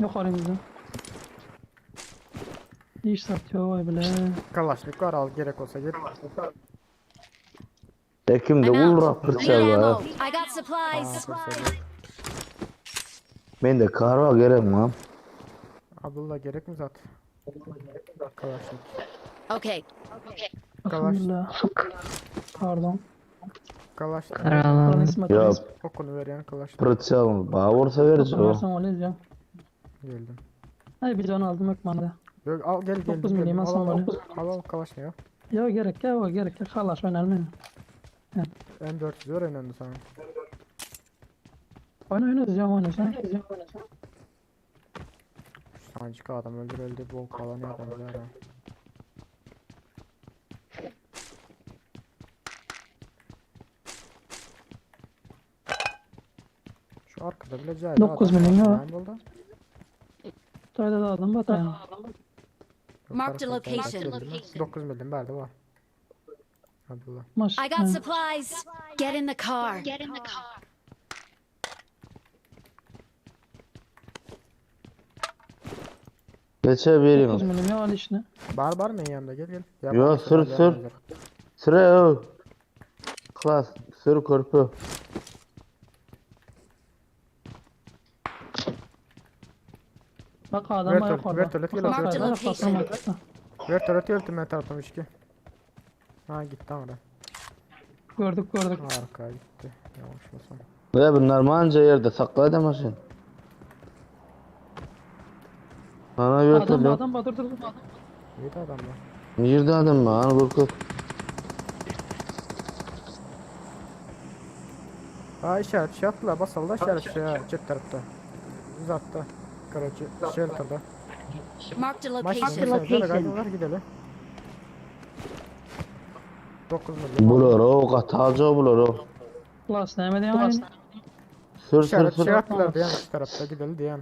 Yok aramızda. İş satıyor vay bile. Kalaşnik var al gerek olsa gel. Ekim de I'm vur out. rapırçal Need ammo. var. I got supplies. Ben de kar var gerek lan. Abdullah gerek mi zaten? Kalaşnik. Okay. Alhamdulillah. Pardon. Kalaşnik. Pardon İsmet. Ya Okunu veren kalaşnik. pırçal bana vursa verir o. Versen öyle ya. Geldim. Hayır bir can aldım yok bende. Yok al gel. 9 milim alsam böyle. Al kalaşnik ya. Ya gerek ya. Kalaş önemli. M400 var önemli sana. Oynayacağım sen. Sancık adam öldü bol kalan yapmadı ya. Şu arkada bile cahil 9 milim ya. Ben buldu. Tayda da adam bataya. Marked a location. 9 milim verdi var. Abdullah. Maş. I got supplies. Get in the car. Geçebilirim. 9 milim ya al işine. Var mı yanında gel. Ya, Yo, bana sür. yapmayacak. Sıra yo. Klas sür körpü. Bak adam var orada. Vertolet gel Marked a atıyor. location. Vertolet öldüm ben tarafım ki. Ha gitti ama. Gördük. Harika gitti. Yavaş mısın? Ve bunlar manca yerde sakla edemezsin. Bana yürütül yok. Adam dur. İyi de adamlar. Yirdi adam mı? Hani korkut. Ha işaret şey attılar basalda işaret şey ha çet tarafta. Uzatta. Karaçı shelter'da. Marked a Maçtan location. sonra gaydılar gidelim. 9 milyon. Bulur o katacı bulur o. Klas ne diyorsun? Sür İşaret sür. şey attılar diyen şu tarafta gidelim diyen.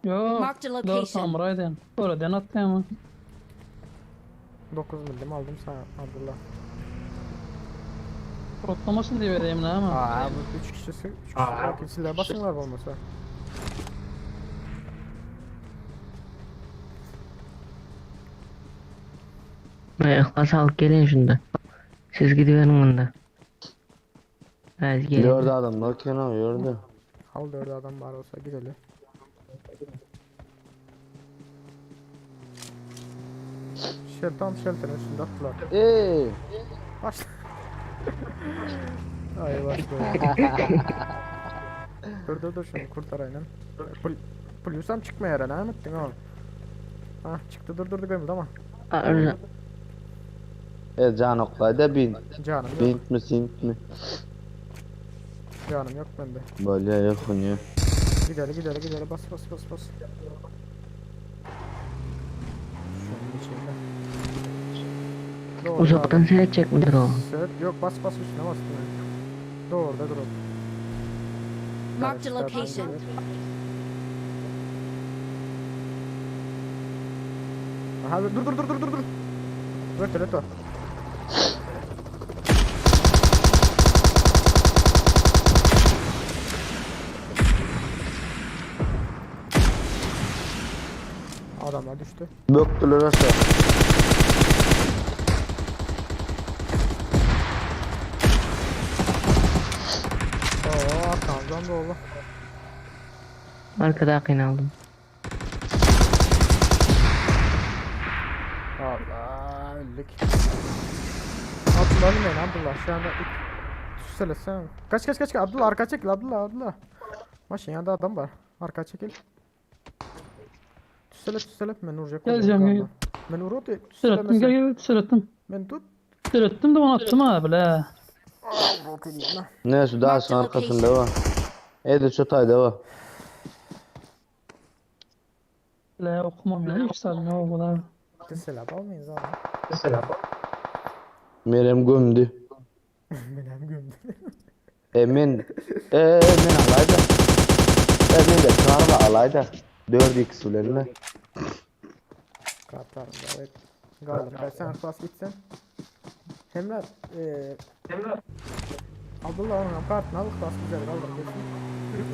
Yo. Marked a 4 location. samuraydı. Oradan attı ama. 9 milyon aldım sana Abdullah. Protlamasın diye vereyim ne ama. Aa bu 3 kişisi 3 kişi silah basınlar olmasa. Klas alıp gelin şunda. Siz gidiverin bunda. Hadi gelin. Gördü adamlar kenar gördü. Al 4 adam var olsa gidelim. Shelter'ın üstünde attılar. Başla. Ay başla. Dur şunu kurtar aynen. Pulüsam çıkmaya yaran ha mıttın oğlum? Ha çıktı dur gömüldü ama. Öyle. Can oqlayda bin. Canım yok. Bint mi sint mi? Canım yok bende. Böyle yok ya. Gidelim bas. Şunun içinde. Doğru Uzaktan abi. seyredecek midir o? Yok bas üstüne bas. Doğru da dur. Marked a location. Aha dur. Dur. Adamlar düştü. Böktüler aşağı. Oo arkamdan dolu. Arkada akın aldım. Allah öldük. Abdullah ölmeyin Abdullah şu anda Süselesin. Kaç Abdullah arka çekil Abdullah. Maşın yanında adam var. Arka çekil. Süsele ben vuracak. Geleceğim, gel. Ben vurdu. Seyrettim gel seyrettim. Ben tut. Seyrettim de onu attım ha bile. Ne şu dağın arkasında var. Ede çotayda var. Bile okumam ya. Hiç sarı ne oldular. Süsele almayız abi. Merem gömdü. Benim gömdü. Men alayda. Men de çağırma alayda. 4x ulanla. Kartlarım da evet. Galdy sen pas gitsen. Emre Abdullah onun kartını alıp bas güzel kaldır kesin.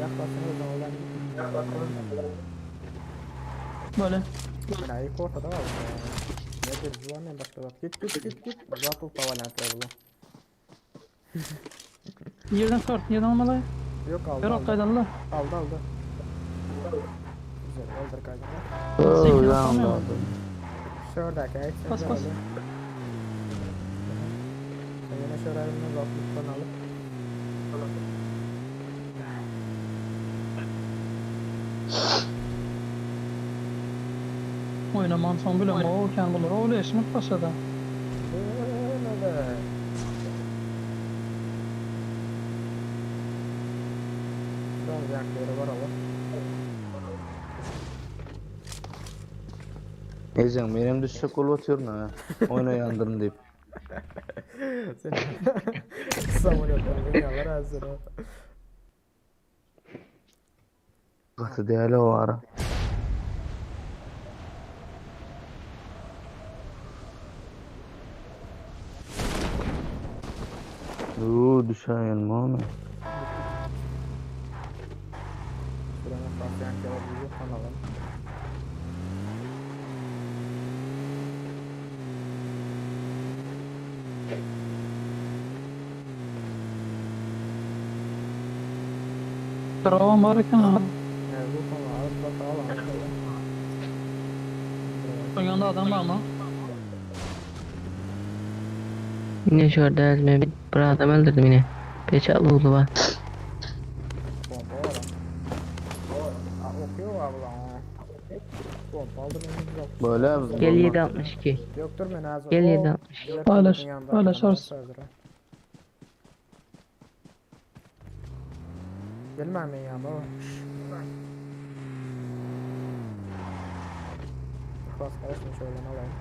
Yaklaşsın o zaman olan Böyle. yani ilk ortada var. Nedir bu annem başka bak git. Bakıl tavalentler bu. Yerden almalı. Yok Ver o aldı. kaydalı. Aldı. Güzel kaldır kaydını. Oo yandı. Şuradaki et. Bas. Sen yine şöyle elimden bak lütfen alıp. Oynaman son bile ama o kendi olur. O öyle esmek başladı. Öyle. Son reaktörü var ama. Ezen benim düşecek ol atıyor ne? Oyna yandırın deyip. Sen samulyatları yalar hazır o. Katı değerli o ara. Düşen yanma onu. Şurana pasyan kere kanalım. Travam varken ha. Bu konu alıp bakalım. Son yanında adam var mı? Yine şurada ezme bir adam öldürdüm yine. Peçatlı oldu var. Bomba var. Okuyor abi lan. Bomba aldım önümüzde yok. Böyle mi? Gel 762. Yoktur ben az. Gel 762. Paylaşarsın. Gelmem ben ya baba. Bas karışma şöyle alayım.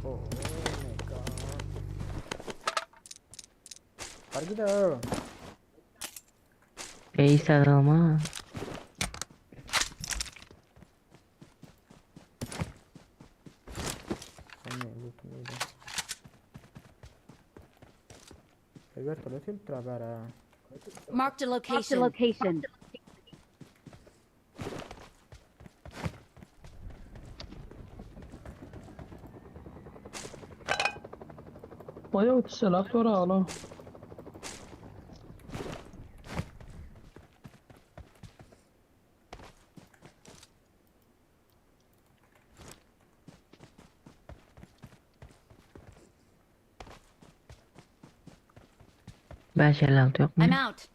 Oh my god. Hadi gidelim. İyi sarılma. Marked a location. Bayağı ötüseler sonra alo. Ben şeyler altı yok mu? I'm out.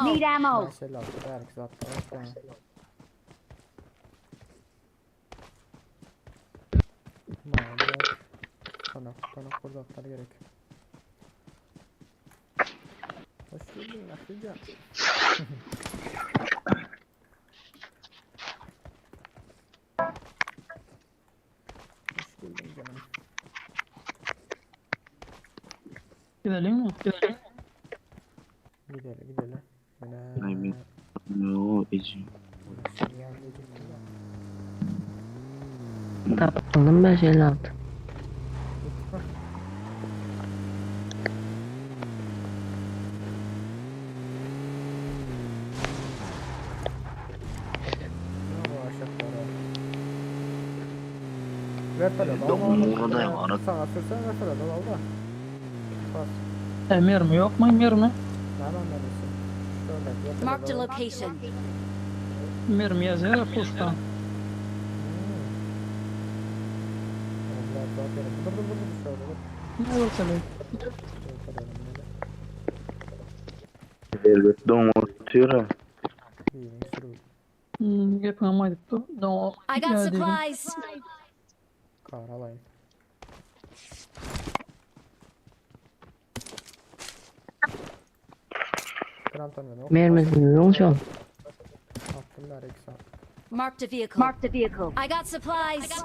Need ammo. Mesela belki zaten. Tonak burada atları gerek. Hoş geldin Akılcan. Hoş geldin canım. Gidelim mi? Gidelim. Aynen. No, Ece. Tapalım 556. Oradayım, ara. Sağa sürsen versene de valla. Bas. Emir mi yok mu emir mi? Nereden neredesin? Şöyle. Marked a location. Emir mi yazıyor posta. Ne olursa ne? Elbette onu atıyor ha. Yapamaydık da. No. I got supplies. Kar alayım. Kram tanıyorum. Mermizini olacağım. Attım ver eksa. Marked a vehicle. I got supplies.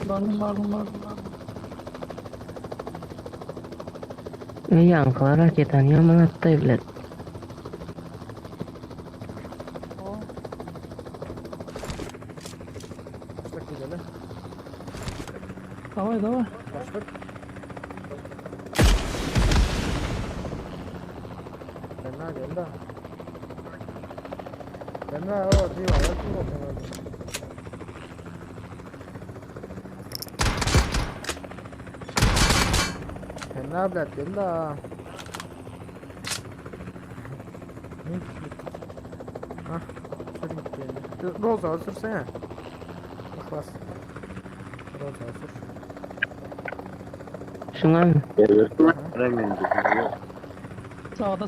Vardım. Yankılar raketten yaman attı evlet. Başlık gidelim. Давай. Başlık. Fena geldi. Fena o diyor. Yakın bakın. Fena blad geldi ha. Hah. Sürün gitti. Roza sürsene. Bas. Roza sür. Şuna mı? Sağda.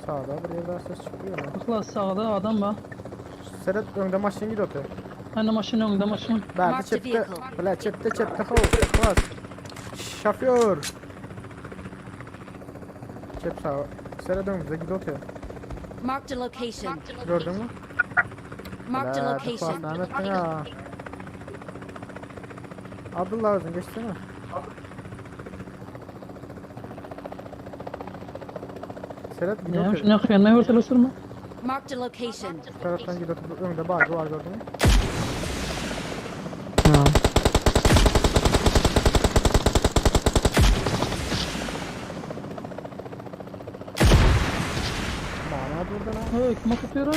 Sağda bir yerden ses çıkıyor lan. Bakla sağda adam var. Serhat önde maşin gidiyor. Hani maşın önünde maşın. Berdi Mark the çepte. vehicle. Bla çepte. Bas. Şoför. Çep sağa. Serhat önümüzde gidiyor. Marked a location. Gördün mü? Marked a Bla location. Ahmet'ten ya. Abdullah Özün geçsene. Serhat gidiyor. Ya şuna kıyanmaya vurtulur mu? Marked a location. Bu taraftan gidiyor. Önünde bağcı var gördün mü? Ha. Bana burada lan. Hey, kim tutuyor?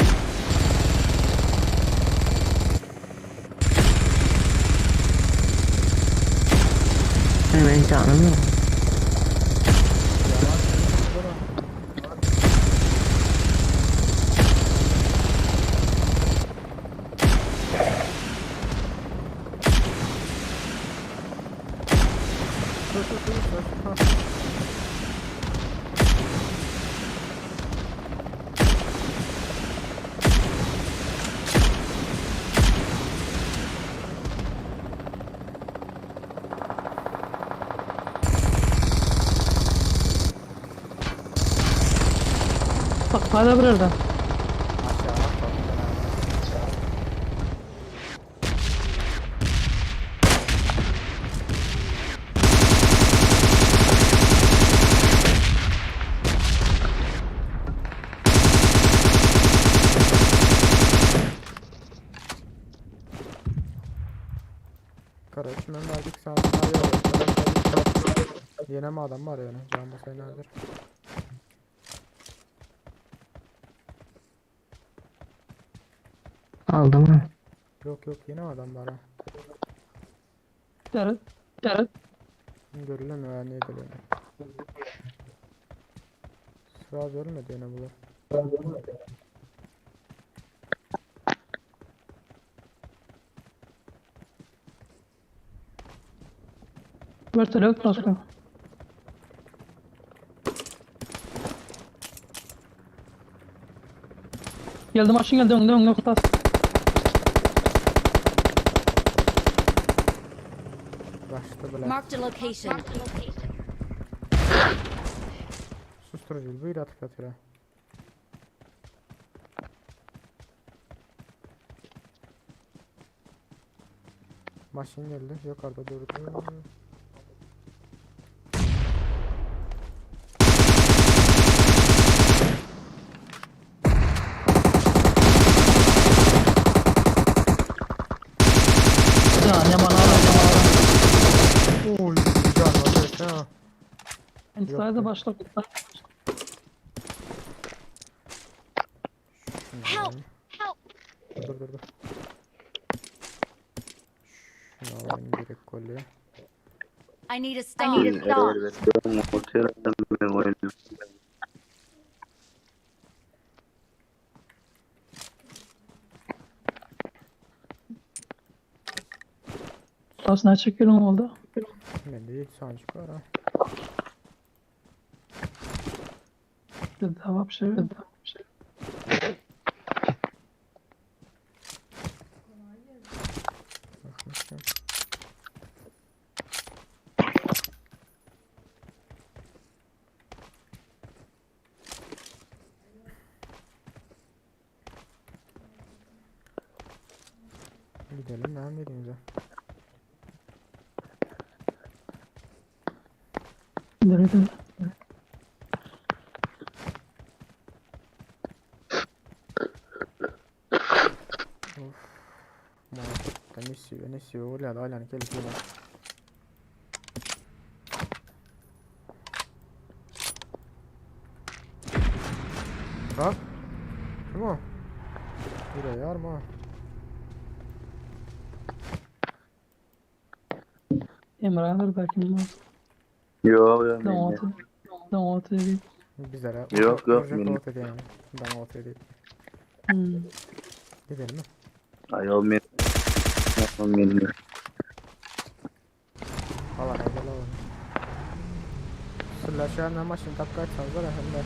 Hemen canım yok. Bak hala burada. Kardeşimden verdik sağ yine mi adam var yani? Can basayı neredir? Aldım ha. Yok yine adam var ha. Yarın. Görülemiyor ya niye görülüyor? Sıra görülmedi yine bunlar. Vertolyok başka. Geldi maşın geldi önde kutas. Başta bile. Marked a location. Susturucu buyur atıp yatıyor. Maşin geldi. Yukarıda durdu. Ya ne bana ara. Oy can var evet ha. İntisayda başla. Help! Dur. Şunu alayım direkt kolye. I need a stop. Kutas ne çekiyorum oldu? Bende hiç sancık var ha. Bir daha bir şey. Bakmıştım. Gidelim ben vereyim. Nerede? Ne istiyor? Olha lá, olha naquele filme. Bak. Kim o? Buraya var mı? Emre'dir belki mi? Yok yok. Tamam otu değil. Bizlere. Yok, Yani. Ben otel değil. Gidelim mi? Ayol men. Men. Valla haydi la oğlum. Sırlaşan maşın dakika açsanız var ya hem de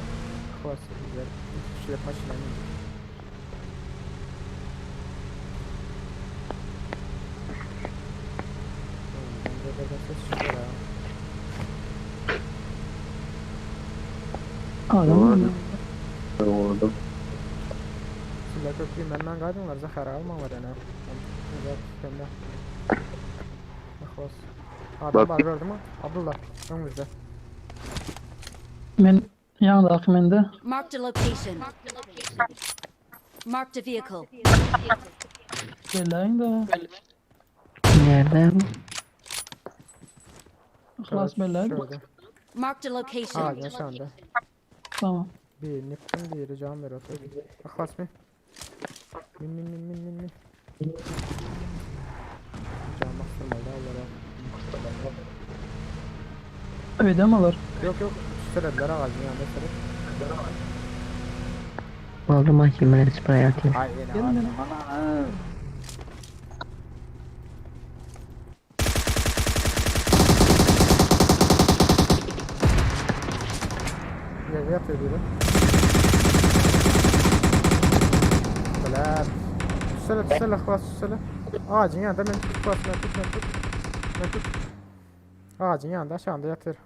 klas güzel. Şöyle maşına indim. Bence de ses çıkıyor ha. Adam mı? Oldu. Silla köprüyüm benden kaydın var zahara alma var yani. Güzel sistemde. Klas. Adam var gördün mü? Abdullah. Önümüzde. Men yanında akmende. Marked a location. Marked a vehicle. Belayın da. Nerede? Klas belayın. Marked a location. Ağacın aşağında. Tamam. Bir niptin diğeri can ver otur. Aklas bin. Min. Can bastırmalı Allah'a. Öyle mi olur? Yok. Söylediler ağacın yanında söyledi. Oldu mahkemeye sprey atayım. Ay yine Gelin var. benim ana. Yerde yatıyor biri. Böyle. Söyle aklas söyle. Ağacın yanında ben tut bas ben tut. Ağacın yanında aşağında yatır.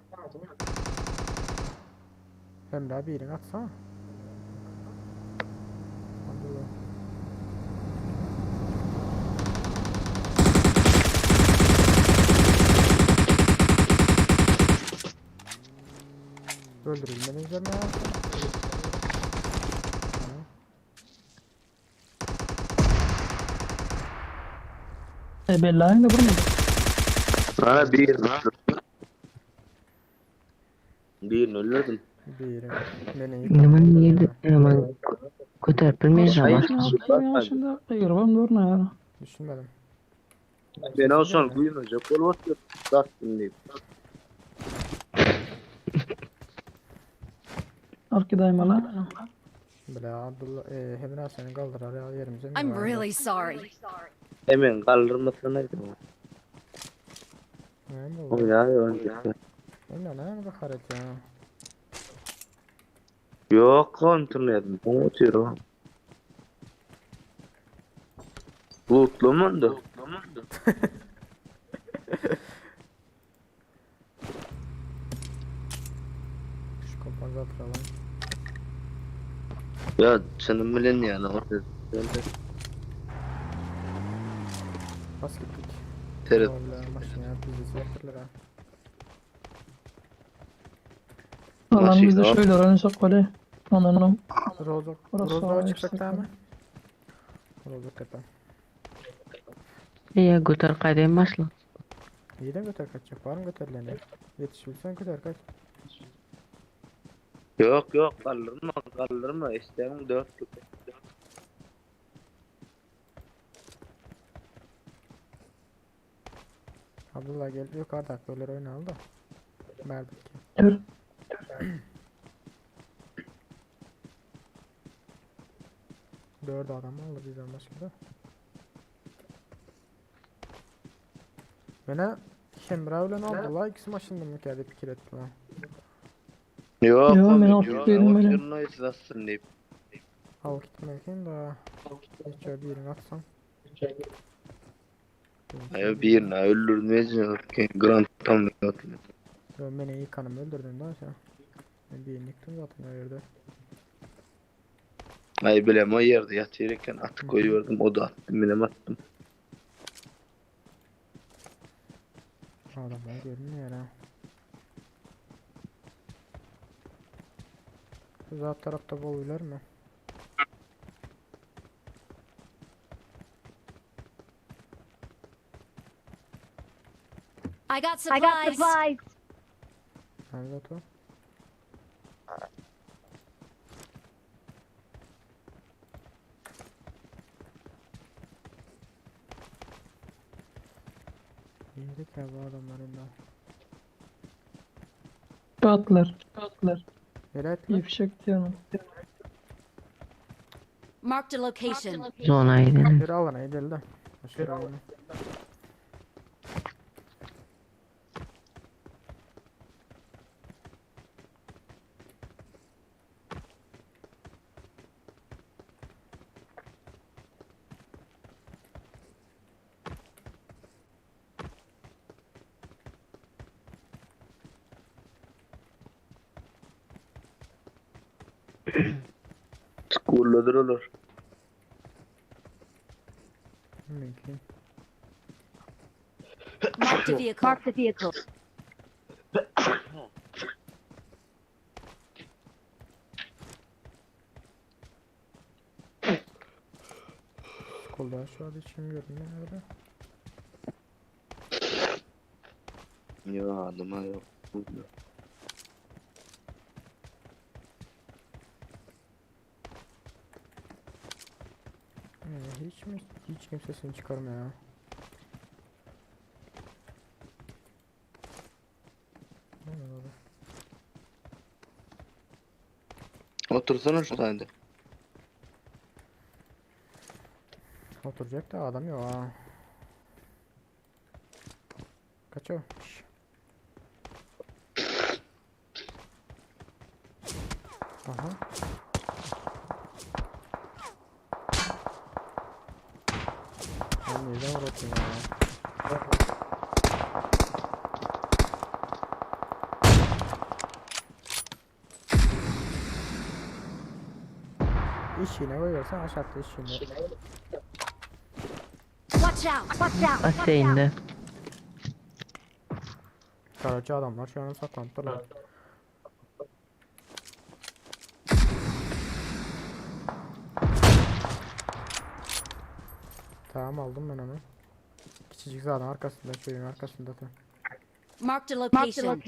Emre bir yerin atsana. Öldürülmenin üzerine Belayın da vurmadı. Ha bir. Bir öldürdüm. bir yerin. Hemen yedi. Hemen kurtarıp bilmeyiz ama. Ya şimdi ayırmam dur ne ya. Düşünmedim. Ben olsan kuyunacak. Olmazsa taktım deyip. Arkadayım hala. Böyle Abdullah Emre seni kaldırar ya yerimize. I'm really sorry. Hemen kaldırmasınaydı mı? Ne O oldu? ya öncesi. Emre ne bakaret ya. Yok kontrol ettim. Unutuyorum. Lootlamandı. Şu kompozatör alalım. Ya senin bilen yani o Bas gittik. Teret. Vallahi maşın ya bizi yaptırırlar ha. Alan biz de Maşin, şöyle öğrenirsek böyle. Anladım. Rozdağa çıksak da mı? Rozda tepe. İyi götür kaydayım başla. İyi de götür kaçacak. Var mı götürleni? Yetişirsen götür kaç. Yok kaldırma isterim 4. Abdullah gel yukarıda böyle oyna al da. Merdik. Dur. 4 adam aldı bizden başka da. Bana Şemra ile Abdullah ikisi maşında mı geldi fikir etti lan. Yok Yo, ben yok, artık yok, değilim öyle. oyununu izlesin deyip. Al gitmeyken de hiç öyle birini atsam. Ay birine öldürmeyeceğim. Grant tam yok. Ben beni iyi kanımı öldürdün daha sen. Ben birini yıktım zaten o yerde. Ay bilem o yerde yatırırken at koyuyordum o da attım bilem attım. Adamlar görünüyor ha. Zaten tarafta boğular mı? I got supplies. Evet o. İndik ya bu adamların da. Patlar. Nereye ettiler? Yefşek diyorum. Marked a location. Zona gidelim. Bir alana gidelim. Aşağı alana. School'dadır olur. Mümkün. Marked a vehicle. Kolda şu an hiç kim görünüyor nerede? Yok adıma yok. Hiç mi? Hiç kimse sesini çıkarmıyor ya. Ne oldu? Otursana şu tane. Oturacak da adam yok ha. Kaç o? Şş. Aha. Ben neyden uğraşayım ya? İş yine koyuyorsan aşağıda iş yine. Watch out. Baseyinde. Karaca adamlar şu an saklandılar. Tamam aldım ben onu. Küçücük zaten arkasında şeyin arkasında da. Marked a location.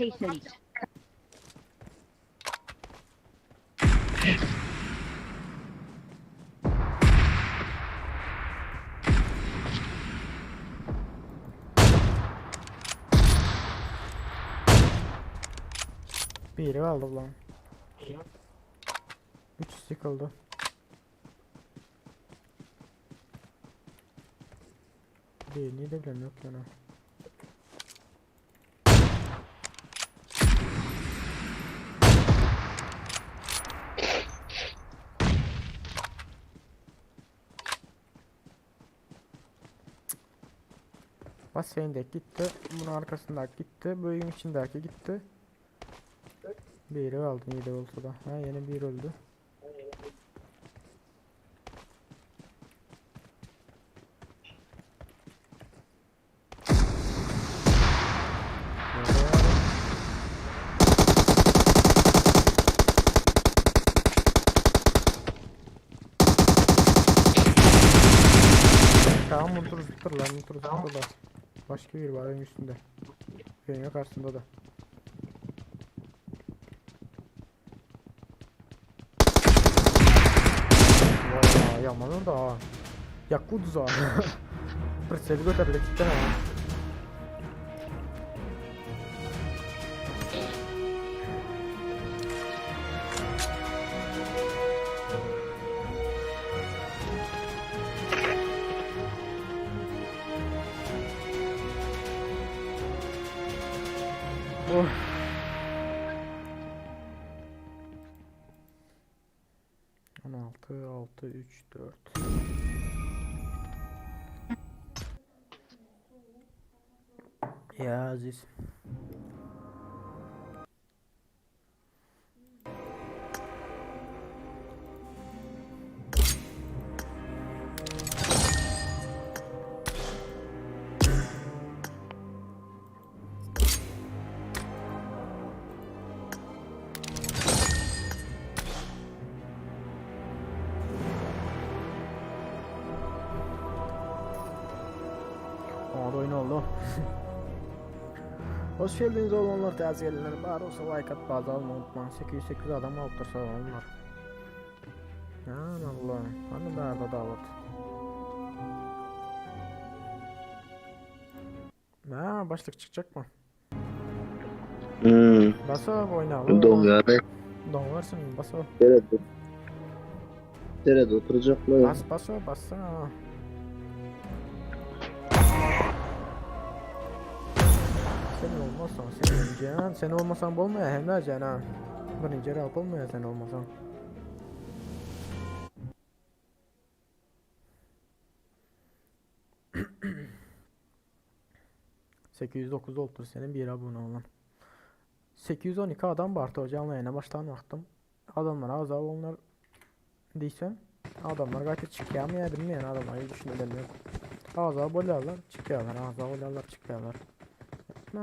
Biri aldı lan. 3 sıkıldı. Beni de bilem yok yana. Baseindeki gitti. Bunun arkasındaki gitti. Bu evin içindeki gitti. Biri kaldı iyi de olsa da. Ha yeni bir öldü. Tamam mutlu zıptırlar mutlu zıptırlar. Başka bir var evin üstünde. Evin karşısında da. Vay yaman orada ha. Yakudza. Прицели götürdük gitti ha. Oh. On altı, altı, üç, dört. Ya Aziz. Orada oyun oldu. Hoş geldiniz oğlanlar, tez gelinler. Bari olsa like at, bazı alma unutma. 808 adam alıp onlar. Aman Allah'ım. Hani nerede davet? Ha başlık çıkacak mı? Basa oyna. Don yani. Don varsın basa. Nerede oturacaklar? Basa. Sen olmazsan sen olacaksın. Sen olmasan olmaya hem de can ha. Birinci rap olmaya sen olmasan. ...809 oldu senin bir abone olan. 812 adam vardı hocam yayına baştan baktım. Adamlar az abi onlar değilsen adamlar gayet çıkıyor bilmeyen adamlar hiç düşünmeden yok. Az abi bolarlar çıkıyorlar, az abi bolarlar çıkıyorlar. Ne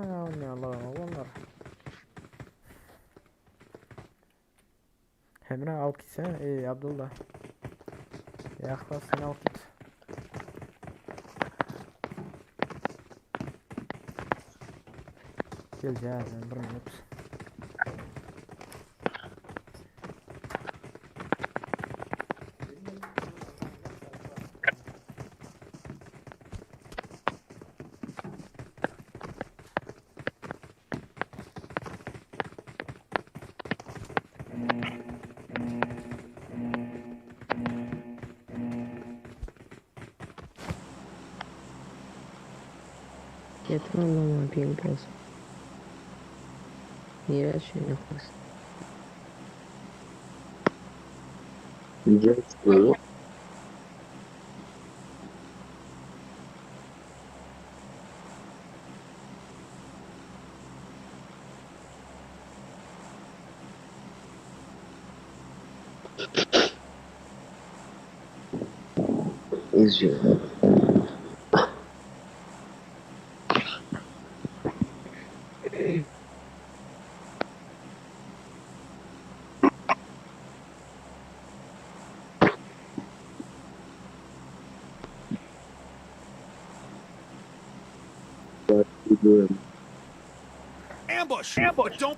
Allah onlar. Emre al gitsene. İyi Abdullah. Yakla sen al git. Geleceğiz bir minut. Yeter Allah'ım yapayım biraz. Niye her şeyini yaparsın? Güzel çıkıyor. İzliyor. Ambush! But don't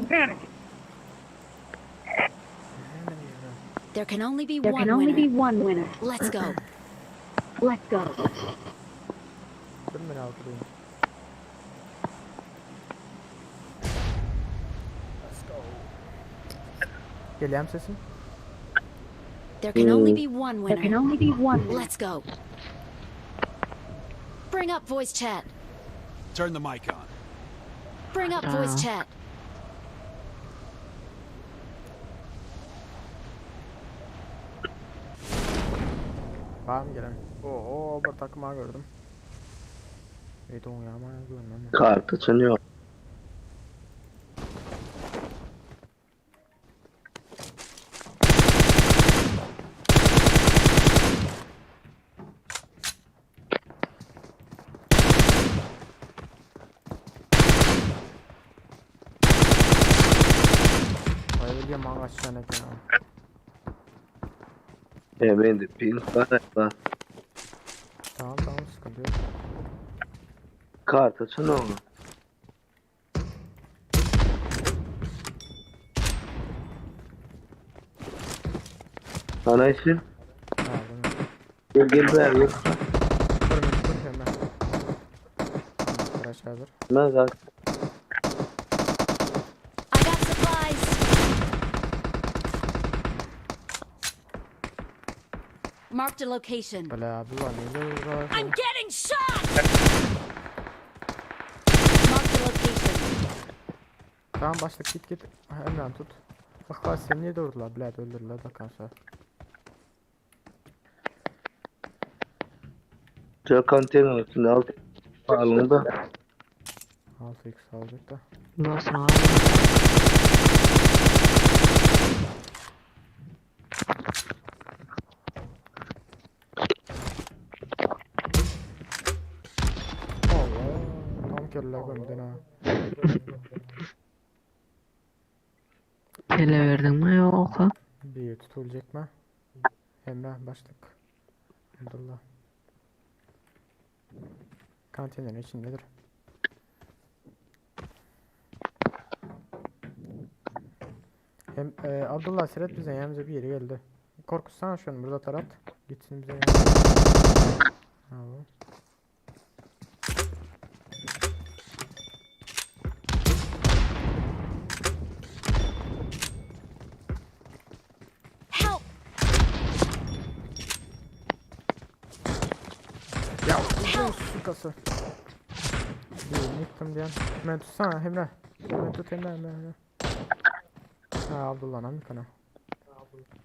panic! There can only be one winner. Let's go. Dur beni aldırayım. Let's go. Geliyorum sesim. There can only be one winner. Let's go. Bring up voice chat. Turn the mic on. Bring up voice chat. Var mı gelen? Oo bir takıma gördüm. Don ya ama görmem. Kartı çalıyor. Hayır ya mangaç tane ya. Ben de pink var. Tamam sıkıntı yok. Kartı çalıyor. Sana için Aldım. gel buraya gel. Dur hemen. Arkadaş hazır. Ne zaten I got supplies. Marked a location. Böyle abi var ne I'm getting shot. Marked a location. Tamam başla git. Hemen tut. Bak seni niye doğurdular bilad öldürdüler da kanser. Şöyle konteyner üstünde alt alında 6x aldık da. Nasıl abi? Allah. Tam körler gömdün ha. Ele verdin mi yoksa? Bir tutulacak mı? Emrah başlık. Abdullah. Kantinin içindedir. Hem Abdullah Seret bize yanımıza bir yere geldi. Korkutsana şu an burada tarat. Gitsin bize yanımıza. Tamam. Help. Ya uzun sukası. Bir yıktım diyen. Hemen tutsana Emre. Hemen tut Emre. Ha Abdullah'ın mı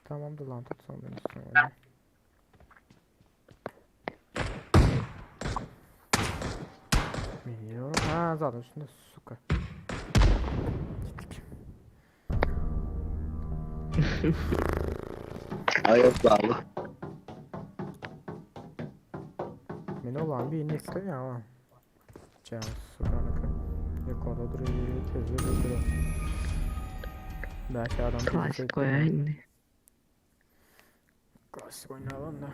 Tamam Abdullah'ın tut son beni tutsun öyle. Biliyorum. Ha zaten üstünde suka. ayak bağlı. Beni olan bir inek ya ama. Çağ sukanık. Yukarıda duruyor. Tezde duruyor. Belki adam Klasik oyun. Klasik oynayalım da.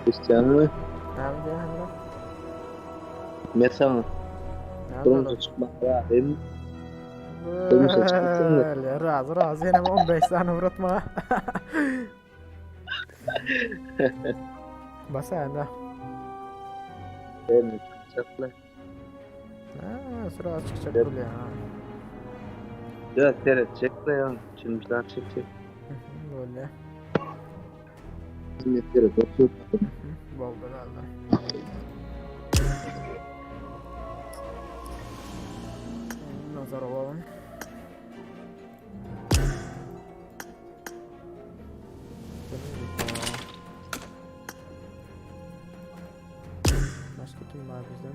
İsteyen mi? Hem de. Mesela durunca çıkmak var değil mi? Durunca çıkmasın mı? Böyle razı yine 15 tane vurutma. Basa Emre. Değil mi? Çıkacaklar. Ha sıra çıkacak Evet. buraya. Ya seyredecekler ya. Şimdi bir daha çekecek. Böyle. Hizmetleri bakıyor. Bol herhalde. Nazar olalım. Başka kim var bizden?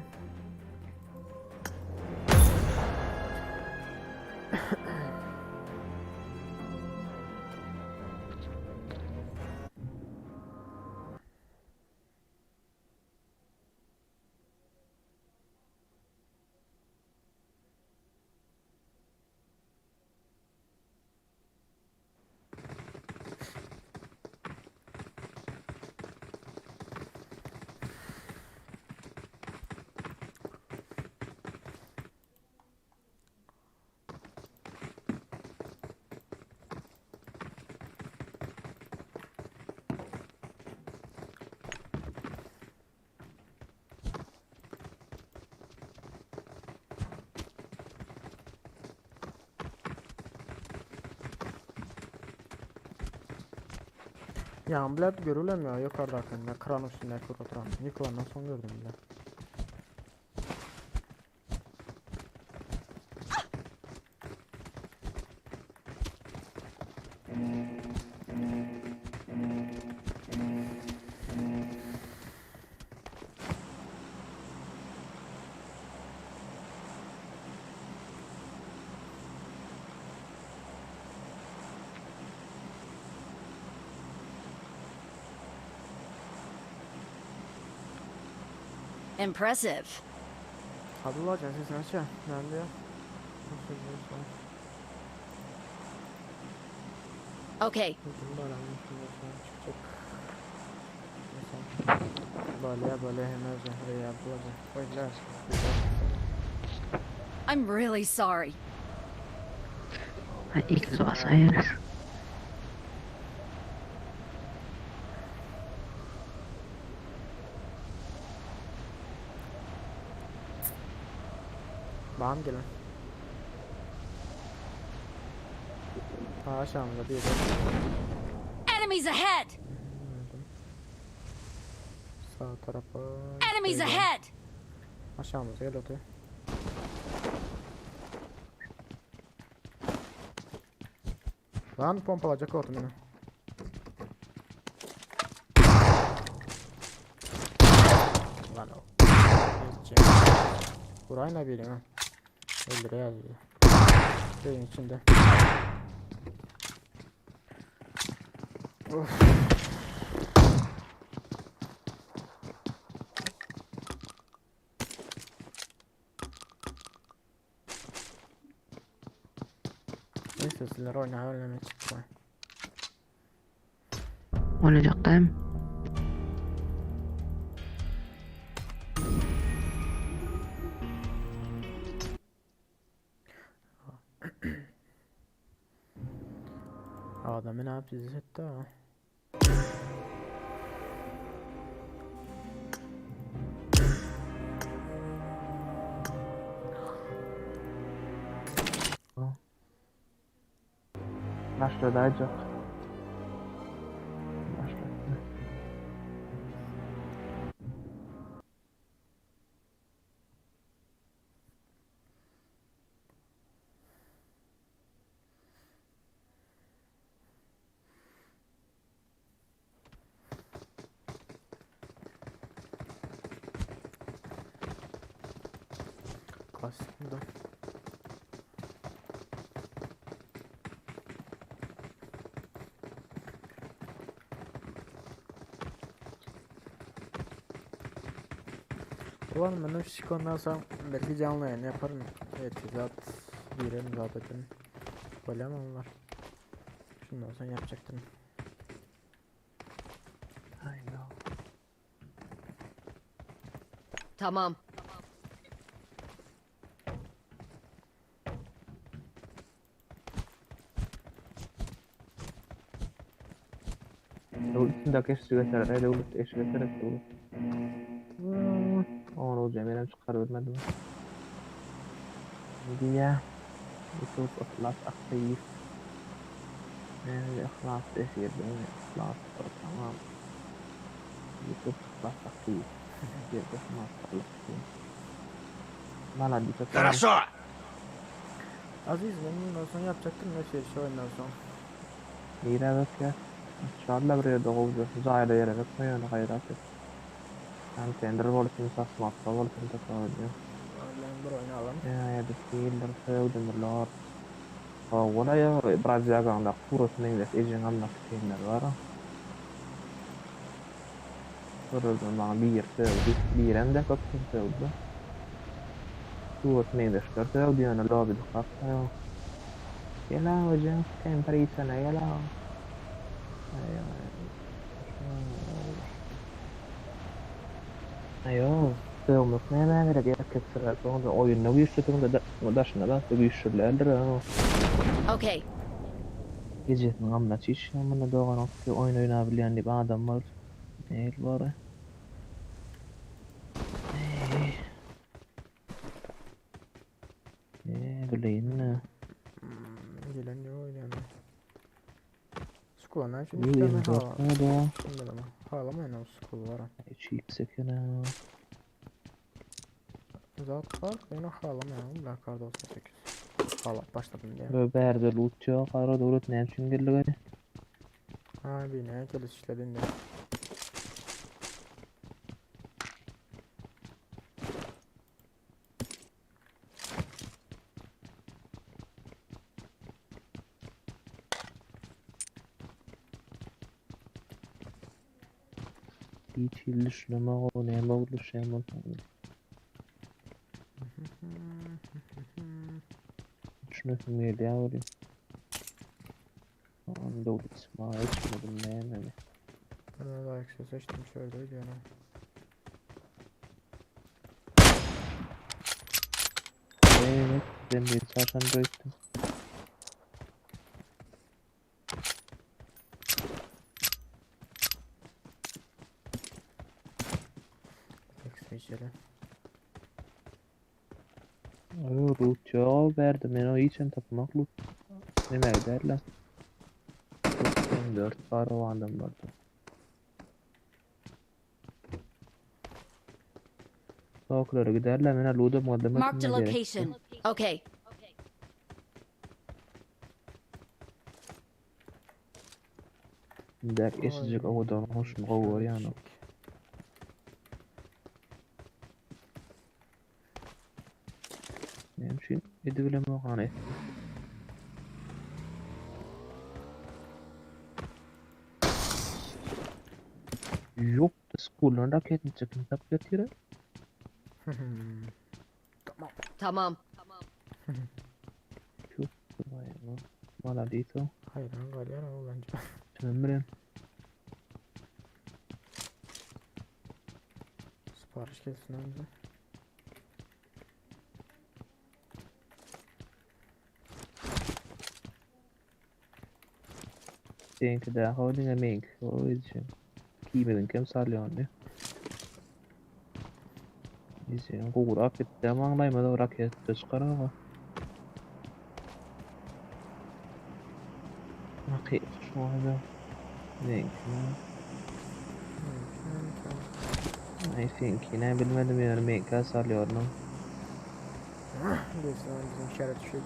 Yani bile görülemiyor yukarıda hakkında. Kran üstünde kur oturan. Yıkılandan son gördüm bile. Impressive. Hadi ulan sesini aç ya. Ben de ya. Nasıl diyorsun? Okay, Bütün bağlanmış bundan çıkacak. Mesela böyle hemen zehre yapılacak. Oylar. I'm really sorry. İlk su asayırız. Bağım gelin. Aşağımda bir de. Enemies ahead! Sağ tarafa. Enemies şöyle. ahead! Aşağımıza gel otur. Lan pompalacak otum beni. Lan o. Burayı ne bileyim ha. 50 lira yazıyor. Şeyin içinde. Of. Neyse sizler oyna öyle çıktı. Olacak değil mi? Adamı ne yapacağız etti ha. Başladı acık. Başladı. Aslında. Ulan ben o ondan sonra belki canlı yayın yaparım. Evet zat girelim zaten. Böyle ama onlar. Şundan sonra yapacaktım. Aynen. Tamam. Devletindeki eşlik eder, devlet eşlik eder, devlet. Onu cemiren çıkarıvermedim. Diye. Youtube ihlas aktif. İhlas esirdim, ihlas tamam. YouTube ihlas aktif. Yerde ihlas aktif. Bana dikkat That I saw it! Aziz ben bundan sonra yapacaktım ne şey şu oyundan sonra. Mira bak ya. İnşallah buraya doğucu. Zahide yere bakmıyor ne hayrat et. Ben tender voltini sasmakta voltini takavıyor. Öyle bir oyunu alalım. Ya bir sevdim lor. Ona ya biraz yaganda kurus neyles ejin almak isteyenler var. Soruldu bana bir sevdi. Bir ende kapsın sevdi. Kurus neyles sevdi yani lobi kapsa. Yala hocam temper sana yala. Ayo, sevmek ne ver diye kesir. Sonra oyunda bir sürü de daşına da bir sürülerdir. Okay, Gecenin amına çiş amına doğan oktu oyun oynayabilen bir adam var. Değil var. Bileyim ne? Gelen ne oynayan. Skulan şu Bu işlemi 24 hava. ne bu? Şimdi ama halamayın o skul var. Hiç yüksek ne? Zat var. Yine halamayın. Lakar 98. Hala başladım diye. Böyle berde loot yok. Ara doğru ne için geldi? Ha bir ne kelis işledin de. Hiç ilişleme o ne oldu şey mi? Şunu filmeye devam edeyim. Anda olur ismi içmedim ne. Ben de ayak söz açtım şöyle diyorum. Evet ben bir çarşamba gittim. Eksmeyeceğim. Loot yok verdim ben o için tapmak loot. Ne derler? 4 para o adam vardı. Tavuklara giderler ben loot'a Marked a malzeme gerek. location. Okay. Der esecek avadan hoşuma var yani. Nemşin edebilem o hani. Yok skullan raketin çıkın tapyat yere. Tamam. Çok vay ya. Maladito. Hayır lan var ya o bence. Ömrüm. Sipariş gelsin önce. Denk de holding a mink. O için. Kimin kem salyon ne? Bizim bu raket demanlay mı da raket çıkarıyor. Raket şu anda. Mink. I think yine bilmedim yani mink salıyor mu? Neyse bizim işaret düşecek.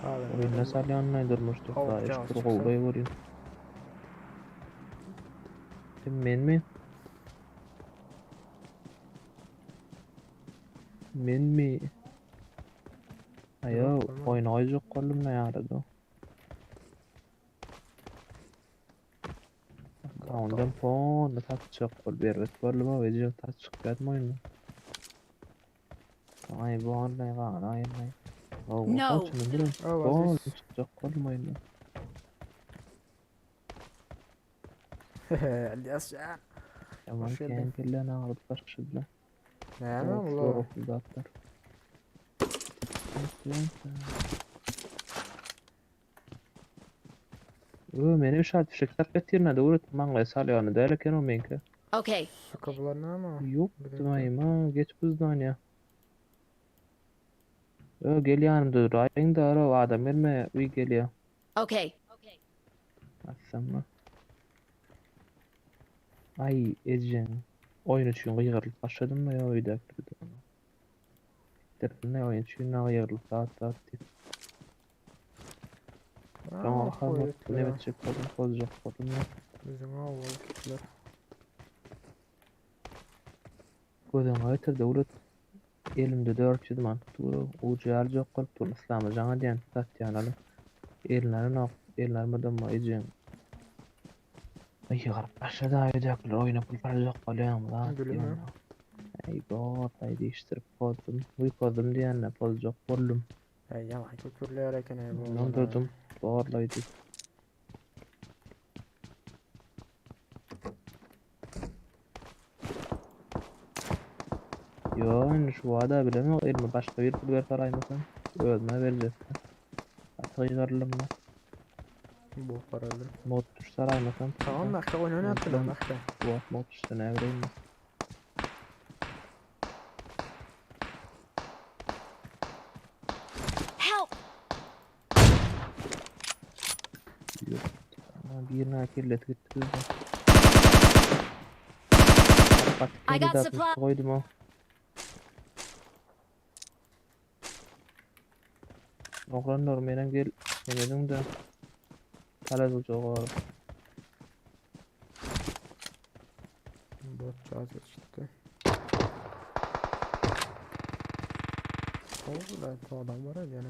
Oyunda salyanla durmuştuk Tavuk daha cağız işte çıksa. kollayı vuruyor. Men mi? Men mi? Ayo oynayacak kolum ne yaradı? Ondan pon da tatacak kol berbat koluma vece tatacak yatma oyunu. Ay bu an ne var ay ay. No. Kaçın durun. Oh, Pon Aziz. çıkacak kolum oyunu. Elias ya. Tamam Hoş geldin. kendilerine ne aldı başladılar. Ne mi Of, ulan? of, uzatlar. Benim şart fişekler getirmedi. Uğradım mangaya salyanı derken o menke. Okay. Sıkıbılar ne ama? Yok demayım ha. Geç buzdan ya. Gel yanımda durayın da ara o adam elme uy geliyor. Okay. Aslında. Ay Ecen. Oyun için kıyırlık başladım mı ya uyda. Ne oyun için ne kıyırlık saat. Tamam bakalım ne bitecek kadın bozacak kadın ya. Bizim havalı kitler. Gözüm aytır devlet elimde 400 man tuturu ucar yok kalıp tur İslam'a жаңа diyen tatyanalı ellerin ok ellermeden ma ecem ay garip başladı ayacaklar oyuna pullar yok kalıyorum lan Gülüm ya. ay god ay değiştirip koydum diyenle poz yok bollum Hey yalan kökürler eken ey bu. nondurdum doğrulaydı yo yani şu vada bilemiyor elime başka bir pul ver saraymasın ölme verecek atı yıkarılım da Bu paralı. mod tuş saraymasın Tamam nakta oyunu attılar nakta. bu mod tuşta ne vereyim Help. Birine kirlet gitti. I got supply. Koydum o. Oğlanlar menen gel. Geledim de. Talaz uçağı var. Bot cazı çıktı. Oldu lan bu adam var ya yani.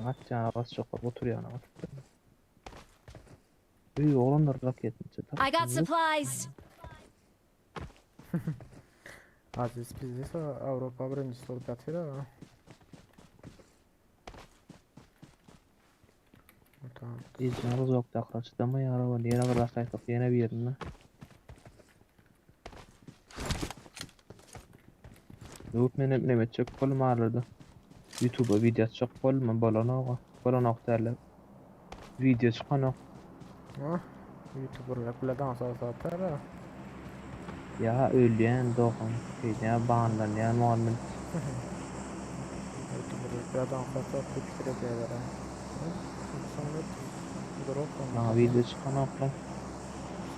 Atacağına bas çok var. Otur yana bak. İyi oğlanlar raket mi çıktı? I got supplies. Aziz bizdeyse Avrupa birincisi olup yatır ha. Tamam. İyice yok da kaçtı ama ya araba diğer araba kayıp yine bir yerine. Yok ne çok kolum ağrıdı. YouTube'a video çok kolum balonak derler. Video çıkan o. Ah, YouTuber'lar bile dans atar ha. Ya öldüyen doğan. Ya bağından ya muammen. YouTuber'lar bile dans atar tepkir ediyorlar ha. İnsanlar drop Ha video çıkan oğlum.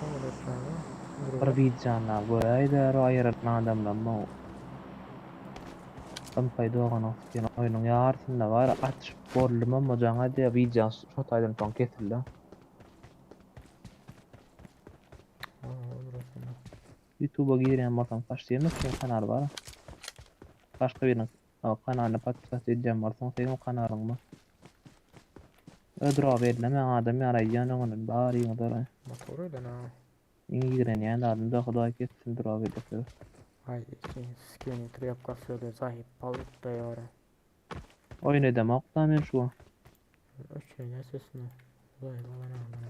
sonra Bir video'na burayda ayırtma adamlanma o. Ben payda olan aslında oyunun yarısında var aç bollum ama canğa diye video şu taydan son kesildi. YouTube'a gireyim bakalım kaç yerine şu kanal var. Başka birinin kanalına podcast edeceğim varsa senin kanalın mı? Ödra verilme adam arayacağın onun bari modara. Motor öyle ha. İngilizce yani adında kadar kesin dra verildi. Ay skinny trap kasıyordu sahip balık da yara. Oyun edemek ben şu an. O şey ne sesini? Vay bana.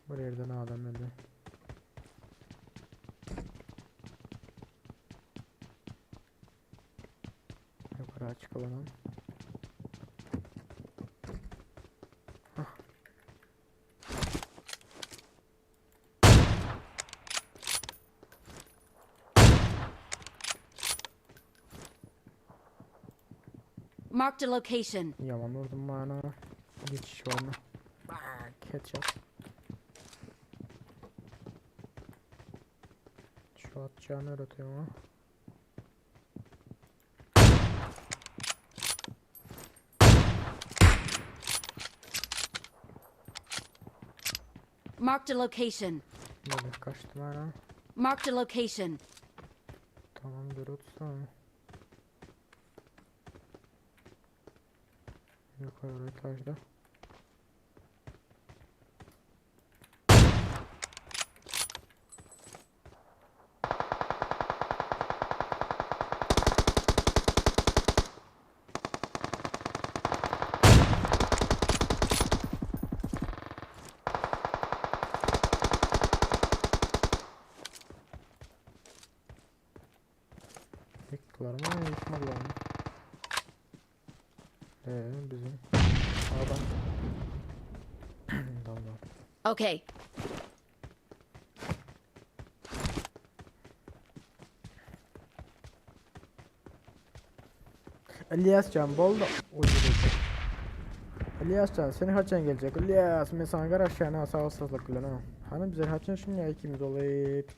Bu yerden adam öldü. Yukarı çıkalım. Marked a location. Yaman vurdum bana. Geçiş var mı? Bak headshot. Şu atacağını öğretiyorum ha. Marked a location. Böyle kaçtı bana. Marked a location. Tamam dur tutsam. Yukarı etajda. Bekler mi? Yıkmadılar mı? Bizim adam. Tamam. Okay. İlyascan boldu. İlyascan seni haçan gelecek. İlyas mesela garaşana sağsızlık lan ha. Hani bize haçan şimdi ikimiz olayıp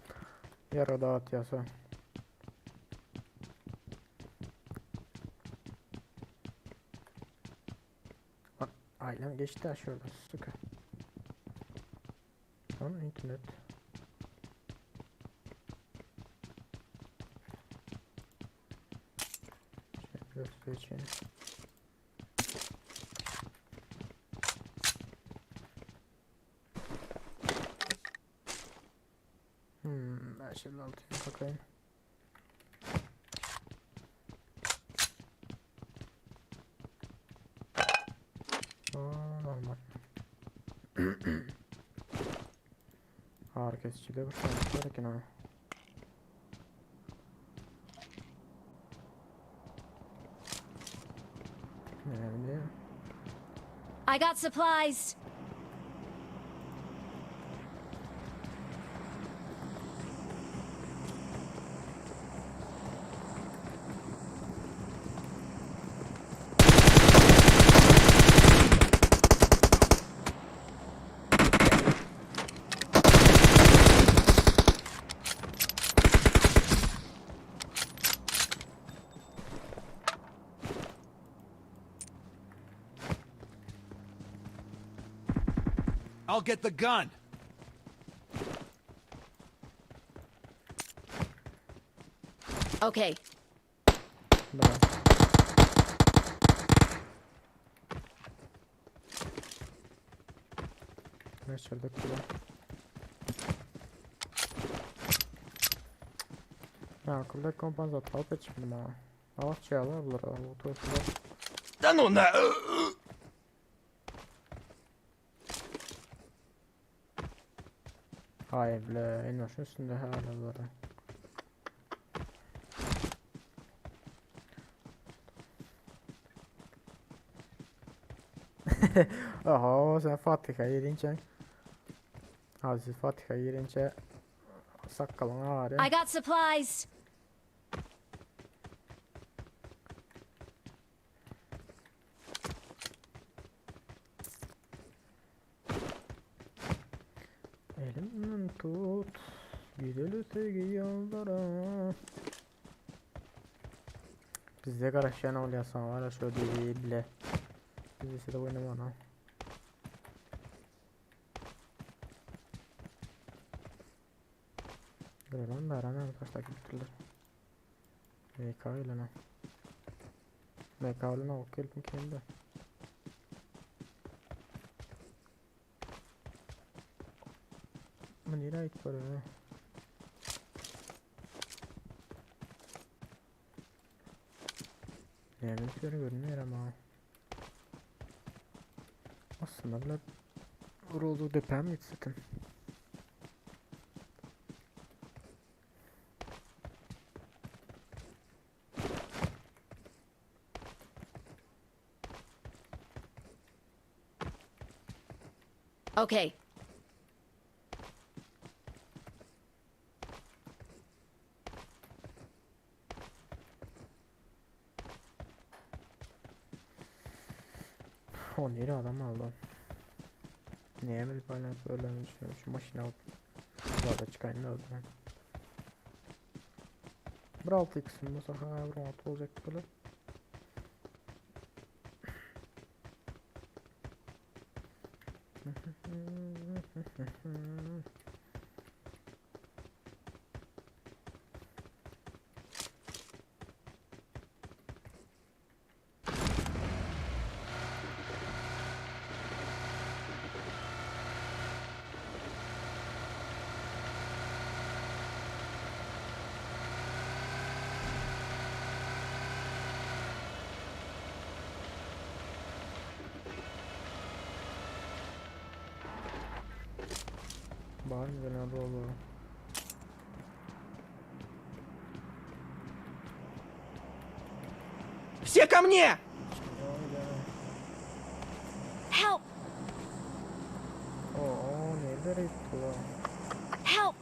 yarada at yasa. Ailem geçti aşağıda sıkı. Tamam internet. Göstereceğim. Ben şimdi altına bakayım. Normal. Ağrı kesici de var. Sanki ha. Yani. I got supplies. I'll get the gun. Okay. Bravo. Kaçırdık bunu. Ya akılda kompensat alıp etmişim ha. Ağaç çağlar bunlar. Otursunlar. Да ну на... Hayır bile en başın üstünde hala var. Aha sen Fatih'e girince Aziz Fatih'e girince sakalın ağrı. I got supplies. Elimden tut gidelim öteki yollara. Bizde karışan oluyorsan var ya şöyle değil bile. Bizde de oynama ana. Gören de aran arkadaşlar gittiler. MK ile ne? MK ile ne okuyalım kendi. Bu nereye gitti oraya? Ne bir görünüyor ama. Aslında bile vuruldu depem gitsin. Okay. O nereye adam aldı? Niye mi böyle düşünüyorum şu maşını alıp zaten çıkayım da o zaman. 1.6 x'im bu sefer 1.6 olacak böyle. Var mı genelde olur? Все ко мне! Help! Oo nerede gitti lan? Help!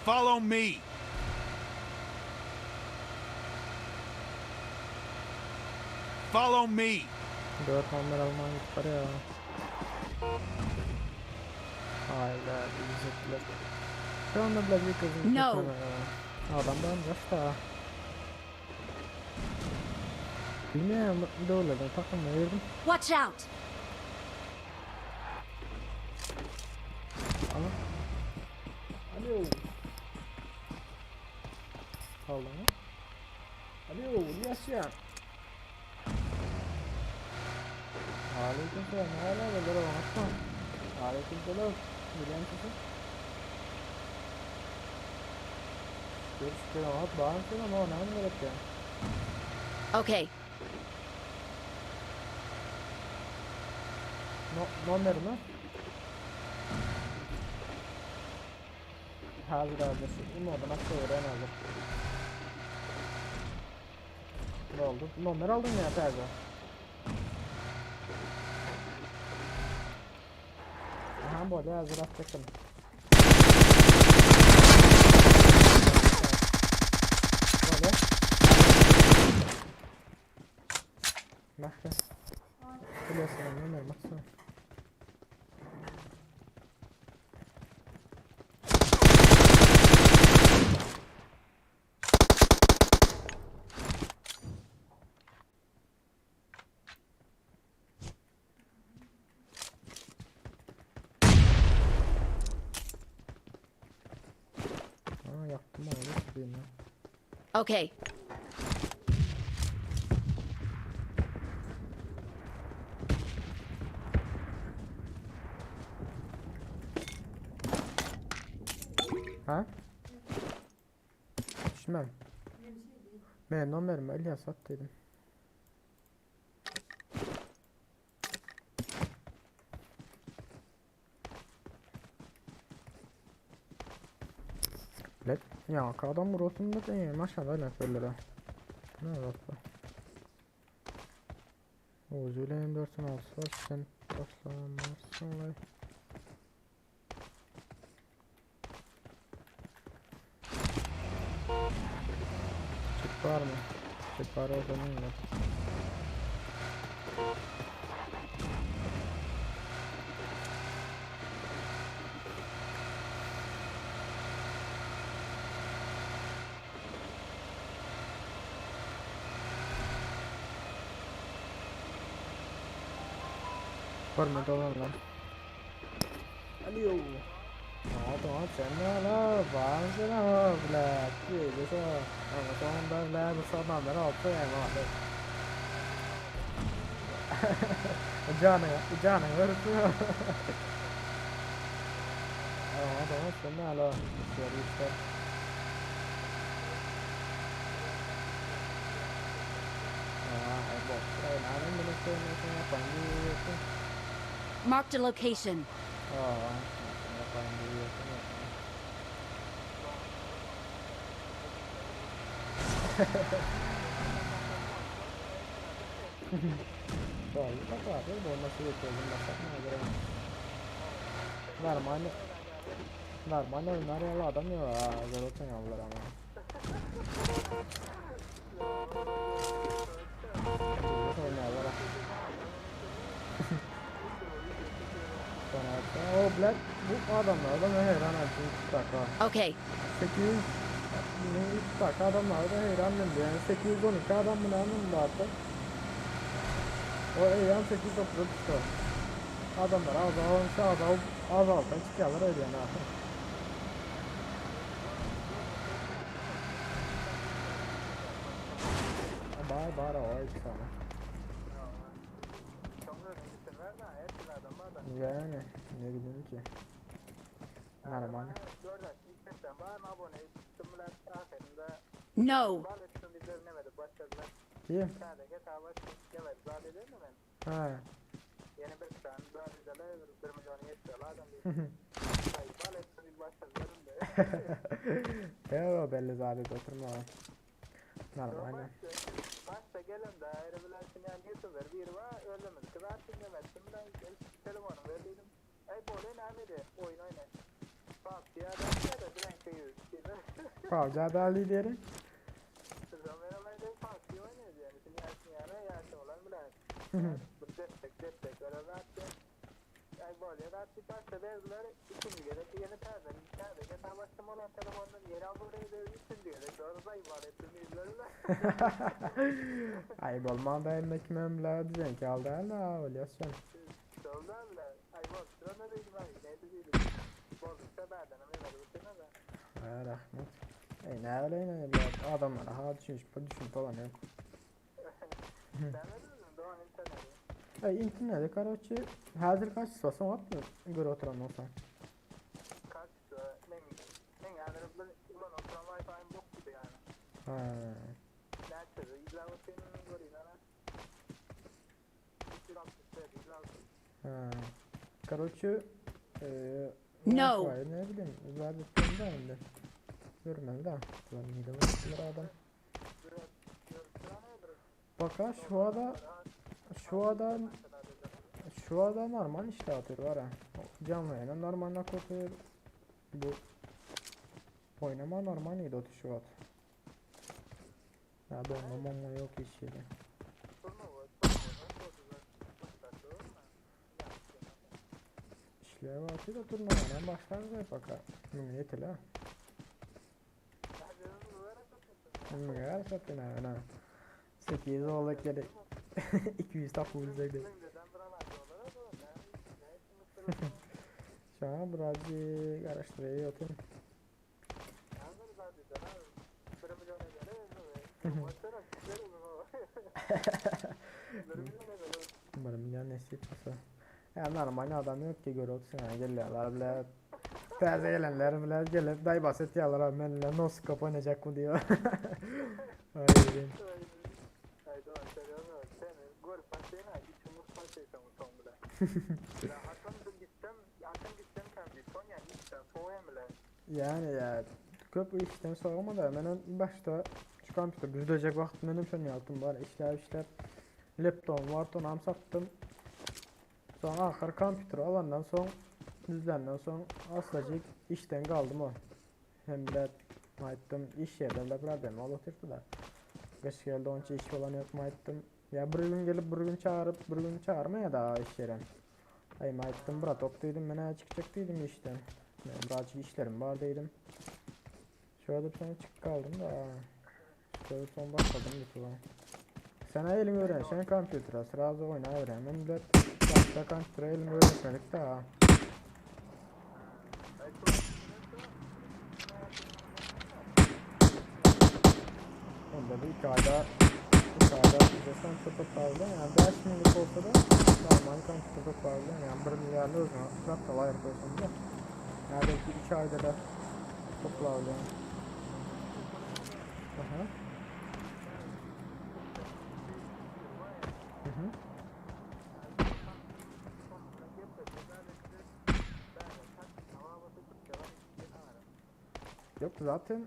Follow me. Follow me. 4 hamler alman gitti ya. Hayda izlettiler. Şu anda bile bir kızın No. Adamdan başta. Bilmiyorum ne oldu ben takımla verdim. Watch out! Ama. Alo. Kaldı mı? Alo yaşayan. Aleykümselam. Hala böyle bakma. Aleykümselam. Bilen kızım. Görüşürüz ama bağırsın ama ona ne gerek ya? Okay. Номер mi? Hazır hazır. Umarım nasıl öğren hazır. Ne oldu? Номер aldın ya Terza. Aha böyle hazır atacaktım. Böyle. Bak. Biliyorsun номер mi? öyle değil mi? Okay. Ha? Düşmem. Ben numaramı İlyas at dedim. Let ya adam burasında değil maşallah ne böyle. Ne yaptı? Uzuyla M4'ün olsa sen toslanmazsın vay. Çık var mı? Çık var o zaman ya. Görme dolan lan. Alo. Nó đó sẽ nó vàng sẽ nó là cái gì vậy sao? Mà con đang la mà sao mà nó phải làm ngọt được. Cái này rất là. Nó đó sẽ nó là sẽ đi sẽ. Ai bỏ cái nào nó mới chơi nó còn đi. Marked a location. Còn đi Rồi, các bạn biết buồn mà sử dụng là sắp này rồi. Normalde nereye adam ya zaten yavrular ama. Oynuyorlar. O Black bu adamlardan hayran ettim dakika. Okay. 800 dakika adamlarda hayranım yani 812 adam mı lanım vardı. O hayran 830 çıktı. Adamlar azaltan çıkıyorlar öyle yani. Bara o iki tane. Yani ne bileyim ki. Normal. No. Kim? Ha. Ya belli zaten oturma. Normal. Başta gelen daire bilen yani YouTuber bir var öyle mi? Kızar dinlemezsin ben telefonu verdiydim. Ay böyle ne dedi oyun oyna. Bak ya da bilen köyü. Kavga da lideri. Zamanla da farklı oynuyor yani. Şimdi yani yaşlı olan bilen. Bu destek öyle zaten. Ay böyle zaten başta verdiler ikinci gerek yeni perde. Perde başlama olan telefondan yeri alırıydı üçüncü gerek. Sonra da ibaretini izlerler. Ay Bolmaga emek memle diyen ki aldı hala öyleysen. Sollarla ay bol sıra değil var ne dedi. Bol seberden ama ne var Ha rahmet. Ey ne öyle ne ya adamlar ha düşünmüş falan yok. Sen ne diyorsun Doğan interneti? Ay internette короче hazır kaç istiyorsan at mı? Göre oturan olsan. Kaç ne yani ulan oturan wifi'm yok gibi yani. Ha. Nerede? İzlavatın göreyim ana. Ha. Короче No. Ne bileyim ibadetten de önde. Görmem de. Lan mide var adam. Bak ha şu ada normal işte atıyor var ha. Canlı yayına normal nakotör. Bu oynama normal neydi o şu at. Ya donmama yok hiç yeri. İşlev atıyor da turnuvadan başlarız hep baka. Yeteli ha. Gel satın ha. 800 olduk gerek. 200 tapuzlaydı. Şu an birazcık araştırıyor oturun. Baksana güzel olur o. Umarım milyon nasip olsa. Ya normal adam yok ki görüyorsun ya geliyorlar bile. Taze gelenler bile gelip dayı basit yalar abi benimle nasıl kapanacak bu diyor. Aynen. Haydi o seviyorum ya. Sen gol pasayına hiç umursan şeysen o son bile. Ya Hakan gitsem sen bir son yani hiç de soğuyan bile. Yani ya köp işten soğuma da ben başta şu kompüter düzülecek vakit benim şunu yaptım bari işler laptopum var tonam sattım. Sonra ahır kompüter alandan son düzlenden son aslacık işten kaldım o. Hem de ayttım iş yerden de problem olurdu da. Geç geldi onca iş olan yok mu ayttım. Ya bir gün gelip bir gün çağırıp bir gün çağırmaya da iş yere. Ayım ayttım bura topluydum ben çıkacaktıydım işten. Ben birazcık işlerim var dedim. Şöyle bir tane çık kaldım da. Şöyle son başladım bir falan. Sen elin öğren, sen kompütera sırada oyna öğren. Ben de başta kompütera elin öğretmedik daha. Onda bir iki ayda izlesen çok fazla yani 5 minut olsa da normal kompüter çok fazla yani 1 milyarlı o zaman çok da var koysun da. Neredeyse 2 ayda da çok fazla. Aha. Hı hı. Yok zaten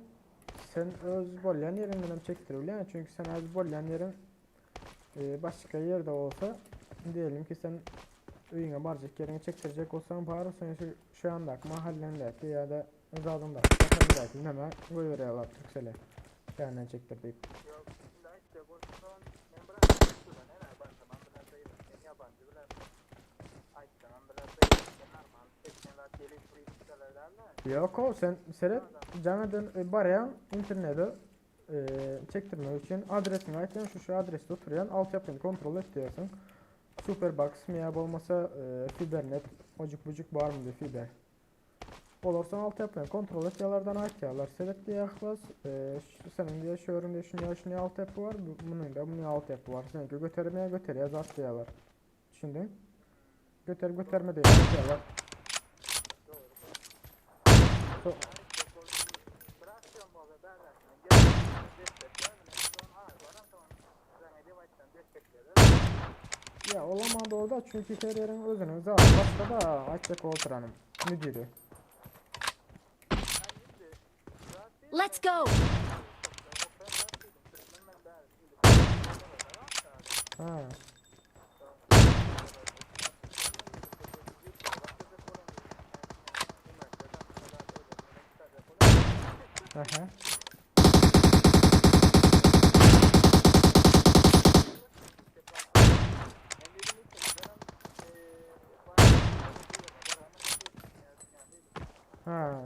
sen öz bolyan yerinden çektiriyor yani çünkü sen öz bolyan yerin başka yerde olsa diyelim ki sen öyüne barcık yerini çektirecek olsan bari sen şu anda mahallendeki ya da zadındaki sakındaki hemen koyuyorlar Türksel'e kendine çektir deyip. Yok şimdi işte bu son ben bırakıyorum şuradan herhalde başlamam biraz da yedim. Ben yabancı biraz açtamam biraz da yedim. Ben normal tekneler Geli burayı tutarlarla. Yok o sen seyret canadın barayan internette çektirmek için adresini ayten şu adreste oturuyan altyapını kontrol et diyorsun. Superbox mı ya olmasa fibernet ocuk bucuk var mı diye fiber. Olursa altyapını kontrol et yalardan aytyalar seyret diye yaklas senin diye şöyle diye şunu altyapı var bunun da bunun altyapı var seninki götürmeye zat diyorlar. Düşündün? Götürme diye aytyalar. Bırakıyorum bu arada derlerken gerçekten destekler mi? Son ay var ama remedi baştan destekler. Ya olamadı orada çünkü her yerin özünün zaten başka da açacak oturanım müdürü. Let's go. Ha. Aha. Ha.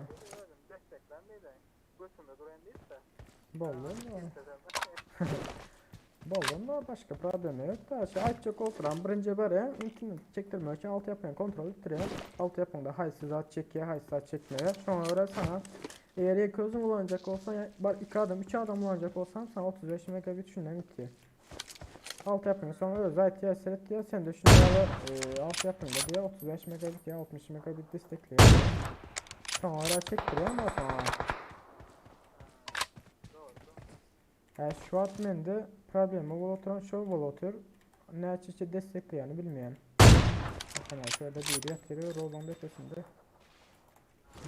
Bolun da başka problemi yok da şey açacak oturan birinci bare internet çektirmek için altyapını kontrol ettiriyor. Altyapında haysiz at çekiyor, haysiz at çekmiyor. Sonra sana eğer ilk özün kullanacak olsan bak 2 adam 3 adam kullanacak olsan sana 35 megabit şundan bitiyor. Altyapını sonra özel ihtiyaç seyret diyor. Sen de şunları altyapında diye 35 megabit ya 60 megabit destekliyor. Sonra çektiriyor ama sonra. Şu an bende problemi oturan şu otur. Ne açıkça destekleyeni bilmeyen. Bakın şöyle bir yatırıyor rolon ötesinde.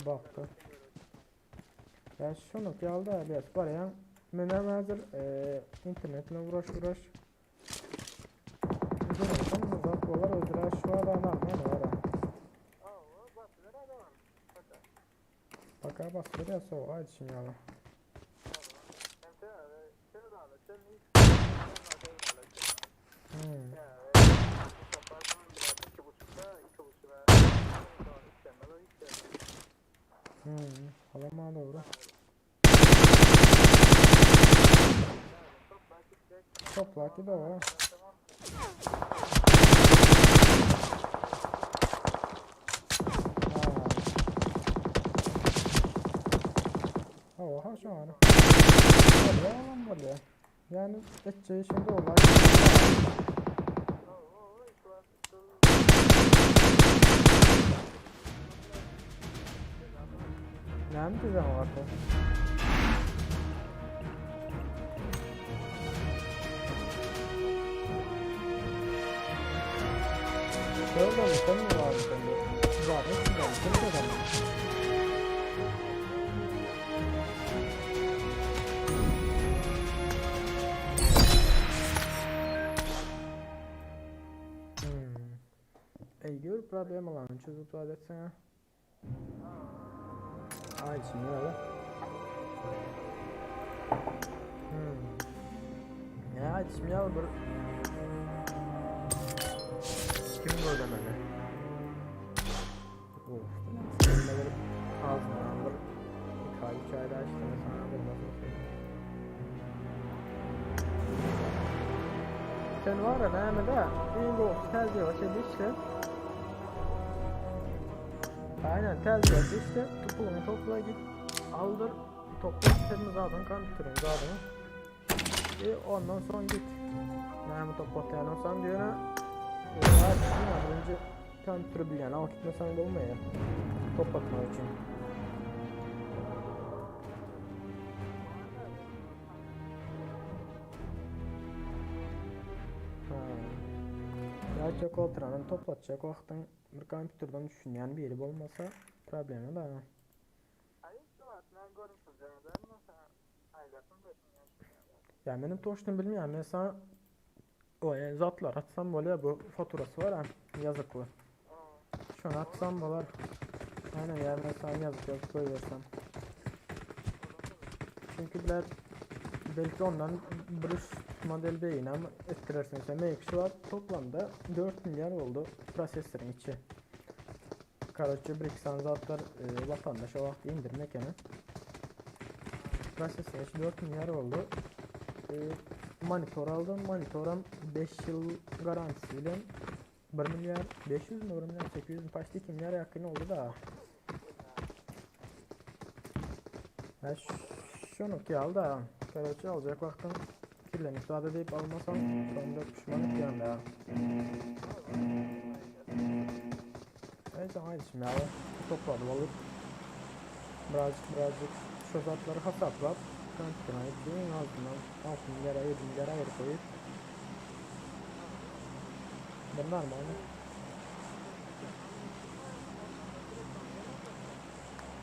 Baktı. Ya şunu geldi biraz barayan. Menem hazır internetle uğraş. Bizim uzak dolar ödüler şu an normal var. Baka bastır ya soğuk hadi şimdi yalan. Alama doğru. Toplaki de var. Oha şu an. Böyle. Yani etçeyi şimdi olay. Ne mi güzel vardı? Şöyle mi? Sen mi vardı sende? Zaten güzel. Sen de adam. Gör problem alanı çözüp adetsene. Ay şimdi öyle. Ya şimdi ya dur. Kim böyle böyle? Of. Sen de böyle ağzına alır. Hikaye daha işte sana bir nasıl. Sen var ya ne de iyi bu tercih o şey işte. Aynen tercih işte topunu topla git aldır topla senin zaten kompütürün zaten ondan sonra git yani toplatlayan olsan diyor ne önce kompütürü bilen al gitmesen de olmuyor toplatmak için. Gerçek oturanın toplatacak vaktin bir kompütürden düşünen biri olmasa problemi de. Yani benim toştum bilmiyorum mesela o zatlar atsam böyle bu faturası var ha yazıklı. Şunu atsam bolar. Aynen yani mesela yazık koyuyorsam. Çünkü biler belki ondan bir model beyin ama ettirersin sen mevkisi var toplamda 4 milyar oldu prosesörün içi. Kardeşçe biriksen zatlar vatandaşa vakti indirmek yani. Prosesörün içi 4 milyar oldu. Monitör aldım. Monitörüm 5 yıl garantisiyle 1 milyar 500 mü 1 milyar 800 mü kaçtı 2 milyar yakın oldu da. Ya şunu ki al da kardeşçe alacak vaktin kirlenip sade deyip almasam sonunda pişmanlık yandı ya. Neyse haydi şimdi ya topladım alıp birazcık şu zatları hesaplayıp kompütüne gittiğin altından 6 milyara 7 milyara ayır koyup bunlar mı hani?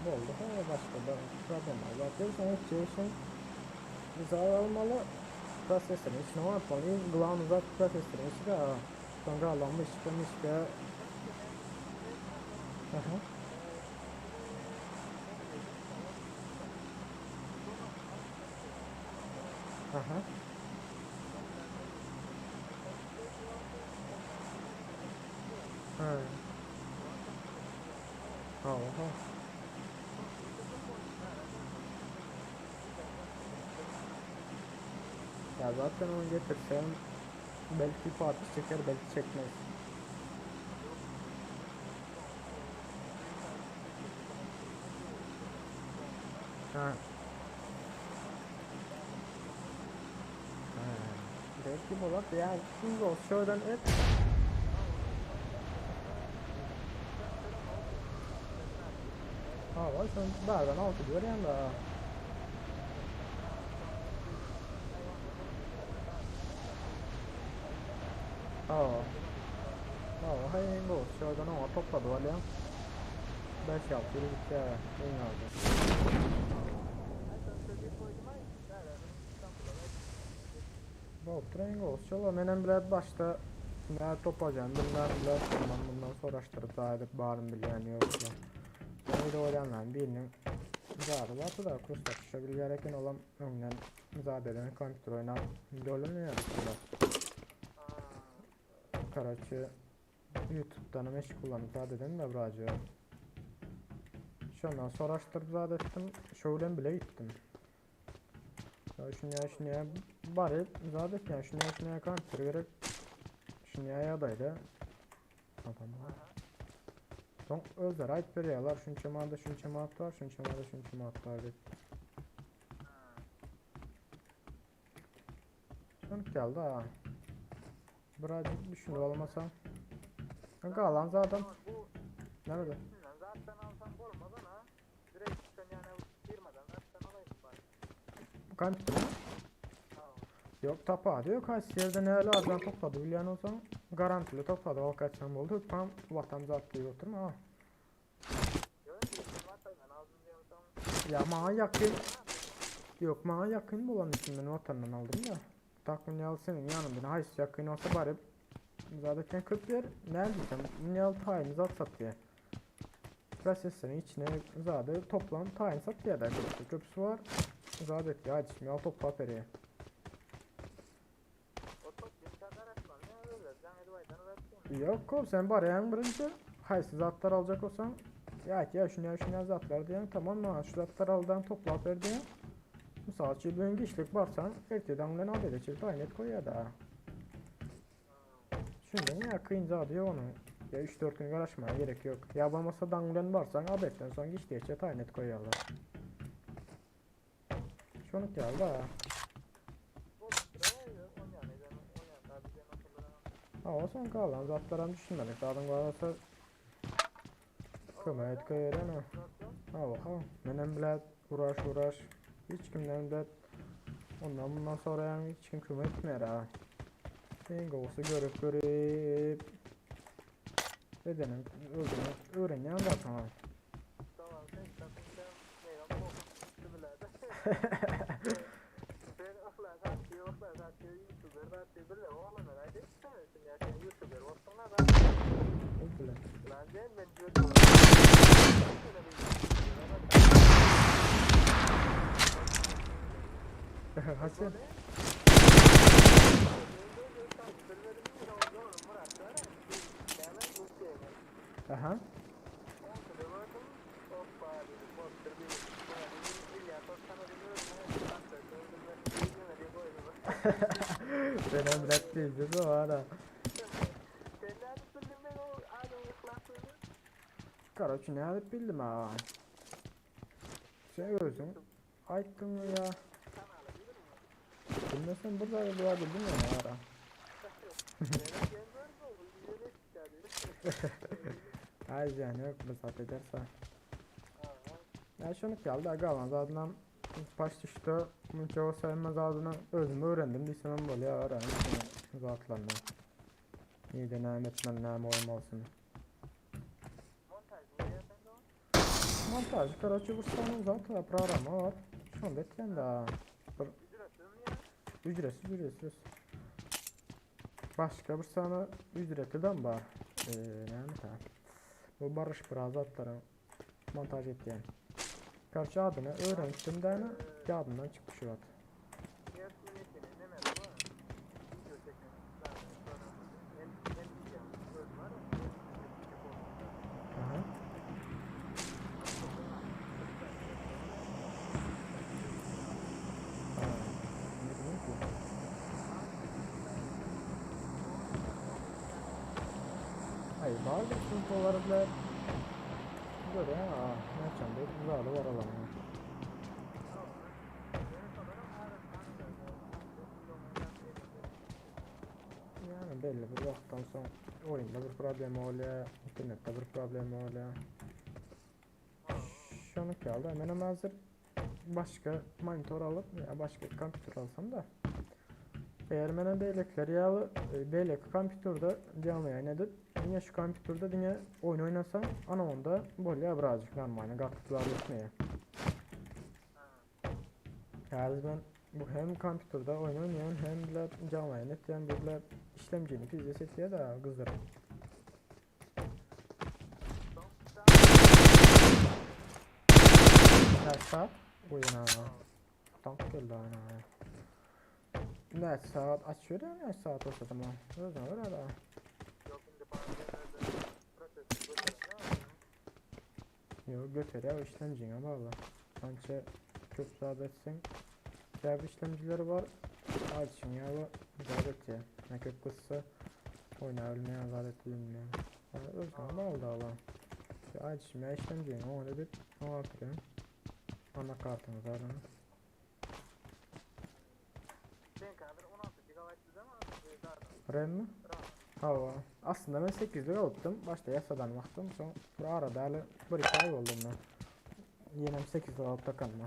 Bu oldu ha başka da problem var. Zaten sen hiç için bize almalı prosesörün içine var yapmalıyız. Glağın uzak prosesörün içi de sonra alanmış ki Aha. Oha. Ya zaten onu getirsem belki parti çeker belki çekmez. Ha. Belki Bolup ya şimdi o şuradan et. Var sen bardan altı diyor yani da. Hayır bu şuradan o topladı var ya. 5-6 yıl gitti ya. En azı. Bu tren olsun. Menem biraz başta ne toplayacağım. Bundan sonra araştırıp daha edip bağırım bilen yoksa. Ben de oynamam birinin zarı vardı da kurs atışa bir gereken olan önden zaten eden kompütür oynar. Dolu ne yapıyorlar? Karaçı YouTube'dan meşgul kullanıp zaten de buracı. Şundan sonra araştırıp zaten ettim. Şöyle bile gittim. Şunya bari zaten yani şunya kompütür gerek şunya yadaydı. Adamlar. Son özler ait veriyorlar. Şunca madde şunca madde var. Şunca madde şunca madde var. Şunuk geldi ha. Birazcık düşünür olmasam. Kalan zaten. Nerede? Zaten alsam olmadan ha. Direkt sen yani firmadan zaten alayım bari. Bu kampütür mü? Yok tapa diyor. Kaç yerden ne lazım topladı biliyorsun o zaman. Garantili topladı. O kaçan oldu. Tam vatan zaten oturma ha. Ya bana yakın. Yok bana yakın olan için ben vatandan aldım da. Takım yal senin yanında. Hayır yakın olsa bari. Zaten 40 yer ne diyeceğim? Yal tayin zat satıyor. Proseslerin içine zaten toplam tayin satıyor da köprüsü var. Zaten ya açayım yal topla periye. Yok oğlum sen bari yan birinci haysiz zatlar alacak olsan ya ki ya şunu zatlar diyen tamam mı şu zatlar aldan topla ver diyen misal ki bir işlik varsa erteden ben adet için tayin et koy ya da şimdi ya kıyınca diyor onu ya 3-4 gün uğraşmaya gerek yok ya olmasa danglen varsan adetten sonra işleyece tayin et koyarlar şunu geldi ha. Ha son kalan zatlarım düşünmedik. Dağdan varsa kömeyet koyarım ha. Ha menem bilet uğraş. Hiç kimden bilet ondan bundan sonra yani hiç kim kömeyet etmeyer ha. En olsa görüp bedenim öğrenen zaten ha. Hasan. Aha. Benim bıraktıydı o ara. Karaçı ne alıp bildim ha. Sen gözün. Ayttın mı ya? Bilmesen burada bildin ya o ara. Hayır yani yok bu saat ederse. Ya şunu geldi aga zaten baş düştü. Çoğu sayılmaz adına özümü öğrendim diysem böyle ya öğrendim zatlarını. İyi de nâm etmen nâm olmalısın. Montaj karaçı vursanın zaten programa var. Şu anda etken daha. Ücretsiz. Başka bir sana ücretliden var. Ne ta? Bu barış birazatları montaj etken. Karşı adını öğrendim de ana kağıdından çıktı şu at. Hayır bazı sınıflarla böyle ha ne çanda güzel var alan. Yani belli bir vakitten sonra oyunda bir problem oluyor, internette bir problem oluyor. Şunu kaldı hemen hazır başka monitör alıp ya başka kompütür alsam da eğer bana belekleri yalı belek kompütürde canlı yayın edip yine şu kompütürde yine oyun oynasam anamında böyle birazcık normal kartlar etmeye. Yani ben bu hem kompütürde oyun oynayan hem de canlı yayın eten birler işlemcini pizza setiye de kızdır. Her saat oyun ha. Tank geldi ana. Ne saat açıyor da ne saat olsa tamam. Öyle da. Yok götür ya işlemcine bağlı. Sanki çok sabitsin. Diğer işlemcileri var. Açın ya bu zadet ya. Ne köp kısa oynayabilmeye zadet bilmiyor. Öyle bağlı Allah. Açın ya işlemcine onu edip onu atırım. Anakartını zaten. Ren mi? Hava. Aslında ben 8'de kalıptım. Başta yasadan baktım. Sonra bu arada hali 1-2 ay oldu ben. Yenem 8'de kalıp takanma.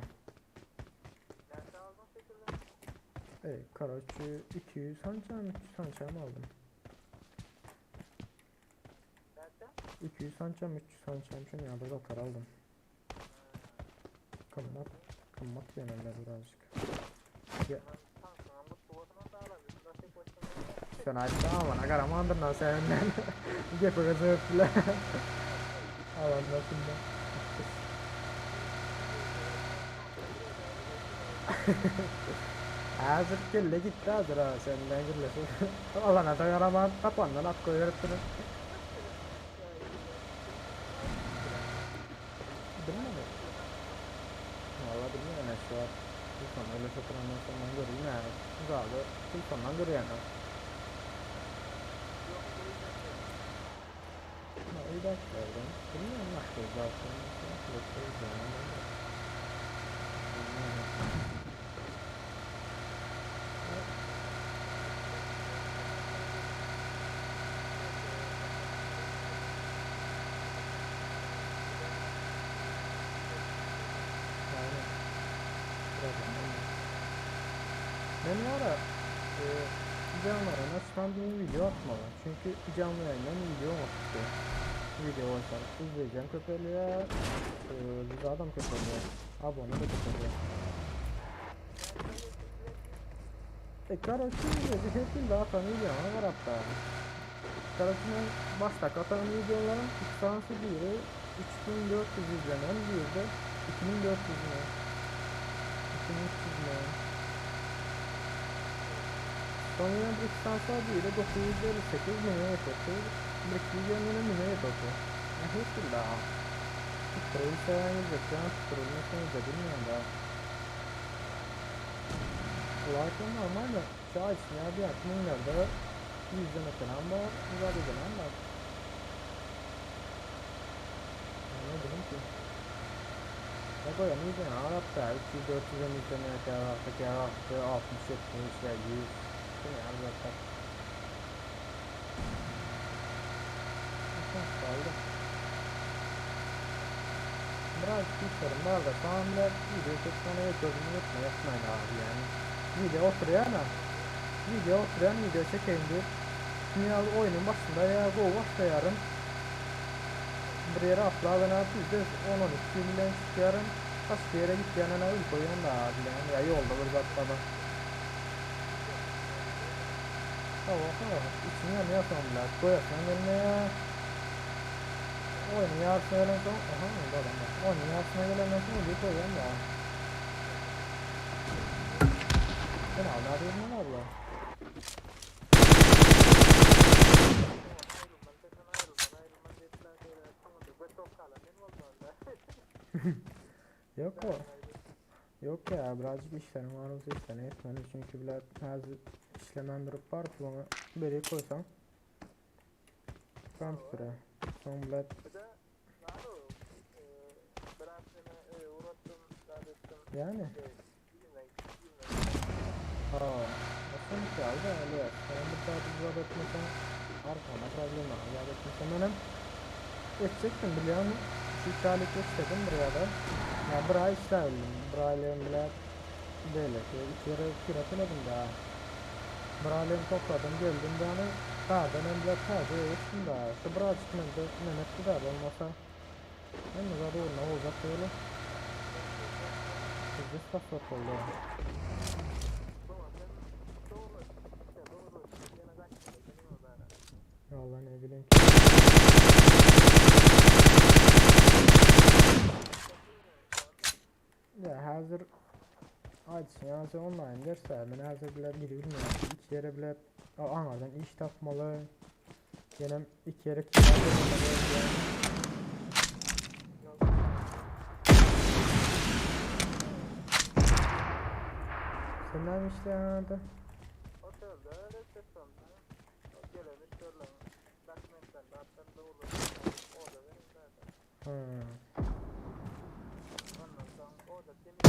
Karaçı 200 sançam 300 sançam aldım. 200 sançam 300 sançam şunu ya da para aldım. Kımmat yanında birazcık. Ya. Sen açtın ama bana karamandır nasıl senden. Gepe gazı öptüler. Alanlasın da. Hazır kelle gitti hazır ha senden güllesin. Alana da karaman kapandan at koyarıttın. Bilmiyorum. Valla bilmiyorum ne şu an. Tülson öyle satırandan sonra göreyim yani. Galiba Tülson'dan görüyor yani. İyi başlardım. Bilmiyorum nasıl zaten. Nasıl yapıyoruz yani. Ben ara canlı yayına standart video atmalı. Çünkü canlı yayından video atıyor. Video olsa izleyeceğim köpeliğe, biz adam köpeliğe, abone de köpeliğe. Karaçı bir şekilde atan videolar var hatta. Karaçı'nın başta atan videoların iktansı biri 3400 izlenen bir de 2400 mi? 2300 mi? Sonra bir iktansı biri 958 mi yapıyordu? Bir videonun ne yapıyordu? Ne hiçbir daha. Tutturul seven izleyeceğim, tutturul nasıl izlediğim ya. Lakin normalde şu açmaya bir akımlarda izleme falan var, müzade falan var. Ne bileyim ki. Ya böyle izleme Arap'ta 300-400'den izlemeye kârahtı 60-70 ya 100. Bu ne Arap'ta? Kaldı. Biraz isterim var da şu an bile video çekmene gözümü yapmayın abi yani. Video oturuyor video çekeyim diyor. Şimdi abi oyunun başında ya bu başlayarım. Bir yere atla ben abi bizde 10-12 bilen çıkarım. Başka yere git yanına ilk oyun da abi yani ya yolda bir baklava. Hava içini yanıyor sonunda koyasın eline ya. Oyunu yarısına gelen son oyunu yarısına gelen son bir koyuyorum da. Sen abi ne var la? Yok o. Yok ya birazcık işlerim var olsa işlerini etmeli çünkü bile bazı işlemendirip var bunu beri koysam kompütere son bile yani aslında bir şey aldı öyle ben bir saat uzat etmesem arkama problem var uzat etmesem benim edecektim biliyor musun? Şu çağlık istedim buraya da ya buraya işleyebildim burayla bile böyle ki iki yere kirateledim daha burayla topladım geldim de hani sağdan hem bile sadece ettim daha şu buraya çıkmadı Mehmet'ti de olmasa hem de zaten ne olacak böyle biz tasvap oldu vallahi ne bileyim ki ya hazır açsın yani online derse ben hazır bile gidiyorum ya iki yere bile anlardan iş tapmalı benim iki yere senden işte yanında otelde resepsiyonda gelemiş görülen dokumentlerle hattında olur orada benim zaten ondan sonra orada temiz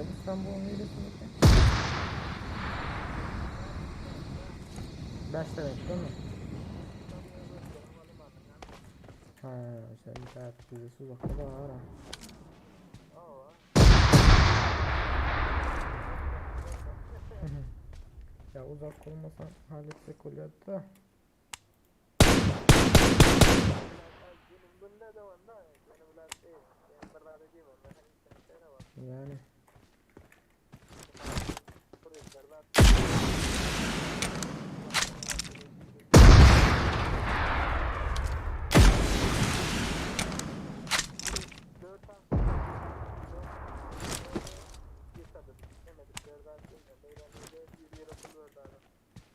Tabii sen bu onu iyilesin. 5 demek değil mi? Ha, sen de bizi uzakta da var ha. Ya uzak olmasan halletsek oluyordu da. Yani.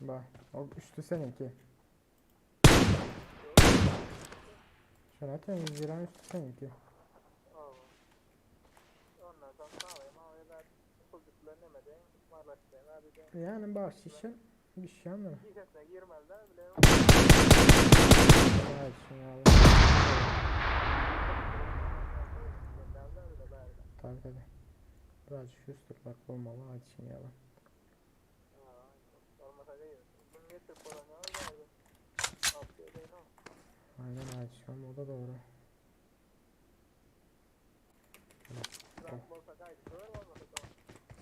Bak, o üstü seninki. Şanaten 100 liranın üstü seninki. Yani bahşişin bir şey mi? Allah için ya. Tabii tabii. Birazcık üstür bak olmalı hadi için ya. Aynen açıyorum o da doğru.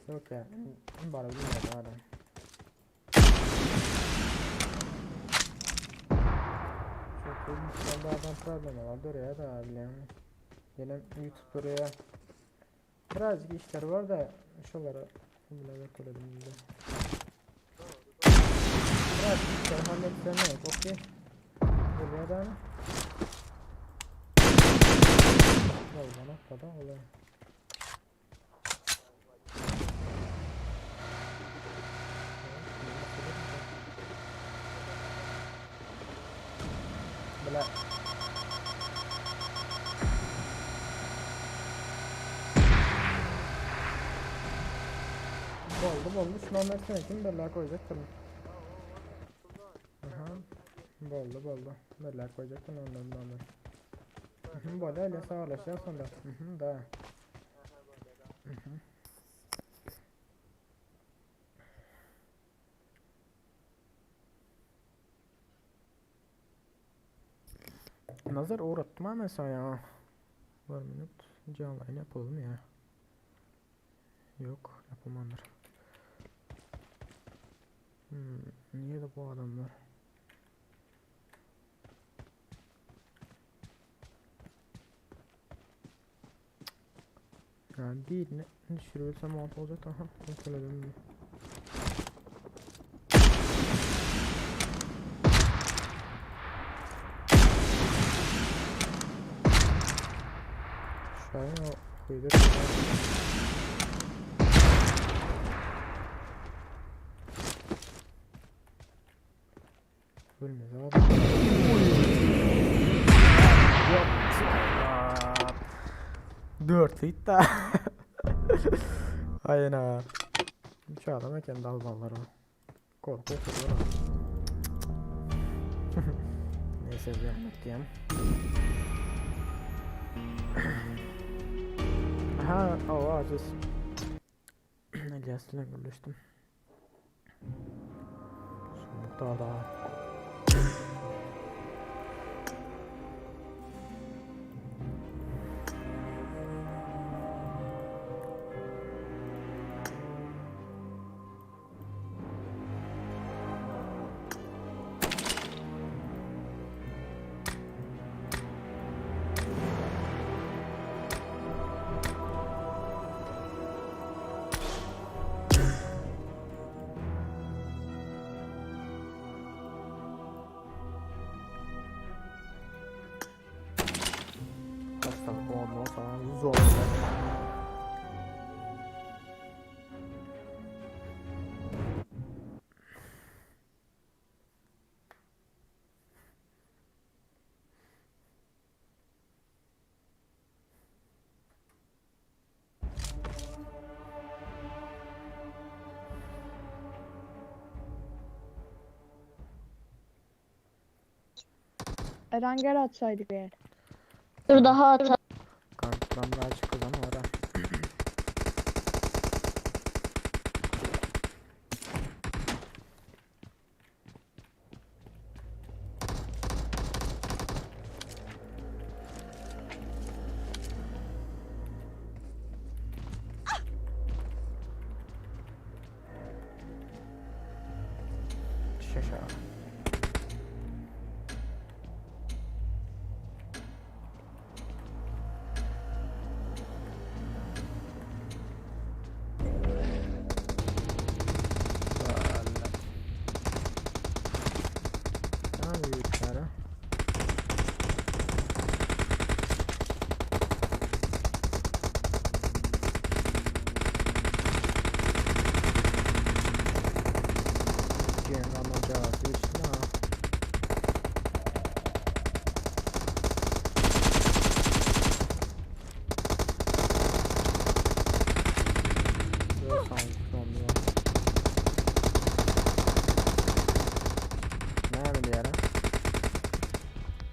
Yok ya bana bilmiyorum hala. Çok ilginç adam problemi var oraya da biliyorum. Yine YouTube oraya birazcık işler var da şunlara bile söyledim bize. Birazcık işler halletsen yok okey. Buraya da bana kadar oluyor. Bela. Boldu şunu anlatsana kim bela koyacak tabii. Aha. Boldu. Bela koyacaktın ondan. Böyle öyle sağlaşacağız sonra. Da. Nazar uğrattım ama mesela ya. Var minut canlı yayın yapalım ya. Yok yapamadır. Niye de bu adamlar? Yani birini düşürürsem alt olacak aha. Mesela dönüyor. Şahin o kuyudur. Ölmez abi. Yok. 4 hit daha. Aynen ha. Şu adama kendi almalar o. Korku okuyor. Neyse bir anlatayım. Ha, o aciz. Elias'la görüştüm. Soğukta da. Ondan sonra zor. Eren gel atsaydık eğer. Dur daha at. Kanka ben daha çıkacağım oraya. aşağı. Hangi büyükleri?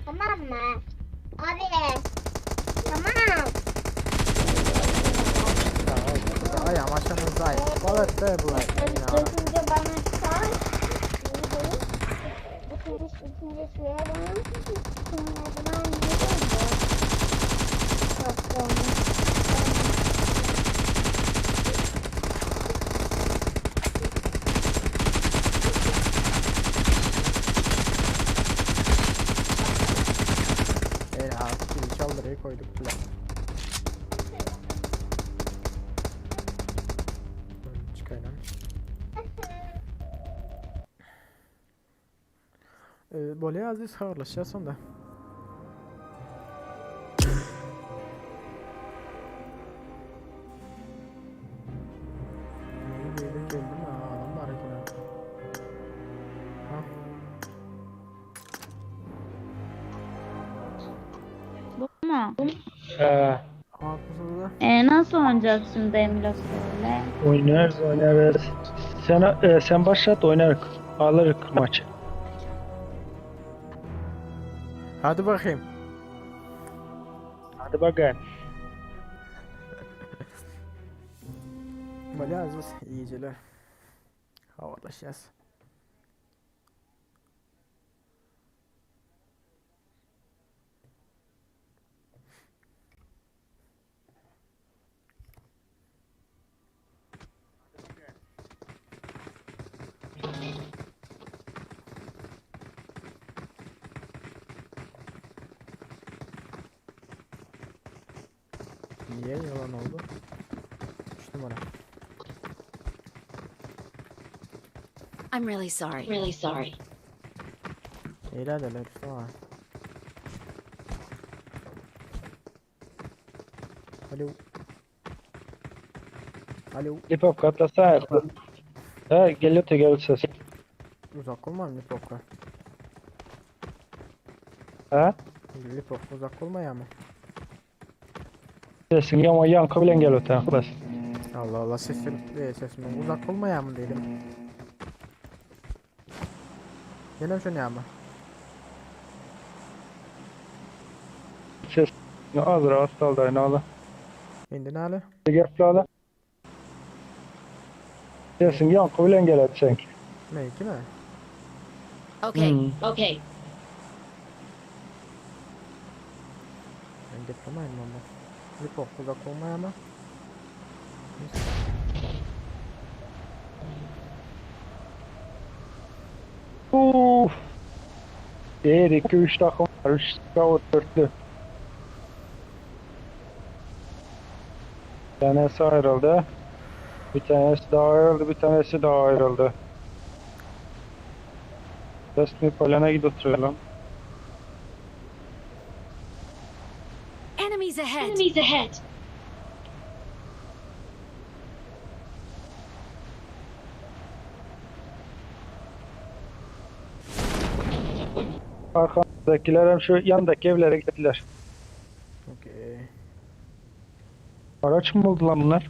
Tamam mı? Abi. Tamam. Ayağım aşağınızdayım. Balık da bulayım. Dökünce bana sar. Bitince suya bana. Sonra bana Çaldırıyı koyduk bile. Çıkayım. Bolaya aziz xabarlaşacağız sonda. İyi böyle geldim ha, adam var ekine. Ha. Bu mu? Haklısınız da. Nasıl oynayacağız şimdi emülatörle? Oynarız. Sen başlat oynarız. Alırız maçı. Hadi bakayım. Hadi bakalım. Bolaya aziz iyiciler. Xabarlaşacağız. Niye yalan oldu? 3 numara. I'm really sorry. İyilerdeler 3 numara. Alo. Alo. Lipop katlasana. Ha geliyor ses. Uzak olma mı Lipop'ka? Ha? Lipop uzak olma ya mı? Sesin yankı bilen geliyor arkadaş. Allah Allah sesimden uzak olma ya mı dedim. Yine şu ne ama? Ses az rahat aldı ne ala. Şimdi ne hali? Gel ala. Sesin yankı bilen geliyor sanki. Ne iki mi? Okay. Ben gitmemayım ama. Lipop uzak olma ya mı? Uff. Diğer 2-3 takım var. 3 takım dörtlü. Bir tanesi ayrıldı. Bir tanesi daha ayrıldı. Bir tanesi daha ayrıldı. Resmi polana gidiyor lan. Enemies ahead. Arkamdakiler hem şu yandaki evlere gittiler. Okey. Araç mı buldu lan bunlar?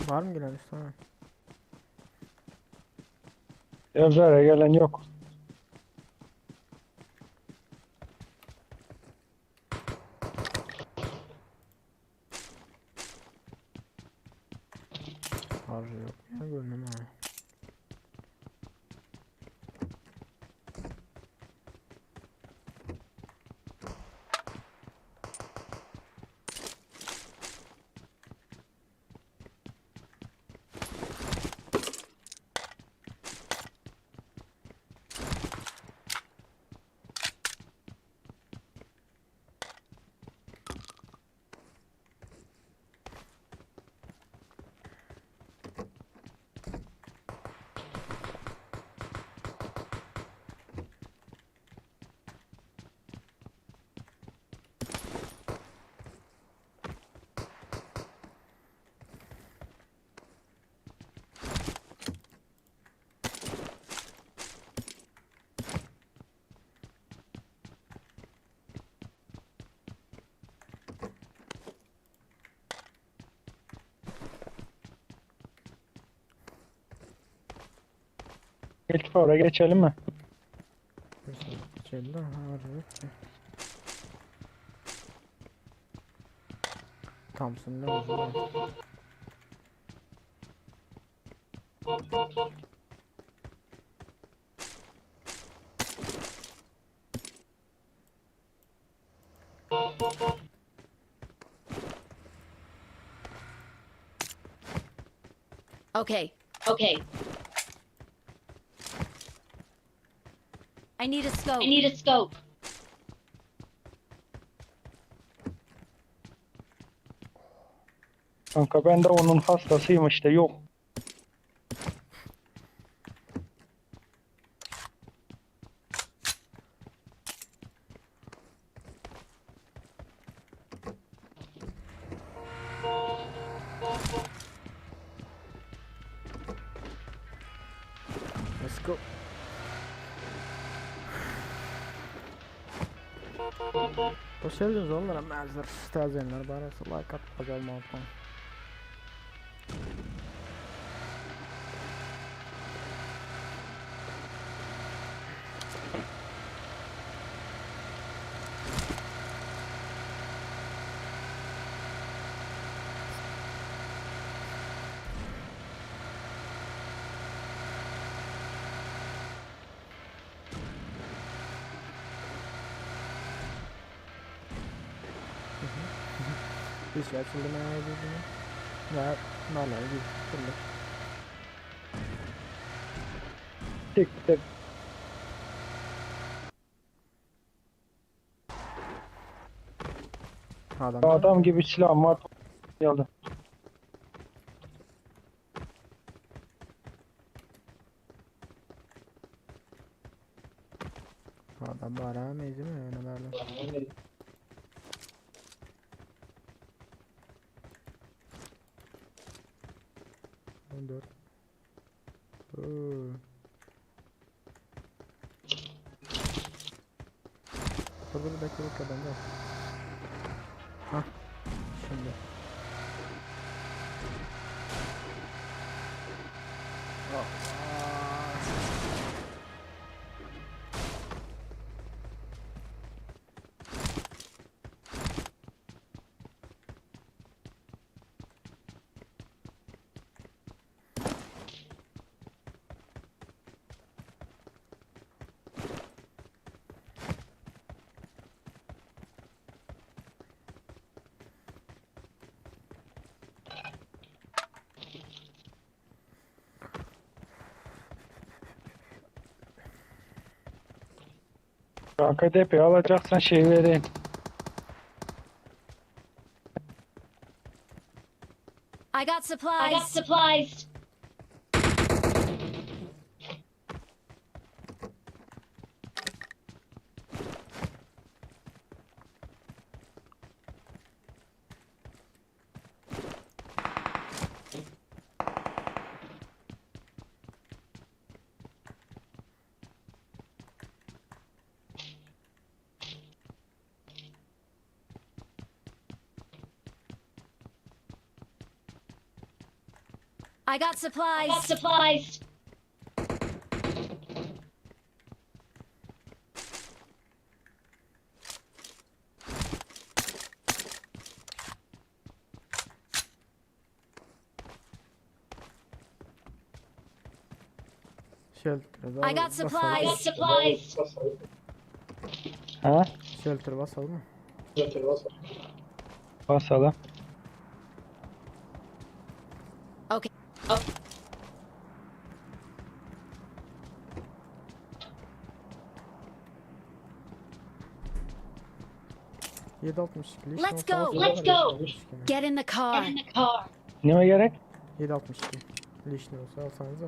Var mı gelen üstüne? Evlere gelen yok. Harcı yok ya gönlüm ha. İlk fora geçelim mi? Geçelim de harcı yok ki. Thompson'la uzun var. Okay. I need a scope. Kanka ben de onun hastasıyım işte yok. Let's go. Hoş geldiniz onlara mazur isteyenler bana like at bakalım alttan. Bir şey açıldı ne yapıyorsun? Ya normal bir türlü. Tek tek. Adam gibi silahım var. Geldi. Adam bana meyzi mi öyle verdim. Dört. Dur bekle bende. Hah. Şimdi. Kanka DP alacaksan şey vereyim. I got supplies. I got supplies. Shelter'ı I got basalım. supplies. Ha? Shelter basalım mı? Basalım. Okay. 7.62. Let's go. Get in the car. Neme gerek? 7.62. Leash ne olsa alsanız da.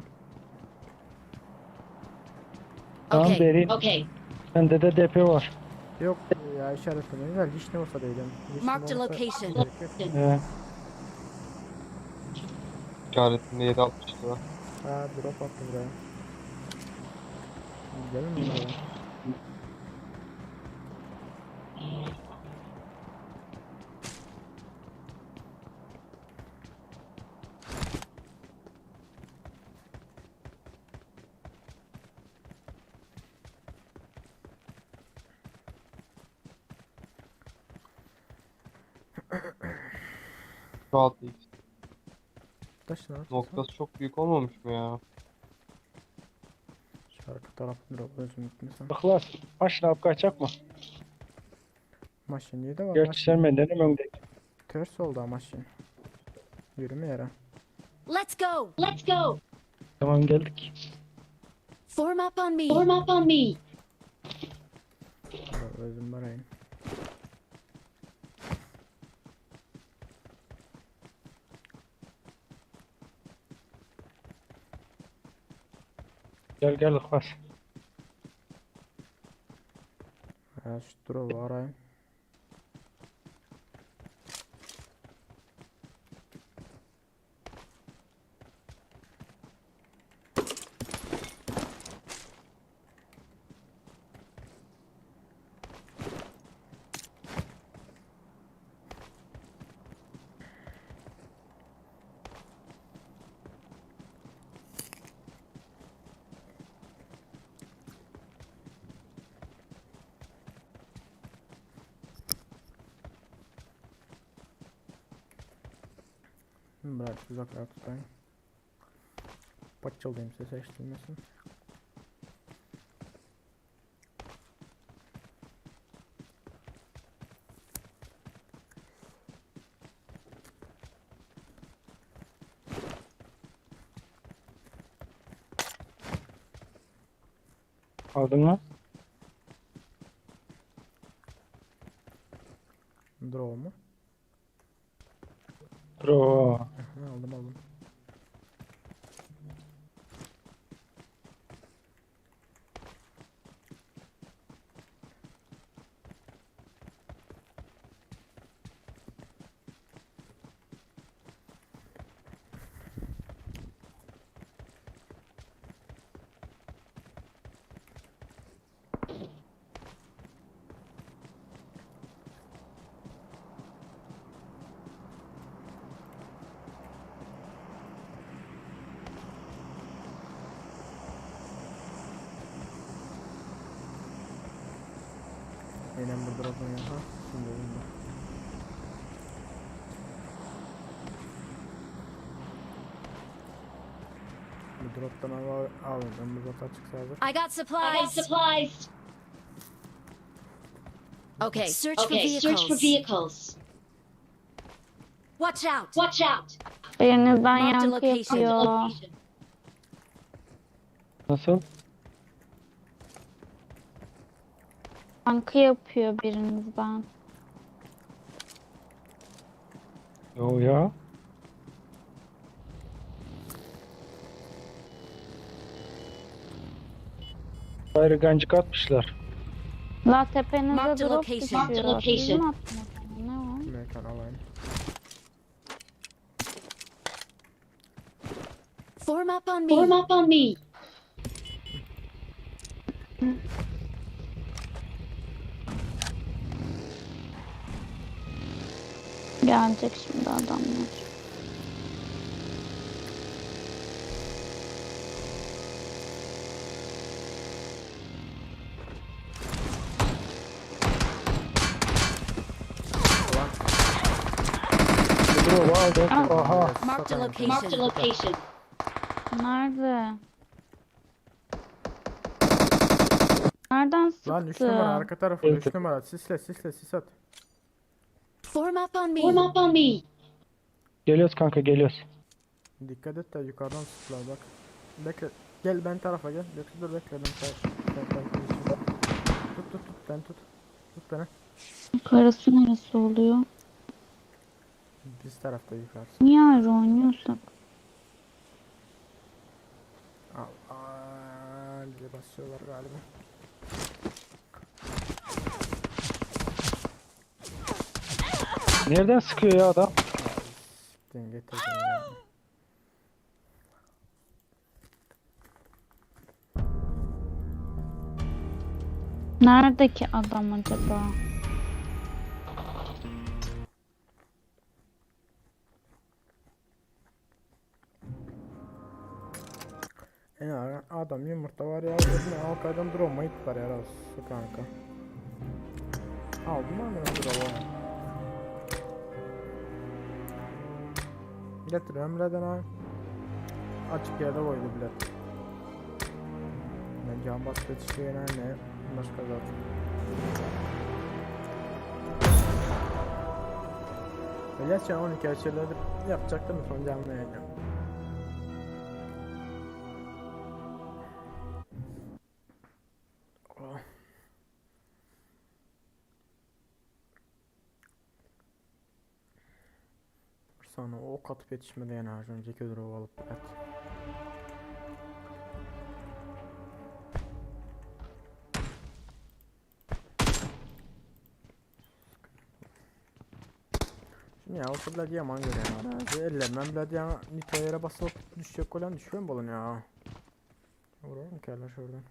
Tamam Okay. vereyim. Bende de DP var. Yok ya işaretlemeyin de leash ne olsa değilim. Marked a location. İşaretinde 760 lira. Ha drop attı buraya. Gelin mi buraya? Rahat değil. Taş lan. Noktası çok büyük olmamış mı ya? Şarkı tarafı drop özüm gitmesin. Baklar. Aşağı kaçak mı? Maşin niye de var? Gerçi Maşin sen benden önde. ters oldu ha maşin. Yürüme yere. Let's go. Tamam geldik. Form up on me. Özüm barayım. Gel Lukas. Ha şu drop'u arayayım. Bırak uzaklara tutayım. Paçalayayım ses eşitlemesin. Aldın mı? Draw mu? Bro. Aha, aldım. Aynen bu drop'un yanına. Şimdi bunda. Bu drop'tan aldım. Bu zaten açıksa hazır. I got supplies. Okay. Search for vehicles. Watch out. Birinizden Marked a yankı location. yapıyor. Nasıl? Yankı yapıyor birinizden. Yo ya. Gayrı gancık atmışlar. La tepenize Marked a drop location. düşüyor. Siz mi attınız? Ne o? Mekan alayım. Form up on me. Gelecek şimdi adamlar. Drop aldı. Aha. Marked a location. Nerede? Nereden Lan 3 sıktı? numara arka tarafı 3 numara. Sis at. Form up on me. Geliyoruz kanka geliyoruz. Dikkat et de yukarıdan sıktılar bak. Bekle. Gel ben tarafa gel. Bekle ben tut ben tut. Tut beni. Yukarısı neresi oluyor? Biz tarafta yukarısı. Niye ayrı oynuyorsak? Bize basıyorlar galiba. Nereden sıkıyor ya adam? Siktin getirdim ya. Neredeki adam acaba? Ya adam yumurta var ya. Dedim halkadan drone hit var ya. Su kanka. Aldım mı ben drone? Getiriyorum neden ha? Açık yerde koydu bilet. Ben can bastı yetişiyor ne? Başka zaten. Gerçekten 12 açıları yapacaktım son canlı yayını. Oh. Sana ok atıp yetişmedi yani az önceki drone alıp bilet. Ya o kadar yaman göre ya. Ellemem bile ya nitro yere basıp düşecek olan düşüyor mu balon ya? Vuralım kelle şuradan.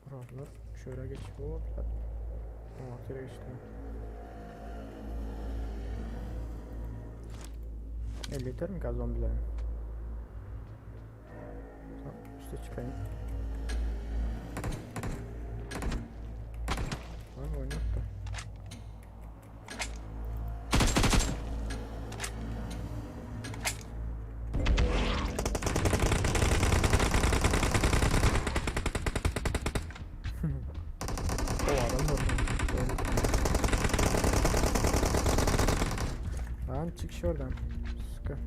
Buradan şöyle geç. Hop. Ortaya geçtim. 50 yeter mi gaz zombilerin? Üste çıkayım. Lan oynat da. O adam da lan çık şuradan. Sıkı.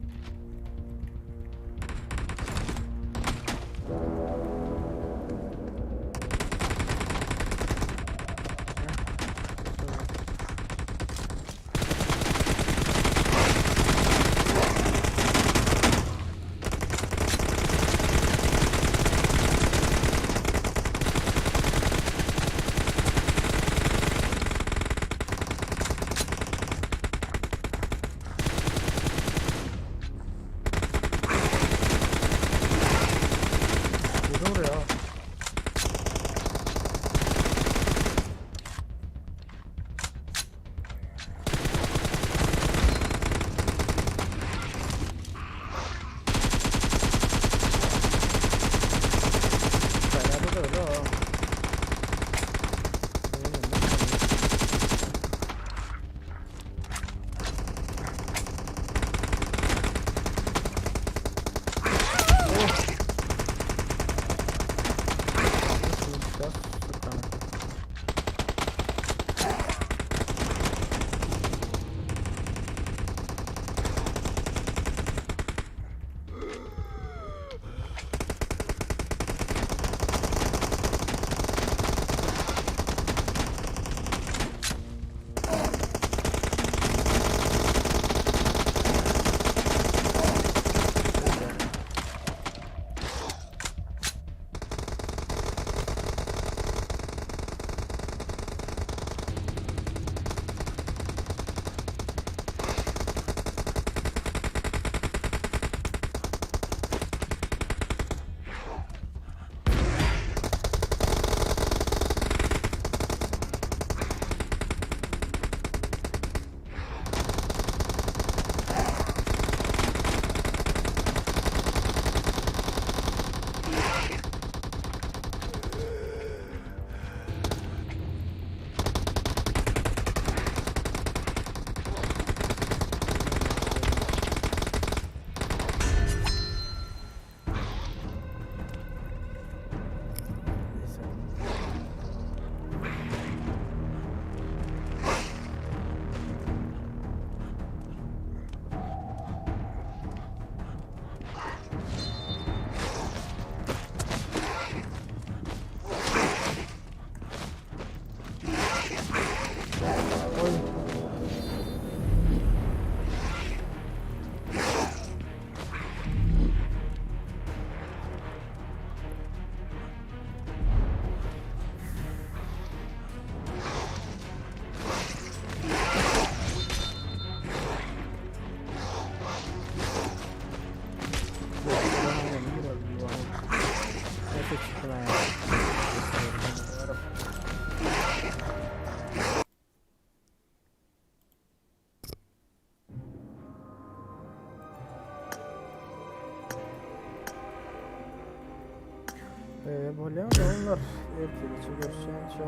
Böyle onlar erkek için görüşen şey.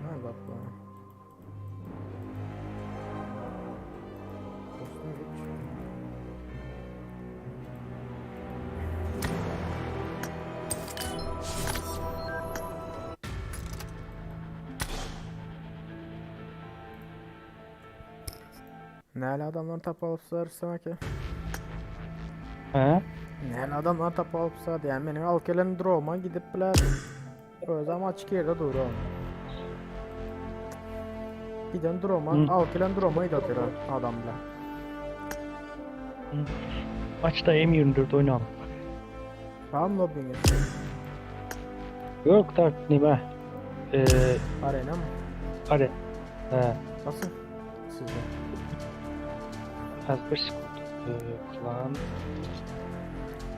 Ha bak bana. Kostüm geç. Näle adamlar tap alıpsa ki? He? Näle adamlar tap alıpsa yani benim al gelen droma gidip biler. Özüm açık yerde duruyorum. Giden droma, al gelen droma idatır adam bilen. Maçta M24 oynayalım. Var mı lobbiniz? Yok tak nime. Arena mı? Hadi. He. Nasıl? Sizde. Az bir sekund. Klan.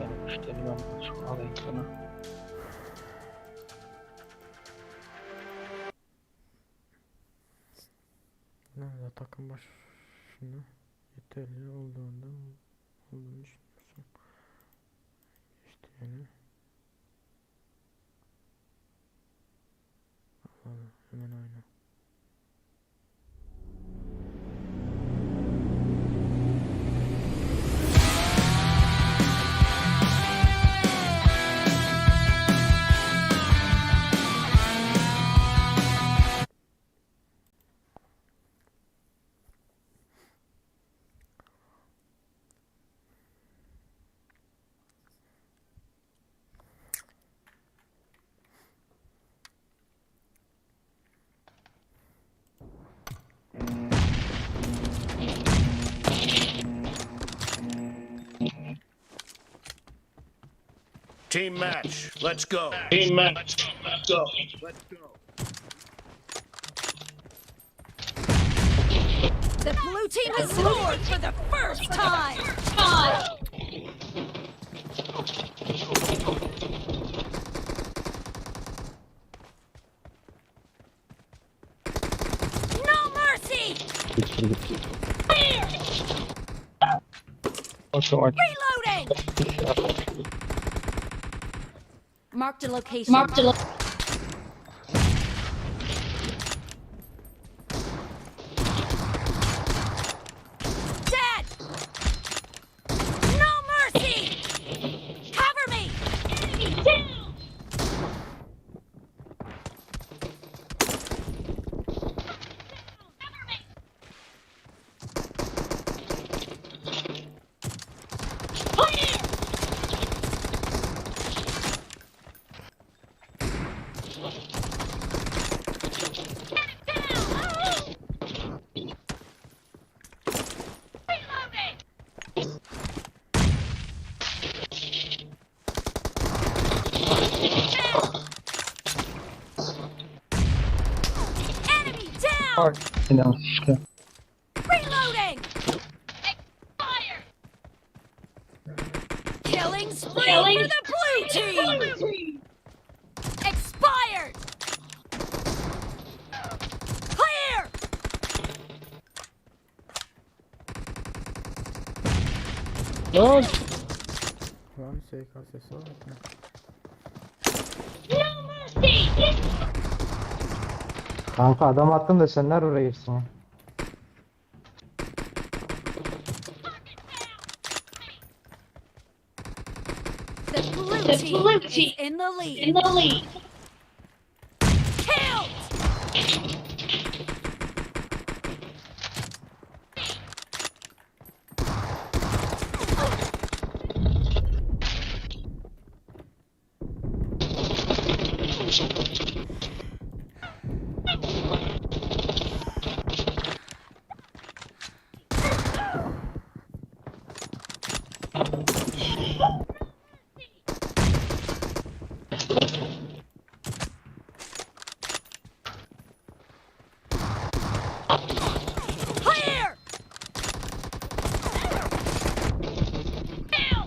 Ben işte nimem şu alayım sana. Nerede takım başına Yeteli olduğunu düşünüyorsun. İşte yani. Allah'ım hemen oyna. Team match. Let's go. Team match. Let's go. The blue team has scored for the first time. No mercy. Reloading. Marked a location. Dead. No mercy. Cover me. Enemy down. Enemy down. Sinan işte. Reloading. Fire. Killing spree for the blue team. Expired. Clear. Lan. Var mı SKS'si var mı? Kanka adam attım da senler oraya girsin ya. The blue team is in the lead. Killed. Clear. Kill.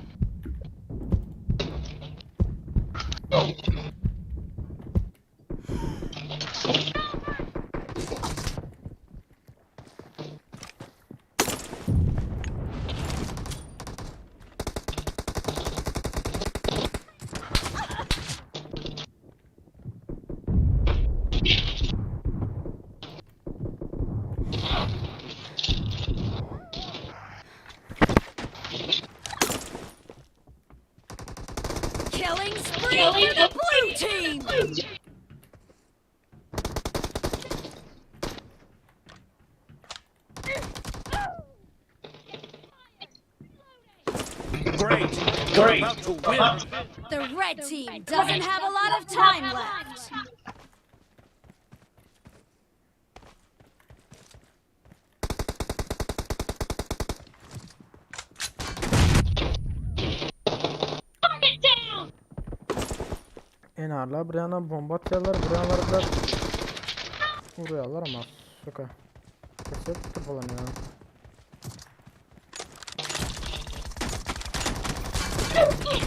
Great. We're about to win. The red team doesn't have a lot of time left. Enarlar bir yana bomba atıyorlar, bir yana da vuruyorlar ama soka. Kaçıyor tutup falan ya.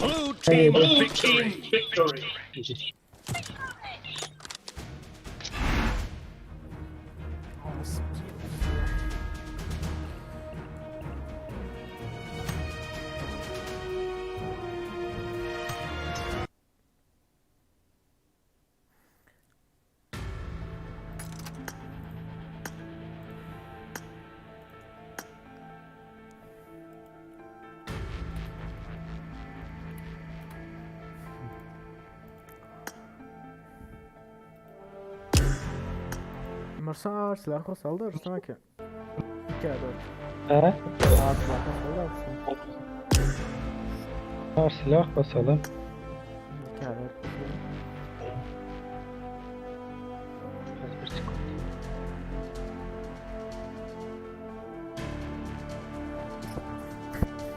Blue team victory. Marsa silah kosaldı Ruslan ki. 2'ye 4. He? Silah kosaldı Ruslan. Var silah basalım. 2'ye 4.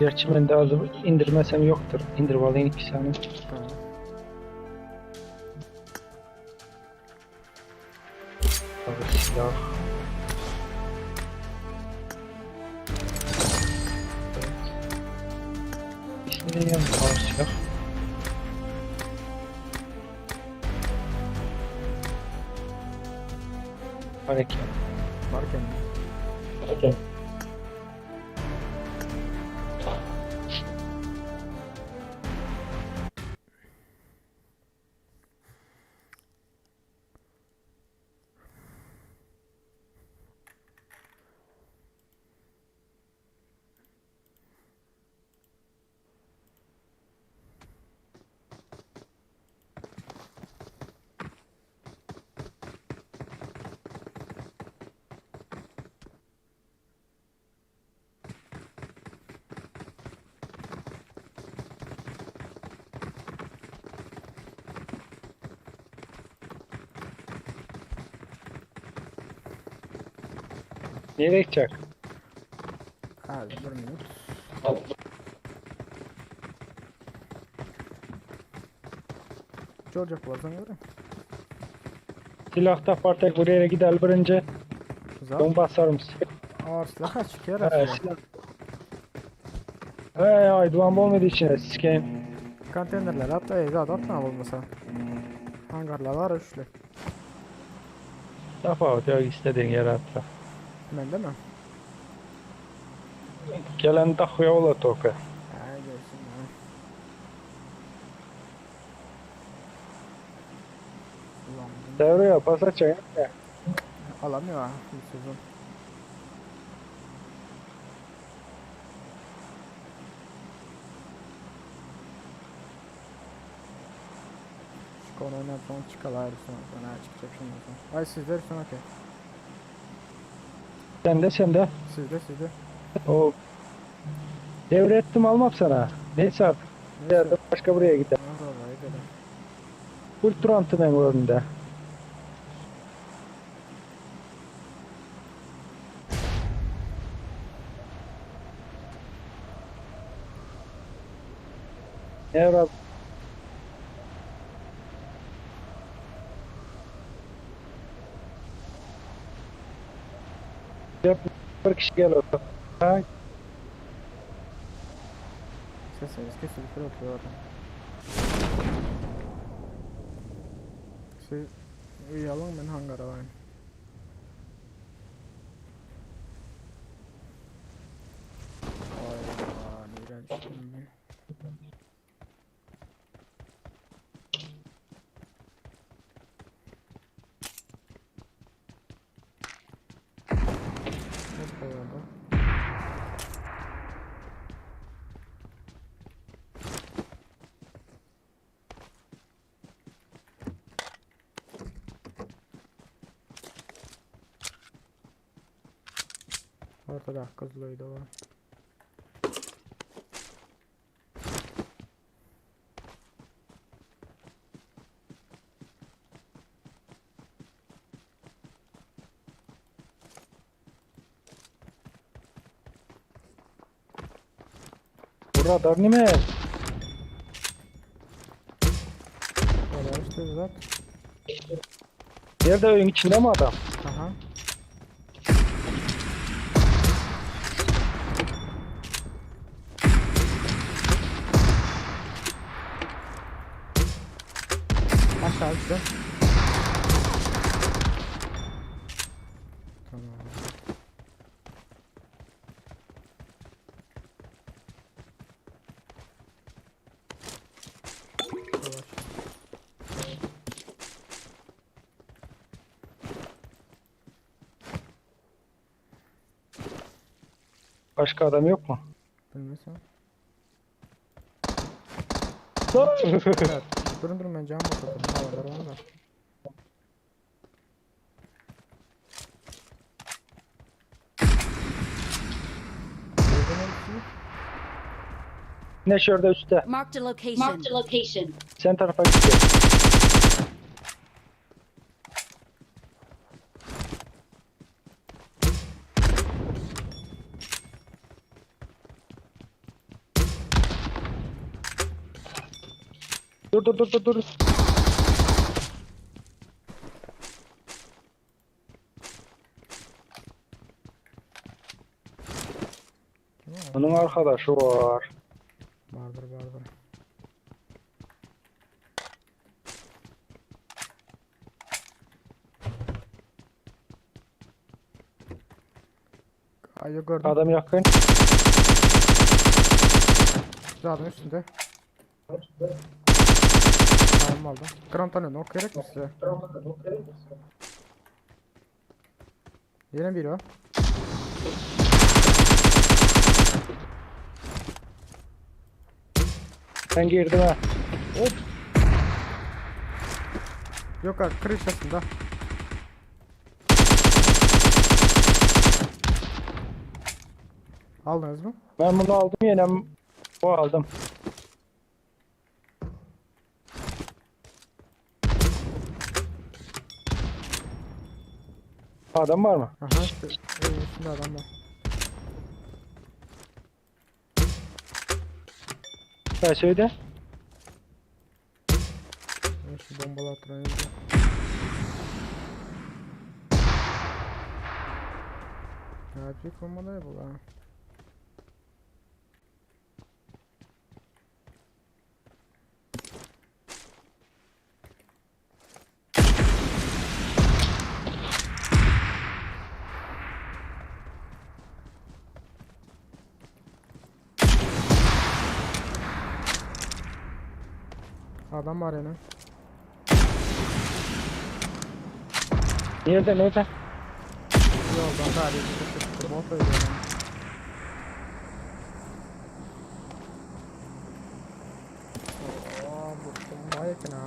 Gerçi ben de alıp indirmesem yoktur. İndir alayım 2 saniye. Tamam. Abi silah. İsmi ne yani? Ağır silah. Hareket. Varken. Nereye gidecek? Az 1 minut. Georgia kullansan göre. Silahta partak buraya gider birinci. Güzel. Bomba basarım. Ağır silah kaç çıkıyor He aslında. silah. He ay duman olmadı içine sikeyim. Konteynerler hatta evde atma olmasa. Hangarlar var üçlü. Tafavut yok istediğin yere atla. Ben de mi? Gelen takıya ola toka. Ha gelsin ya. Ulan Devreye pas açayım. alamıyor ha bu sezon. Şu konu oynatsan çıkalar sonra çıkacak şimdi sonra. Ay sizler sonra okey. Sen de. Sizde. O devrettim almam sana. Neyse artık. Neyse. Başka buraya gider. Vallahi böyle. Full Trant'ın önünde. Evrak. Bir kişi gel orada. Ha, Ses kesilip oturuyor orada. Siz uyuyalım ben hangara varım. Ayda nereye düştüm ben? Ne koyalım? Ortada kızlıydı o. Radar ne mi? Böyle işte Zat. Nerede oyun içinde mi adam? Aha. Aşağı işte. Tamam. Yavaş. Başka adam yok mu? Bilmiyorsam. Dur. Evet. Durun ben cam bakalım. Havalar var da. Ne şurada üstte. Marked a location. Sen tarafa gidiyor. Dur. Onun arkadaşı var. Vardır. Ay yok gördüm. Adam yakın. Zaten üstünde. Tamam aldım. Grand tanıyor. Ok gerek mi size? Yine biri o. Ben girdim ha. Yok abi kırışlasında. Aldınız mı? Ben bunu aldım yine. O aldım. Adam var mı? Aha işte evin üstünde adam var. Ben söyle. Ben şu bombalı atırayım. Ne yapacak bombalı bu lan? Adam var yani. Nerede? Yoldan da arayıcı çıktı. Bot öyle yani. Oo, bu bomba yakın ha.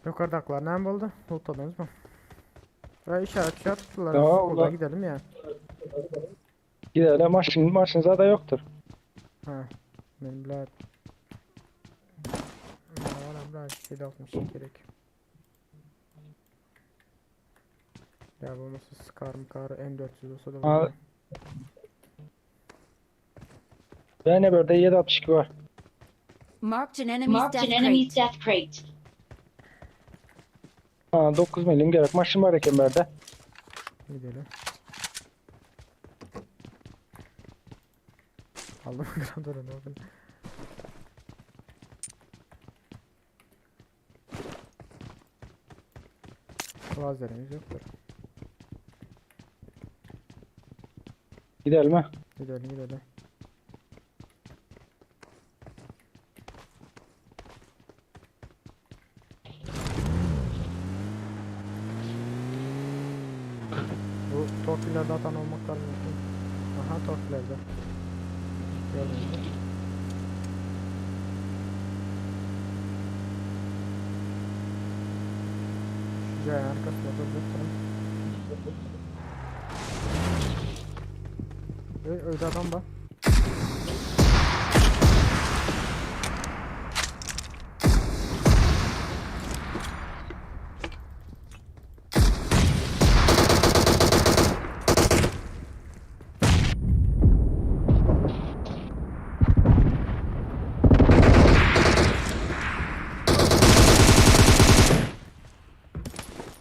Yukarıdakiler ne oldu? Lootladınız mı? Ve işaret tuttular. Tamam, Buradan ulan. gidelim ya. Gidelim. Maşın zaten yoktur. Ha. Benim bile... Bana bir şey atmış gerek. Ya bu nasıl Scar M400 olsa da Ha. olur. Yani burada 7.62 var. Marked an enemy's death crate. Ha 9 milim gerek. Maşın var ya kemerde. Gidelim. Aldım grandarını open. Lazerimiz yoktur. Gidelim ha. Gidelim. Bu torpillerde atan olmaklar mümkün. Aha torpillerde. Gördünüz mü? Şu yayın arkasında durdurum. Öyle adam var.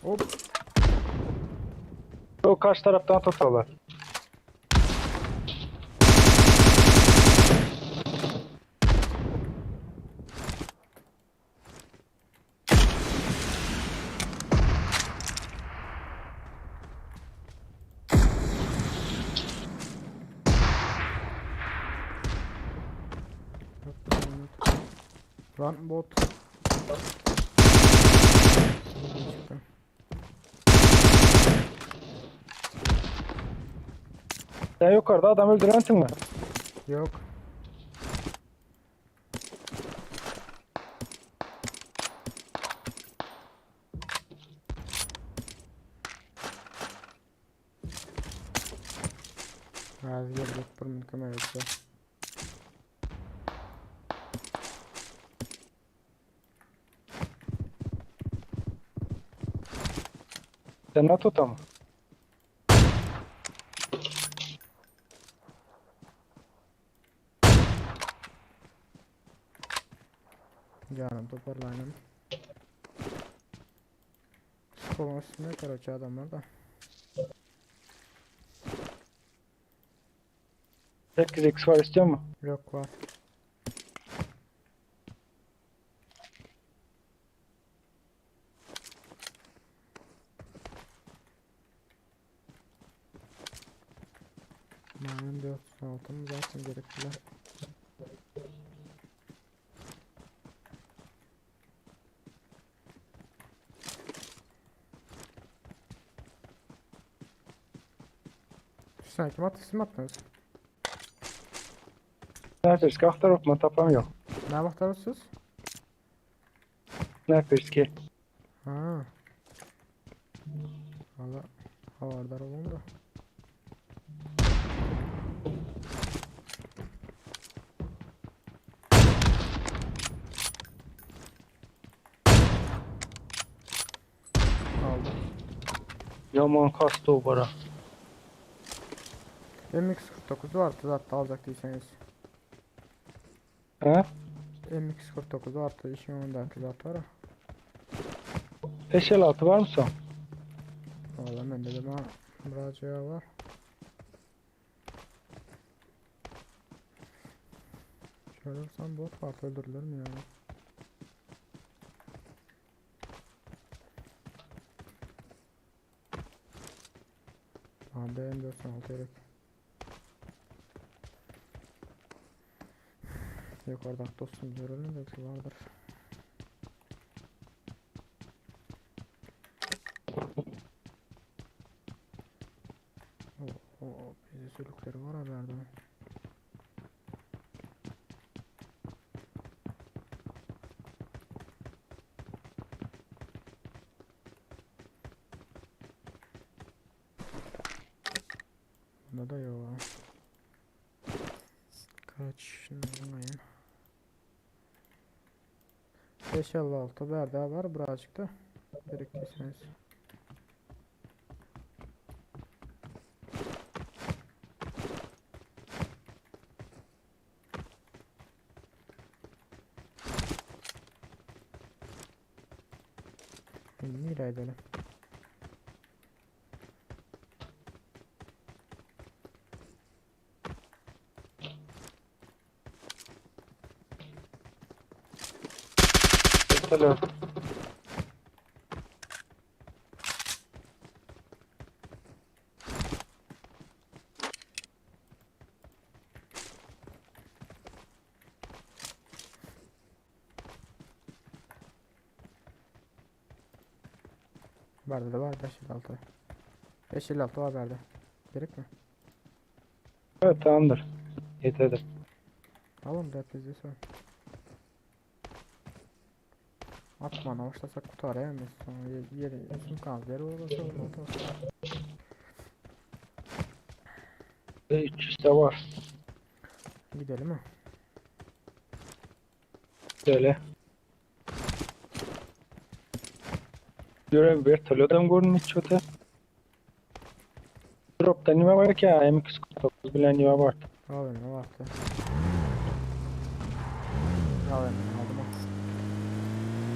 Hop. O karşı taraftan tutuyorlar. Run bot. Sen yukarıda adam öldürensin mi? Yok. Razı geldik bir mümkün ayıptı. Sen ne tutamı? Canım toparlayalım. Skolun üstünde karaçı adamlar da. 8x var istiyor mu? Yok var. Malum 406 mı zaten gerekliler. Sen kim attı? Siz mi attınız? Sniperski aktarıp mı tapamıyor. Ne baktarısınız? Sniperski. Ha. Valla havardar olun da. Aldım. Yaman kastı o bara. MX-49 vardı zaten alacak değilseniz. He? MX-49 vardı işin ondaki zaten var ha. 556 var mı son? Valla bende de müracaat var. Şöyle vursam bot var öldürülür mü yani? Aha benim 96 gerek. Yukarıda dostum görülür belki vardır. O bizi sülükleri var haberde. Bunda da yok. Kaç şimdi bulmayayım. 556 bardağı var birazcık da biriktirseniz. Nereye edelim? Selam. Barda da var 556. 556 var barda. Gerek mi? Evet tamamdır. Yeterli. Alın da bizi son. Atmana başlasak kurtarayamayız. Sonra yeri üstün kaldı. Orası olmaz. 300 de var. Gidelim mi? Böyle. Görev bir talodan görünmüş çoğu. Drop'ta nime var ki ya MX-49 bilen nime var. Al ne vardı? Al aldım.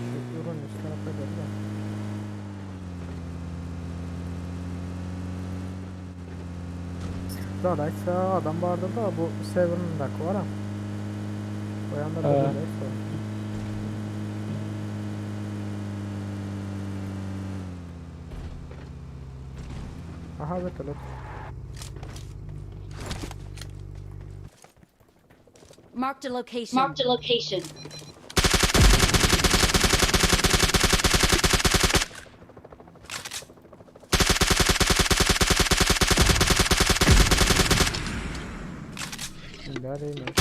Şu ürün üst tarafta geldi. Dadaysa adam vardı da bu Seven'ın da var ha. O yanda da böyle işte. Aha betul. Marked a location. Marked a location. Nereyim ben?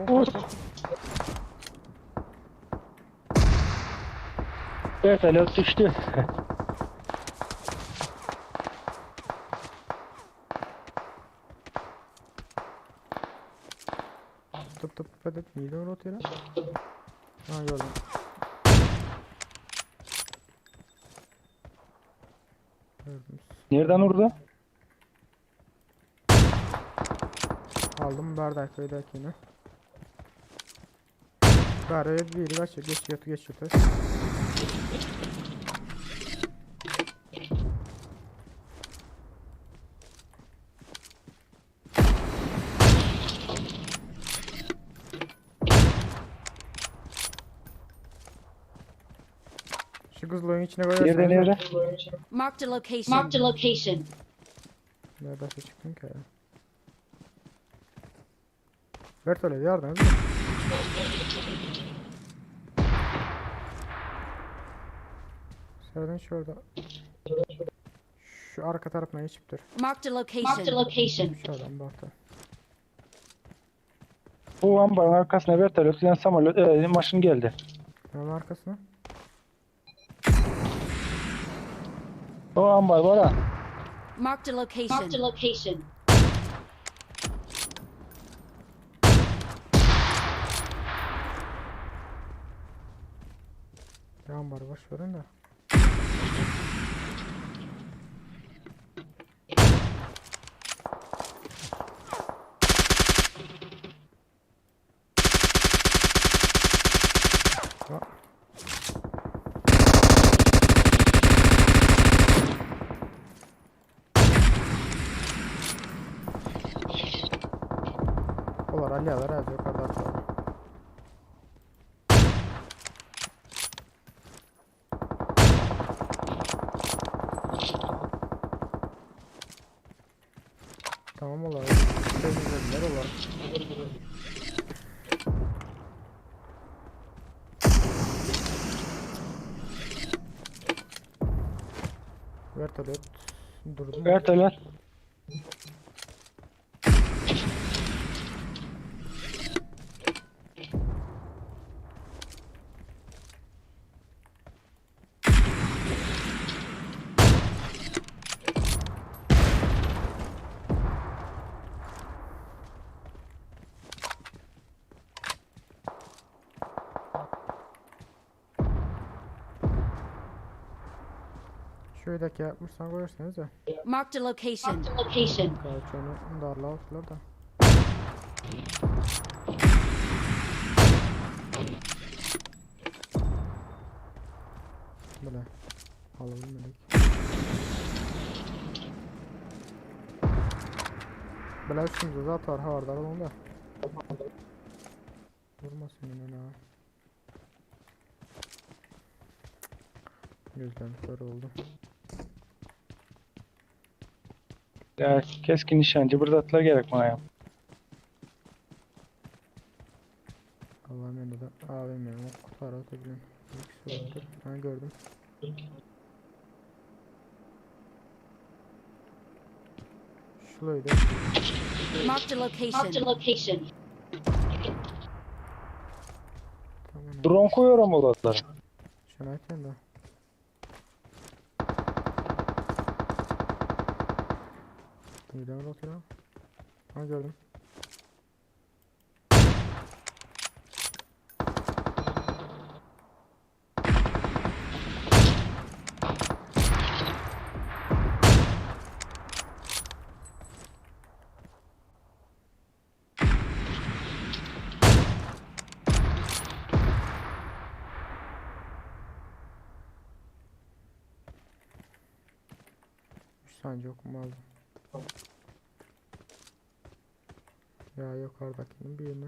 Hop. Evet, alot düştü. Tıp padet neydi o rotayla? Ha gördüm. Nereden vurdu? Aldım bardak köydekini. Baraya bir geç yatı. Şu kızıl oyun içine koyarsanız. Nerede? Marked a location. Marked a location. Nereden çıktın ki ya? Bertole yardım edin. Serden şurada. Şu arka tarafına geçiptir. Marked a location. Marked a location. Şuradan baktı. Bu ambarın arkasına vertalot. Yani samalot maşın geldi. Hemen arkasına. O ambar var ha. Marked a location. Marked a location. Yağmur boş verin de. Olar alyalar az yukarıda atlar. Tamam olar. Temizlediler olar. Vertolet durdum. Vertalot. Şuradaki yapmışsan koyarsanız ya. Marked a location. Marked a location. Belki onu darla atlar da. Böyle. Alalım melek. Böyle üstümüzde zaten var harda onda. Vurmasın yine ha. Gözlerim kör oldu. Ya keskin nişancı burada atlar gerek bana ya. Allah'ım yanında da AVM yok. Kutu ara atabilirim. İkisi vardır. Ben gördüm. Şulaydı. Marked a location. Marked a location. Tamam. Drone koyuyorum o atlara. Şuna ayten de. Neden atıyor? Ha gördüm. Sence okumazdım. Ya yukarıdakinin birini.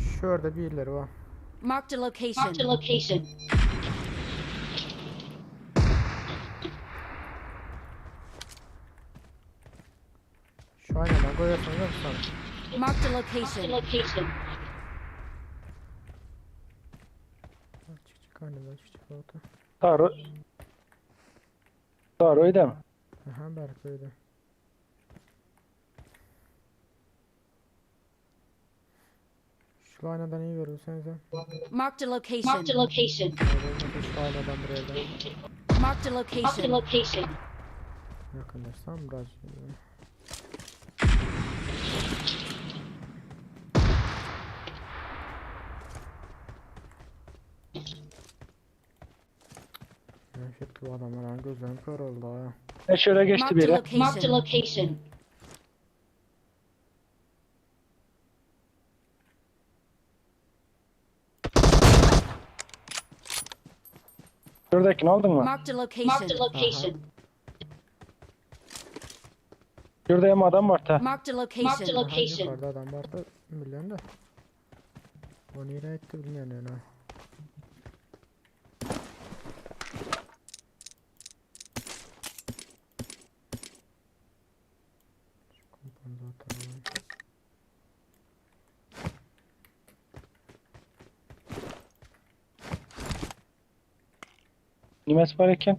Şurada birileri var. Marked a location. Şu aynadan koyarsan yok sana. Marked a location. Çık aynadan çık orta. Taro da mı? Aha belki öyle. Şu aynadan iyi görürsen sen. Marked a location. Şu aynadan buraya gel. Marked a location. Yakınlaşsam biraz. Şekli bu adamlar hani gözlerim kör oldu ha. Şöyle geçti Marked a biri. location. Şuradakini aldın mı? Marked a location. Şurada hem adam var ta. Marked a Aha, location. yukarıda adam vardı milyon da. O nereye etti bilmiyorum yani. Nimes var iken.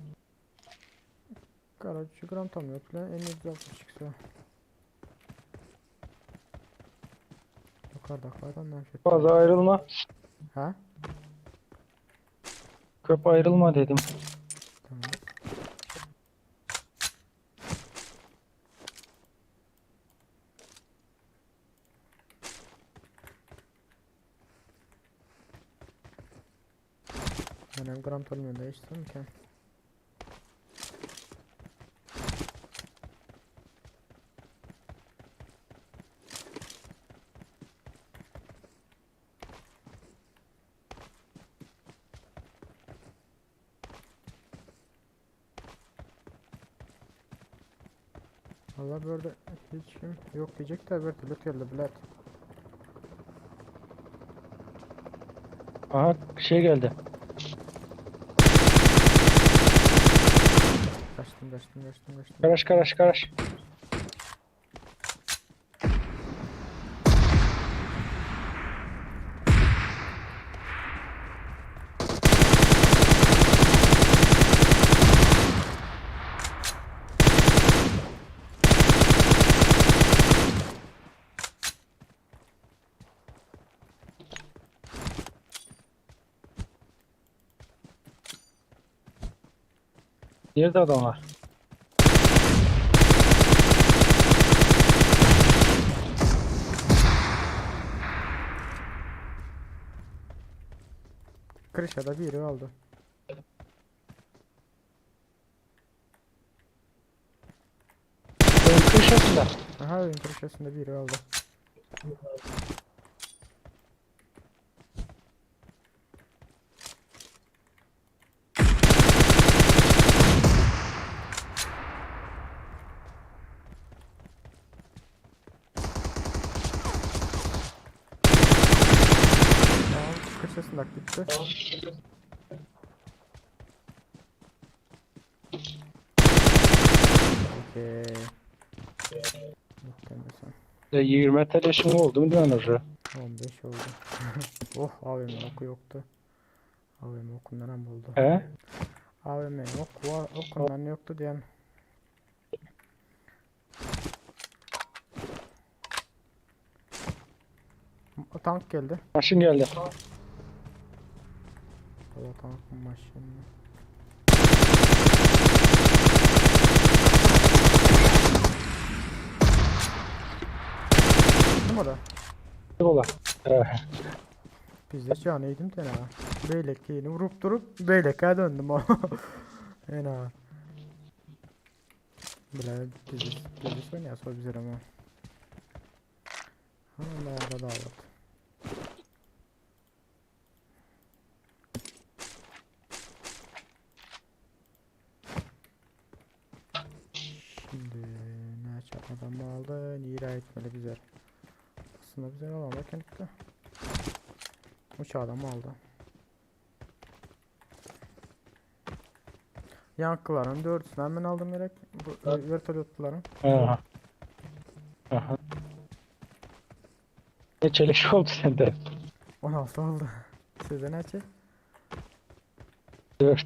Garajı gram tam yok lan en güzel çıksa. Yukarıdaki adamlar şey. Fazla ayrılma. Ha? Köp ayrılma dedim. Tamam. Benim gram tolmuyor değiştirdim ki. Valla böyle hiç kim yok diyecek de bir türlü geldi bilet. Aha şey geldi. Kaçtım. Karaş. Nerede adam var? Kırışada biri aldı. Ön köşesinde. Aha ön kırışasında biri aldı. Tamam kırışasında gitti. Okey. Muhtemelen. 20 teleşim oldu mu diyorsun orada? 15 oldu. Oh AVM oku yoktu. AVM okundan hem buldu. He? AVM okundan yoktu diyen. O tank geldi. Maşın geldi. O tank maşın. Kim o da? Ola. Bizde canıydım tena. Beylekeğini vurup durup beylekeğe döndüm o. Ena. Bile bizi oynuyor sonra bize ama. Hala da davet. gitmeli bizler. Aslında bizler alamarken de. Uçağı adam aldı. Yankıların 4'ünden ben aldım gerek. Bu vertolyotların. Aha. Aha. Ne çelişki oldu sende? 16 oldu. Sizde ne çek? 4.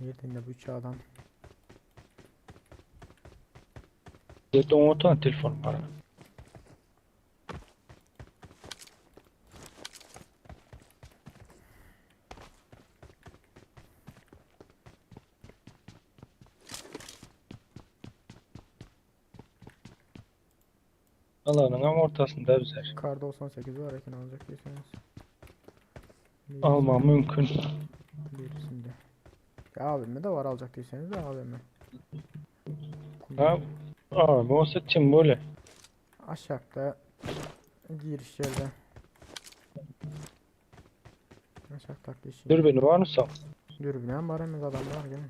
Yediğinde bu uçağı adam. 10 tane telefon var. Alanın ama ortasında güzel. Kar 98 var ekin alacak diyorsanız. Alma mümkün. Birisinde. Ya abime de var alacak diyorsanız da abime. Ha, abi o seçim böyle. Aşağıda giriş yerde. Aşağıdaki işin. Dur beni var mısın? Dürbünen var hem adam var gene.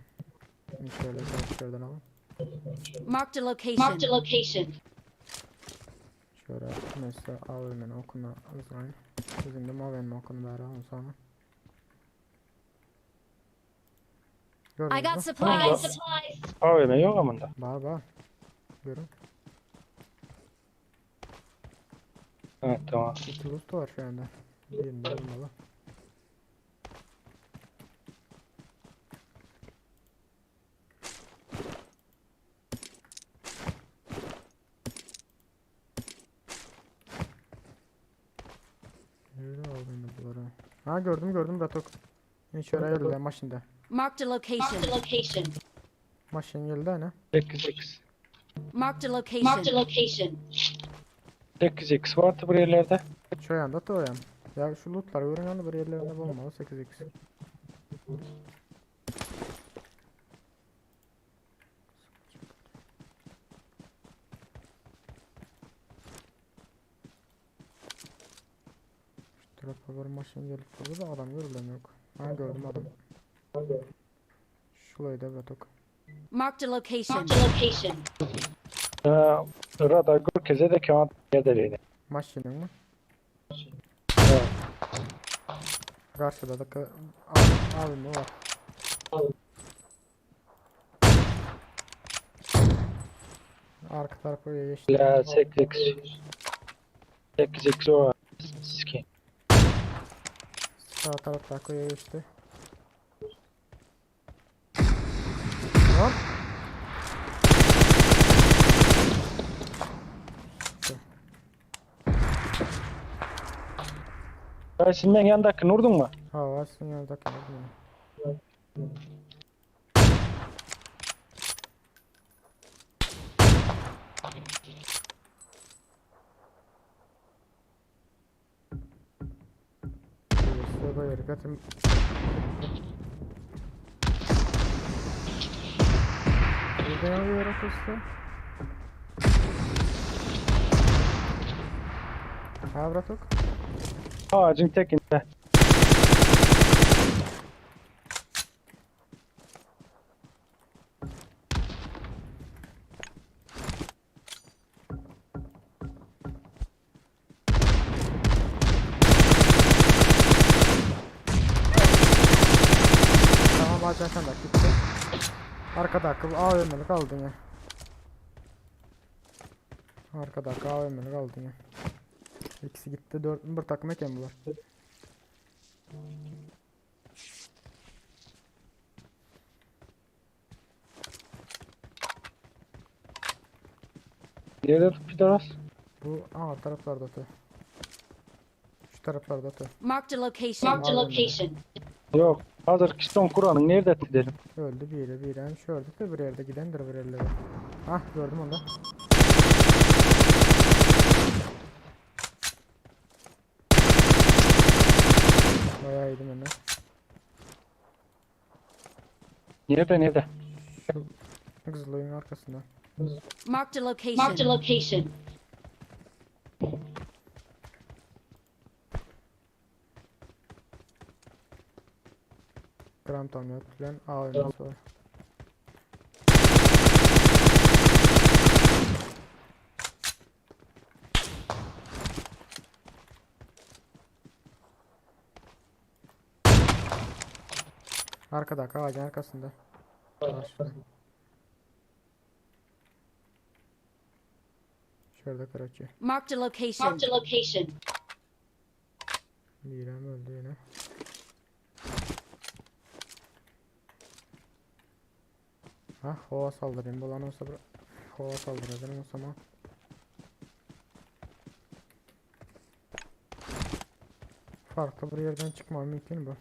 Şöyle şuradan alın. Marked a location. Marked a location. Şöyle mesela AVM'nin okuna alın. Bizim de AVM'nin okunu bari alın sonra. I Gördünüz got mü? supplies. AVM yok amında. Var. Görün. Ha tamam. 2 loot var şu anda. Birinde olmalı. Nerede aldın bunları? Ha gördüm Ratok. Hiç oraya geldi maşinde. Marked a location. Marked a location. Maşin geldi hani. 8x. Marked a location. Marked a location. 8x vardı bu yerlerde. Şu yanda da o yan. Ya şu lootlar görünüyor bir yerlerinde bulunmalı 8x. Şu tarafa bir maşin gelip burada da adam görülen yok. Ha gördüm adam. Şurayı da Ratok. Marked a location. Marked a location. Radar görkeze de kağıt yedelerini. Maşinin mi? Evet. Karşıda da abim var. Arka tarafa geçti. Ya 8x. 8x o. Skin. Sağ tarafta koya geçti. Lan. Ya sen ben yandakini vurdun mu? Hava sinyaldaki. Böyle harikatim. Buradan alıyorum usta. Ha Ratok. Ağacın tekinde. Tamam ağacın sen de gitti. Arkada akıl AVM'li kaldın ya. Arkada akıl AVM'li kaldın ya. İkisi gitti. Bir takım eken bu var. Nerede tutuyoruz? Bu taraflarda öte. Şu taraflarda öte. Marked a location. Marked a location. Yok. Hazır kiston Kur'an'ın nerede gidelim? Öldü biri hem şu öldü de bir yerde gidendir bir yerlere. Hah gördüm onu da. Bayağı iyiydim ben de. Nerede? Şu kızılayın arkasında. Marked a location. Marked a location. Gram tam yok. Ben AVM'si var. Arkada ağacın arkasında. Var. Şurada karaçı. Marked a location. Marked a location. Birem öldü yine. Ha hava saldırayım. Bulan olsa hava saldırırım o zaman. Farklı bir yerden çıkmam mümkün bu.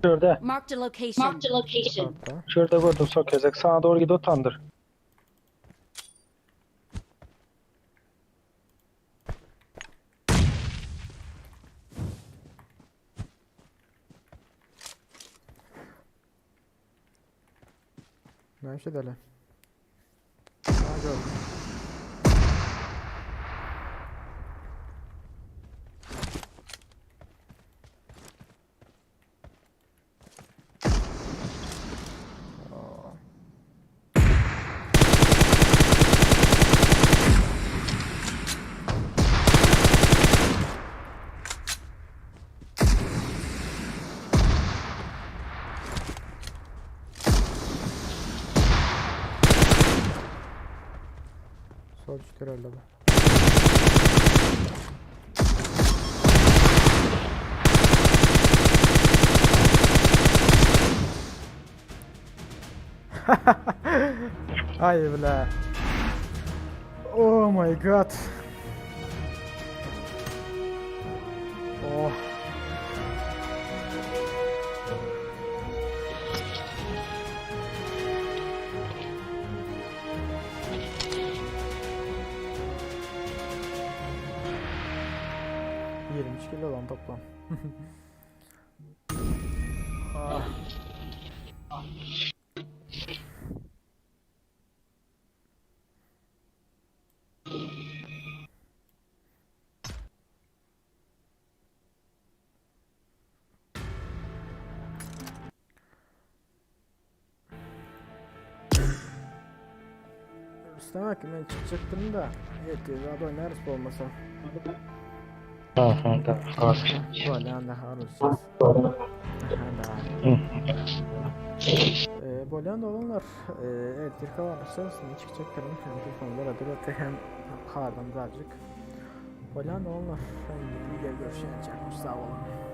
Şurada. Marked a location. Marked a location. Hatta. Şurada gördüm son kezek. Sana doğru gidiyor utandır. Ne şey deli. Ha gördüm. Sol üst herhalde bu. Ay bile. Oh my god. Oh. Kilo lan toplam. Ah. İstemek ki ben çıkacaktım da yetiyor daha oynarız bu olmasa. Tamam. Böyle anda alırız. Böyle anda olanlar elektrik alırsa şimdi çıkacaktırım. Hem telefonlara duruyor hem kardan birazcık. Böyle anda olanlar. Hem de bir görüşeceğim. Sağ olun.